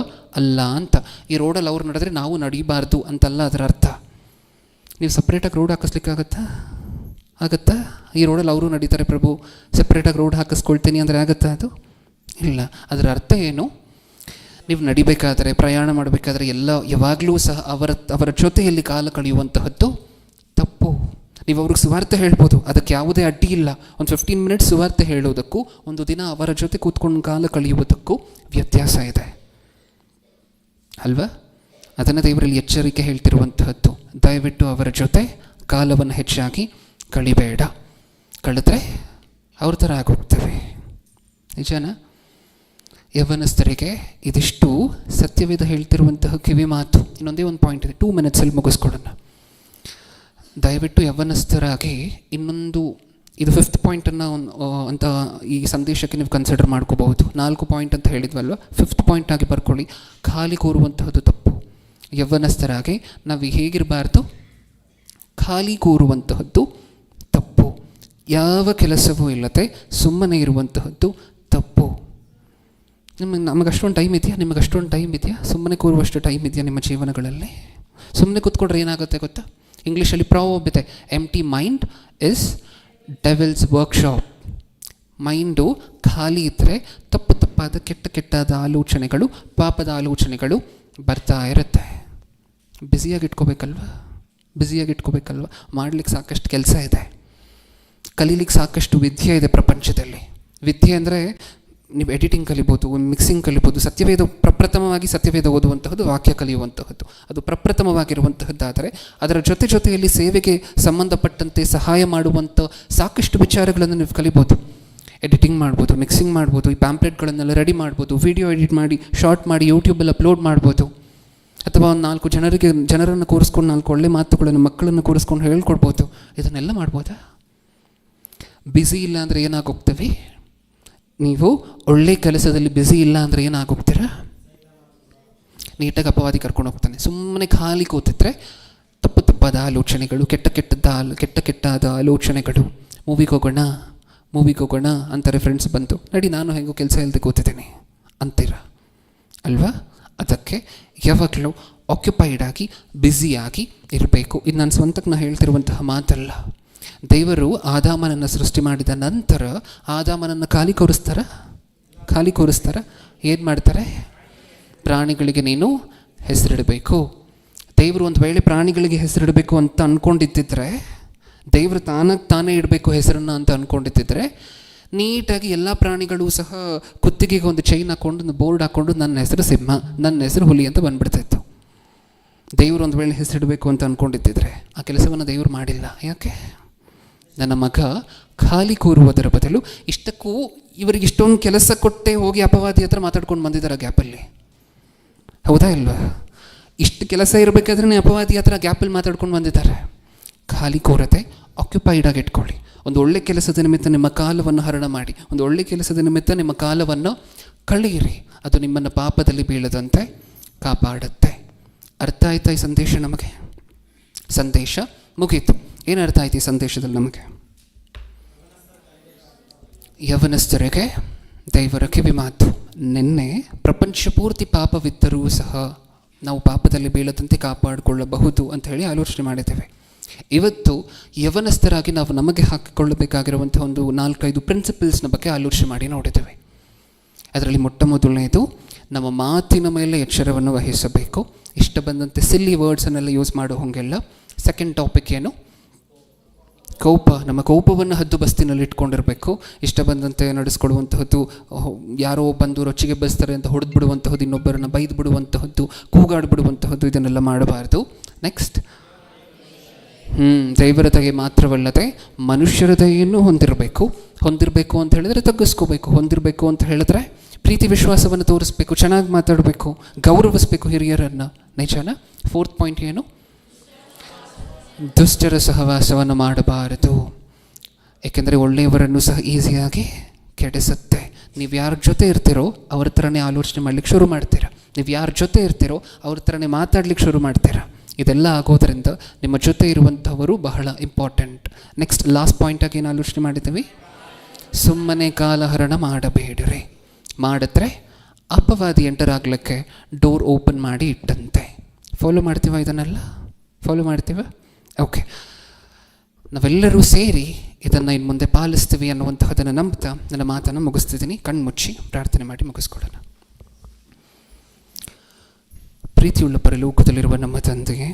ಅಲ್ಲ ಅಂತ. ಈ ರೋಡಲ್ಲಿ ಅವ್ರು ನಡೆದ್ರೆ ನಾವು ನಡೀಬಾರ್ದು ಅಂತಲ್ಲ ಅದರ ಅರ್ಥ. ನೀವು ಸಪ್ರೇಟಾಗಿ ರೋಡ್ ಆಗುತ್ತಾ? ಈ ರೋಡಲ್ಲಿ ಅವರು ನಡೀತಾರೆ ಪ್ರಭು, ಸಪ್ರೇಟಾಗಿ ರೋಡ್ ಹಾಕಿಸ್ಕೊಳ್ತೀನಿ ಅಂದರೆ ಆಗುತ್ತಾ? ಅದು ಇಲ್ಲ. ಅದರ ಅರ್ಥ ಏನು? ನೀವು ನಡಿಬೇಕಾದರೆ ಪ್ರಯಾಣ ಮಾಡಬೇಕಾದ್ರೆ ಯಾವಾಗಲೂ ಸಹ ಅವರ ಜೊತೆಯಲ್ಲಿ ಕಾಲ ಕಳೆಯುವಂತಹದ್ದು ತಪ್ಪು. ನೀವು ಅವ್ರಿಗೆ ಸುವಾರ್ತೆ ಹೇಳ್ಬೋದು, ಅದಕ್ಕೆ ಯಾವುದೇ ಅಡ್ಡಿ ಇಲ್ಲ. ಒಂದು 15 ಮಿನಿಟ್ಸ್ ಸುವಾರ್ತೆ ಹೇಳೋದಕ್ಕೂ ಒಂದು ದಿನ ಅವರ ಜೊತೆ ಕೂತ್ಕೊಂಡು ಕಾಲ ಕಳೆಯುವುದಕ್ಕೂ ವ್ಯತ್ಯಾಸ ಇದೆ ಅಲ್ವಾ? ಅದನ್ನು ದೇವರಲ್ಲಿ ಎಚ್ಚರಿಕೆ ಹೇಳ್ತಿರುವಂತಹದ್ದು. ದಯವಿಟ್ಟು ಅವರ ಜೊತೆ ಕಾಲವನ್ನು ಹೆಚ್ಚಾಗಿ ಕಳಿಬೇಡ. ಕಳೆದ್ರೆ ಅವ್ರ ಥರ ಆಗೋಗ್ತವೆ. ನಿಜಾನ? ಯೌವನಸ್ಥರಿಗೆ ಇದಿಷ್ಟು ಸತ್ಯವೇದ ಹೇಳ್ತಿರುವಂತಹ ಕಿವಿ ಮಾತು. ಇನ್ನೊಂದೇ ಒಂದು ಪಾಯಿಂಟ್ ಇದೆ, 2 ಮಿನಿಟ್ಸಲ್ಲಿ ಮುಗಿಸ್ಕೊಡೋಣ. ದಯವಿಟ್ಟು ಯೌವನಸ್ಥರಾಗಿ ಇನ್ನೊಂದು, ಇದು 5th ಪಾಯಿಂಟನ್ನು ಅಂತ ಈ ಸಂದೇಶಕ್ಕೆ ನೀವು ಕನ್ಸಿಡರ್ ಮಾಡ್ಕೋಬಹುದು. 4 ಪಾಯಿಂಟ್ ಅಂತ ಹೇಳಿದ್ವಲ್ವ, 5th ಪಾಯಿಂಟ್ ಆಗಿ ಬರ್ಕೊಳ್ಳಿ. ಖಾಲಿ ಕೂರುವಂತಹದ್ದು ತಪ್ಪು. ಯೌವನಸ್ಥರಾಗಿ ನಾವು ಹೇಗಿರಬಾರ್ದು? ಖಾಲಿ ಕೂರುವಂತಹದ್ದು ತಪ್ಪು. ಯಾವ ಕೆಲಸವೂ ಇಲ್ಲದೆ ಸುಮ್ಮನೆ ಇರುವಂತಹದ್ದು ತಪ್ಪು. ನಮಗೆ ಅಷ್ಟೊಂದು ಟೈಮ್ ಇದೆಯಾ? ನಿಮಗೆ ಅಷ್ಟೊಂದು ಟೈಮ್ ಇದೆಯಾ? ಸುಮ್ಮನೆ ಕೂರುವಷ್ಟು ಟೈಮ್ ಇದೆಯಾ ನಿಮ್ಮ ಜೀವನಗಳಲ್ಲಿ? ಸುಮ್ಮನೆ ಕೂತ್ಕೊಂಡ್ರೆ ಏನಾಗುತ್ತೆ ಗೊತ್ತಾ? ಇಂಗ್ಲೀಷಲ್ಲಿ ಪ್ರಾವರ್ಬ್ ಇದೆ, empty mind is devil's workshop. Mind ಖಾಲಿ ಇದ್ದರೆ ತಪ್ಪಾದ ಕೆಟ್ಟಾದ ಆಲೋಚನೆಗಳು, ಪಾಪದ ಆಲೋಚನೆಗಳು ಬರ್ತಾ ಇರುತ್ತೆ. ಬ್ಯುಸಿಯಾಗಿಟ್ಕೋಬೇಕಲ್ವ? ಮಾಡಲಿಕ್ಕೆ ಸಾಕಷ್ಟು ಕೆಲಸ ಇದೆ, ಕಲೀಲಿಕ್ಕೆ ಸಾಕಷ್ಟು ವಿದ್ಯೆ ಇದೆ ಪ್ರಪಂಚದಲ್ಲಿ. ವಿದ್ಯೆ ಅಂದರೆ ನೀವು ಎಡಿಟಿಂಗ್ ಕಲಿಬೋದು, ಮಿಕ್ಸಿಂಗ್ ಕಲಿಬೋದು. ಪ್ರಪ್ರಥಮವಾಗಿ ಸತ್ಯವೇದ ಓದುವಂತಹದ್ದು, ವಾಕ್ಯ ಕಲಿಯುವಂತಹದ್ದು, ಅದು ಪ್ರಪ್ರಥಮವಾಗಿರುವಂತಹದ್ದಾದರೆ ಅದರ ಜೊತೆಯಲ್ಲಿ ಸೇವೆಗೆ ಸಂಬಂಧಪಟ್ಟಂತೆ ಸಹಾಯ ಮಾಡುವಂಥ ಸಾಕಷ್ಟು ವಿಚಾರಗಳನ್ನು ನೀವು ಕಲಿಬೋದು. ಎಡಿಟಿಂಗ್ ಮಾಡ್ಬೋದು, ಮಿಕ್ಸಿಂಗ್ ಮಾಡ್ಬೋದು, ಈ ಪ್ಯಾಂಪ್ಲೆಟ್ಗಳನ್ನೆಲ್ಲ ರೆಡಿ ಮಾಡ್ಬೋದು, ವಿಡಿಯೋ ಎಡಿಟ್ ಮಾಡಿ ಶಾರ್ಟ್ ಮಾಡಿ ಯೂಟ್ಯೂಬಲ್ಲಿ ಅಪ್ಲೋಡ್ ಮಾಡ್ಬೋದು. ಅಥವಾ ಒಂದು 4 ಜನರನ್ನು ಕೂರಿಸ್ಕೊಂಡು 4 ಒಳ್ಳೆ ಮಾತುಗಳನ್ನು ಮಕ್ಕಳನ್ನು ಕೂರಿಸ್ಕೊಂಡು ಹೇಳ್ಕೊಡ್ಬೋದು. ಇದನ್ನೆಲ್ಲ ಮಾಡ್ಬೋದಾ? ಬ್ಯುಸಿ ಇಲ್ಲ ಅಂದರೆ ಏನಾಗೋಗ್ತೀವಿ? ನೀವು ಒಳ್ಳೆ ಕೆಲಸದಲ್ಲಿ ಬ್ಯುಸಿ ಇಲ್ಲ ಅಂದರೆ ಏನಾಗೋಗ್ತೀರಾ? ನೀಟಾಗಿ ಅಪವಾದಿ ಕರ್ಕೊಂಡು ಹೋಗ್ತಾನೆ. ಸುಮ್ಮನೆ ಖಾಲಿ ಕೂತಿದ್ರೆ ತಪ್ಪಾದ ಆಲೋಚನೆಗಳು, ಕೆಟ್ಟಾದ ಆಲೋಚನೆಗಳು. ಮೂವಿಗೆ ಹೋಗೋಣ ಅಂತಾರೆ ಫ್ರೆಂಡ್ಸ್ ಬಂದು, ನಡಿ ನಾನು ಹೆಂಗೋ ಕೆಲಸ ಇಲ್ಲದೆ ಕೂತಿದ್ದೀನಿ ಅಂತೀರ ಅಲ್ವಾ? ಅದಕ್ಕೆ ಯಾವಾಗಲೂ ಆಕ್ಯುಪೈಡ್ ಆಗಿ ಬ್ಯುಸಿಯಾಗಿ ಇರಬೇಕು. ಇದು ನನ್ನ ಸ್ವಂತಕ್ಕೆ ಹೇಳ್ತಿರುವಂತಹ ಮಾತಲ್ಲ. ದೇವರು ಆದಾಮನನ್ನು ಸೃಷ್ಟಿ ಮಾಡಿದ ನಂತರ ಆದಾಮನನ್ನು ಖಾಲಿ ಕೂರಿಸ್ತಾರ? ಏನು ಮಾಡ್ತಾರೆ? ಪ್ರಾಣಿಗಳಿಗೆ ನೀನು ಹೆಸರಿಡಬೇಕು. ದೇವರು ಒಂದು ವೇಳೆ ಪ್ರಾಣಿಗಳಿಗೆ ಹೆಸರಿಡಬೇಕು ಅಂತ ಅಂದ್ಕೊಂಡಿದ್ದಿದ್ರೆ, ದೇವರು ತಾನೇ ಇಡಬೇಕು ಹೆಸರನ್ನು ಅಂತ ಅಂದ್ಕೊಂಡಿದ್ದಿದ್ರೆ, ನೀಟಾಗಿ ಎಲ್ಲ ಪ್ರಾಣಿಗಳು ಸಹ ಕುತ್ತಿಗೆಗೆ ಒಂದು ಚೈನ್ ಹಾಕ್ಕೊಂಡು, ಒಂದು ಬೋರ್ಡ್ ಹಾಕ್ಕೊಂಡು, ನನ್ನ ಹೆಸರು ಸಿಂಹ, ನನ್ನ ಹೆಸರು ಹುಲಿ ಅಂತ ಬಂದ್ಬಿಡ್ತಾಯಿತ್ತು. ದೇವರು ಒಂದು ವೇಳೆ ಹೆಸರಿಡಬೇಕು ಅಂತ ಅಂದ್ಕೊಂಡಿದ್ದಿದ್ರೆ ಆ ಕೆಲಸವನ್ನು ದೇವರು ಮಾಡಿಲ್ಲ. ಯಾಕೆ? ನನ್ನ ಮಗ ಖಾಲಿ ಕೂರುವುದರ ಬದಲು ಇಷ್ಟಕ್ಕೂ ಇವರಿಗೆ ಇಷ್ಟೊಂದು ಕೆಲಸ ಕೊಟ್ಟೆ ಹೋಗಿ ಅಪವಾದಿ ಹತ್ರ ಮಾತಾಡ್ಕೊಂಡು ಬಂದಿದ್ದಾರೆ ಗ್ಯಾಪಲ್ಲಿ. ಹೌದಾ ಇಲ್ವಾ? ಇಷ್ಟು ಕೆಲಸ ಇರಬೇಕಾದ್ರೆ ಅಪವಾದಿ ಹತ್ರ ಗ್ಯಾಪಲ್ಲಿ ಮಾತಾಡ್ಕೊಂಡು ಬಂದಿದ್ದಾರೆ. ಖಾಲಿ ಕೂರದೆ ಆಕ್ಯುಪೈಡ್ ಆಗಿ ಇಟ್ಕೊಳ್ಳಿ. ಒಂದು ಒಳ್ಳೆ ಕೆಲಸದ ನಿಮಿತ್ತ ನಿಮ್ಮ ಕಾಲವನ್ನು ಹರಣ ಮಾಡಿ, ಒಂದು ಒಳ್ಳೆ ಕೆಲಸದ ನಿಮಿತ್ತ ನಿಮ್ಮ ಕಾಲವನ್ನು ಕಳೆಯಿರಿ. ಅದು ನಿಮ್ಮನ್ನು ಪಾಪದಲ್ಲಿ ಬೀಳದಂತೆ ಕಾಪಾಡುತ್ತೆ. ಅರ್ಥ ಆಯ್ತಾ ಈ ಸಂದೇಶ? ನಮಗೆ ಸಂದೇಶ ಮುಗೀತು. ಏನು ಅರ್ಥ ಆಯ್ತು ಈ ಸಂದೇಶದಲ್ಲಿ ನಮಗೆ? ಯೌವನಸ್ಥರಿಗೆ ದೇವರ ಕಿವಿ ಮಾತು. ನಿನ್ನೆ ಪ್ರಪಂಚ ಪೂರ್ತಿ ಪಾಪವಿದ್ದರೂ ಸಹ ನಾವು ಪಾಪದಲ್ಲಿ ಬೀಳದಂತೆ ಕಾಪಾಡಿಕೊಳ್ಳಬಹುದು ಅಂತ ಹೇಳಿ ಆಲೋಚನೆ ಮಾಡಿದ್ದೇವೆ. ಇವತ್ತು ಯೌವನಸ್ಥರಾಗಿ ನಾವು ನಮಗೆ ಹಾಕಿಕೊಳ್ಳಬೇಕಾಗಿರುವಂಥ ಒಂದು 4-5 ಪ್ರಿನ್ಸಿಪಲ್ಸ್ನ ಬಗ್ಗೆ ಆಲೋಚನೆ ಮಾಡಿ ನೋಡಿದ್ದೇವೆ. ಅದರಲ್ಲಿ ಮೊದಲನೇದು, ನಮ್ಮ ಮಾತಿನ ಮೇಲೆ ಎಚ್ಚರವನ್ನು ವಹಿಸಬೇಕು. ಇಷ್ಟ ಬಂದಂತೆ ಸಿಲ್ಲಿ ವರ್ಡ್ಸನ್ನೆಲ್ಲ ಯೂಸ್ ಮಾಡೋ ಹಾಗೆಲ್ಲ. ಸೆಕೆಂಡ್ ಟಾಪಿಕ್ ಏನು? ಕೋಪ. ನಮ್ಮ ಕೋಪವನ್ನು ಹದ್ದು ಬಸ್ತಿನಲ್ಲಿ ಇಟ್ಕೊಂಡಿರಬೇಕು. ಇಷ್ಟ ಬಂದಂತೆ ನಡೆಸ್ಕೊಡುವಂತಹದ್ದು, ಯಾರೋ ಬಂದು ರೊಚ್ಚಿಗೆ ಬಸ್ತಾರೆ ಅಂತ ಹೊಡೆದು ಬಿಡುವಂತಹದ್ದು, ಇನ್ನೊಬ್ಬರನ್ನು ಬೈದು ಬಿಡುವಂತಹದ್ದು, ಕೂಗಾಡಿಬಿಡುವಂತಹದ್ದು, ಇದನ್ನೆಲ್ಲ ಮಾಡಬಾರ್ದು. ನೆಕ್ಸ್ಟ್, ದೇವರ ದಯೆ ಮಾತ್ರವಲ್ಲದೆ ಮನುಷ್ಯರ ದಯೆಯನ್ನು ಹೊಂದಿರಬೇಕು. ಹೊಂದಿರಬೇಕು ಅಂತ ಹೇಳಿದ್ರೆ ತಗ್ಗಿಸ್ಕೋಬೇಕು, ಹೊಂದಿರಬೇಕು ಅಂತ ಹೇಳಿದ್ರೆ ಪ್ರೀತಿ ವಿಶ್ವಾಸವನ್ನು ತೋರಿಸ್ಬೇಕು, ಚೆನ್ನಾಗಿ ಮಾತಾಡಬೇಕು, ಗೌರವಿಸಬೇಕು ಹಿರಿಯರನ್ನು. ನಿಜನಾ? 4th ಪಾಯಿಂಟ್ ಏನು? ದುಷ್ಟರ ಸಹವಾಸವನ್ನು ಮಾಡಬಾರದು, ಏಕೆಂದರೆ ಒಳ್ಳೆಯವರನ್ನು ಸಹ ಈಸಿಯಾಗಿ ಕೆಡಿಸುತ್ತೆ. ನೀವು ಯಾರ ಜೊತೆ ಇರ್ತೀರೋ ಅವ್ರ ಥರನೇ ಆಲೋಚನೆ ಮಾಡ್ಲಿಕ್ಕೆ ಶುರು ಮಾಡ್ತೀರಾ, ನೀವು ಯಾರ ಜೊತೆ ಇರ್ತೀರೋ ಅವ್ರ ಥರನೇ ಮಾತಾಡ್ಲಿಕ್ಕೆ ಶುರು ಮಾಡ್ತೀರಾ. ಇದೆಲ್ಲ ಆಗೋದ್ರಿಂದ ನಿಮ್ಮ ಜೊತೆ ಇರುವಂಥವರು ಬಹಳ ಇಂಪಾರ್ಟೆಂಟ್. ನೆಕ್ಸ್ಟ್ ಲಾಸ್ಟ್ ಪಾಯಿಂಟಾಗಿ ಏನು ಆಲೋಚನೆ ಮಾಡಿದ್ದೀವಿ? ಸುಮ್ಮನೆ ಕಾಲಹರಣ ಮಾಡಬೇಡಿರಿ. ಮಾಡಿದ್ರೆ ಅಪವಾದಿ ಎಂಟರ್ ಆಗಲಿಕ್ಕೆ ಡೋರ್ ಓಪನ್ ಮಾಡಿ ಇಟ್ಟಂತೆ. ಫಾಲೋ ಮಾಡ್ತೀವ? ಇದನ್ನೆಲ್ಲ ಫಾಲೋ ಮಾಡ್ತೀವ? ಓಕೆ, ನಾವೆಲ್ಲರೂ ಸೇರಿ ಇದನ್ನು ಇನ್ನು ಮುಂದೆ ಪಾಲಿಸ್ತೀವಿ ಅನ್ನುವಂತಹದನ್ನು ನಂಬ್ತಾ ನನ್ನ ಮಾತನ್ನು ಮುಗಿಸ್ತಿದ್ದೀನಿ. ಕಣ್ಮುಚ್ಚಿ ಪ್ರಾರ್ಥನೆ ಮಾಡಿ ಮುಗಿಸ್ಕೊಳ್ಳೋಣ. ಪ್ರೀತಿಯುಳ್ಳ ಪರಲೋಕದಲ್ಲಿರುವ ನಮ್ಮ ತಂದೆಗೆ,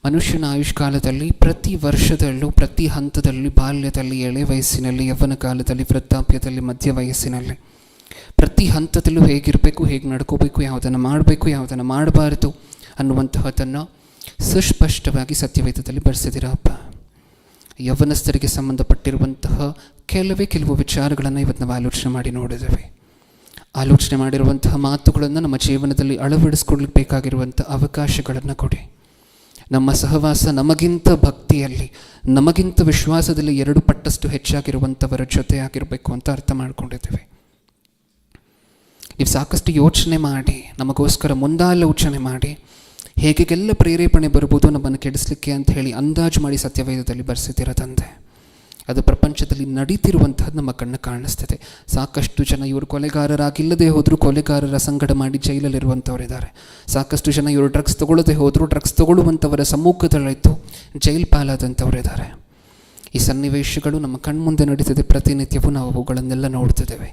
ಮನುಷ್ಯನ ಆಯುಷ್ಕಾಲದಲ್ಲಿ ಪ್ರತಿ ವರ್ಷದಲ್ಲೂ, ಪ್ರತಿ ಹಂತದಲ್ಲಿ, ಬಾಲ್ಯದಲ್ಲಿ, ಎಳೆ ವಯಸ್ಸಿನಲ್ಲಿ, ಯೌವನ ಕಾಲದಲ್ಲಿ, ವೃದ್ಧಾಪ್ಯದಲ್ಲಿ, ಮಧ್ಯ ವಯಸ್ಸಿನಲ್ಲಿ, ಪ್ರತಿ ಹಂತದಲ್ಲೂ ಹೇಗಿರಬೇಕು, ಹೇಗೆ ನಡ್ಕೋಬೇಕು, ಯಾವುದನ್ನು ಮಾಡಬೇಕು, ಯಾವುದನ್ನು ಮಾಡಬಾರದು ಅನ್ನುವಂತಹದನ್ನು ಸುಸ್ಪಷ್ಟವಾಗಿ ಸತ್ಯವೇದದಲ್ಲಿ ಬರೆಸಿದಿರಪ್ಪ. ಯೌವನಸ್ಥರಿಗೆ ಸಂಬಂಧಪಟ್ಟಿರುವಂತಹ ಕೆಲವು ವಿಚಾರಗಳನ್ನು ಇವತ್ತು ನಾವು ಆಲೋಚನೆ ಮಾಡಿ ನೋಡಿದ್ದೇವೆ. ಆಲೋಚನೆ ಮಾಡಿರುವಂತಹ ಮಾತುಗಳನ್ನು ನಮ್ಮ ಜೀವನದಲ್ಲಿ ಅಳವಡಿಸ್ಕೊಳ್ಬೇಕಾಗಿರುವಂಥ ಅವಕಾಶಗಳನ್ನು ಕೊಡಿ. ನಮ್ಮ ಸಹವಾಸ ನಮಗಿಂತ ಭಕ್ತಿಯಲ್ಲಿ, ನಮಗಿಂತ ವಿಶ್ವಾಸದಲ್ಲಿ 2 ಪಟ್ಟಷ್ಟು ಹೆಚ್ಚಾಗಿರುವಂಥವರ ಜೊತೆ ಆಗಿರಬೇಕು ಅಂತ ಅರ್ಥ ಮಾಡ್ಕೊಂಡಿದ್ದೇವೆ. ನೀವು ಸಾಕಷ್ಟು ಯೋಚನೆ ಮಾಡಿ, ನಮಗೋಸ್ಕರ ಮುಂದಾಲೋಚನೆ ಮಾಡಿ, ಹೇಗೆಲ್ಲ ಪ್ರೇರೇಪಣೆ ಬರ್ಬೋದು ನಮ್ಮನ್ನು ಕೆಡಿಸ್ಲಿಕ್ಕೆ ಅಂತ ಹೇಳಿ ಅಂದಾಜು ಮಾಡಿ ಸತ್ಯವೇದದಲ್ಲಿ ಬರೆಸಿದ್ದೀರ ತಂದೆ. ಅದು ಪ್ರಪಂಚದಲ್ಲಿ ನಡೀತಿರುವಂಥದ್ದು ನಮ್ಮ ಕಣ್ಣು ಕಾಣಿಸ್ತಿದೆ. ಸಾಕಷ್ಟು ಜನ ಇವರು ಕೊಲೆಗಾರರಾಗಿಲ್ಲದೆ ಹೋದರೂ ಕೊಲೆಗಾರರ ಸಂಗಡ ಮಾಡಿ ಜೈಲಲ್ಲಿರುವಂಥವರಿದ್ದಾರೆ. ಸಾಕಷ್ಟು ಜನ ಇವರು ಡ್ರಗ್ಸ್ ತೊಗೊಳ್ಳದೆ ಹೋದರೂ ಡ್ರಗ್ಸ್ ತೊಗೊಳ್ಳುವಂಥವರ ಸಮ್ಮುಖದಲ್ಲಿದ್ದು ಜೈಲ್ ಪಾಲಾದಂಥವರಿದ್ದಾರೆ. ಈ ಸನ್ನಿವೇಶಗಳು ನಮ್ಮ ಕಣ್ಮುಂದೆ ನಡೀತಿದೆ. ಪ್ರತಿನಿತ್ಯವೂ ನಾವು ಅವುಗಳನ್ನೆಲ್ಲ ನೋಡ್ತಿದ್ದೇವೆ.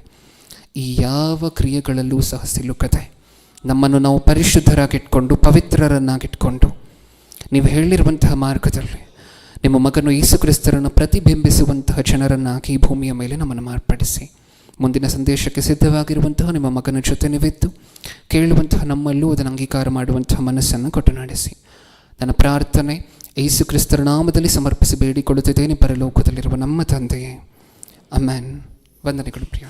ಈ ಯಾವ ಕ್ರಿಯೆಗಳಲ್ಲೂ ಸಹ ಸಿಲುಕದೆ ನಮ್ಮನ್ನು ನಾವು ಪರಿಶುದ್ಧರಾಗಿಟ್ಕೊಂಡು, ಪವಿತ್ರರನ್ನಾಗಿಟ್ಕೊಂಡು, ನೀವು ಹೇಳಿರುವಂತಹ ಮಾರ್ಗದಲ್ಲಿ ನಿಮ್ಮ ಮಗನು ಯೇಸು ಕ್ರಿಸ್ತರನ್ನು ಪ್ರತಿಬಿಂಬಿಸುವಂತಹ ಜನರನ್ನಾಗಿ ಈ ಭೂಮಿಯ ಮೇಲೆ ನಮ್ಮನ್ನು ಮಾರ್ಪಡಿಸಿ, ಮುಂದಿನ ಸಂದೇಶಕ್ಕೆ ಸಿದ್ಧವಾಗಿರುವಂತಹ ನಿಮ್ಮ ಮಗನ ಜೊತೆ ನೀವಿದ್ದು ಕೇಳುವಂತಹ ನಮ್ಮಲ್ಲೂ ಅದನ್ನು ಅಂಗೀಕಾರ ಮಾಡುವಂತಹ ಮನಸ್ಸನ್ನು ಕೊಟ್ಟು ನಡೆಸಿ. ನನ್ನ ಪ್ರಾರ್ಥನೆ ಯೇಸು ಕ್ರಿಸ್ತರ ನಾಮದಲ್ಲಿ ಸಮರ್ಪಿಸಿ ಬೇಡಿಕೊಳ್ಳುತ್ತಿದ್ದೇನೆ ಪರಲೋಕದಲ್ಲಿರುವ ನಮ್ಮ ತಂದೆಯೇ. ಆಮೆನ್. ವಂದನೆಗಳು ಪ್ರಿಯರೇ.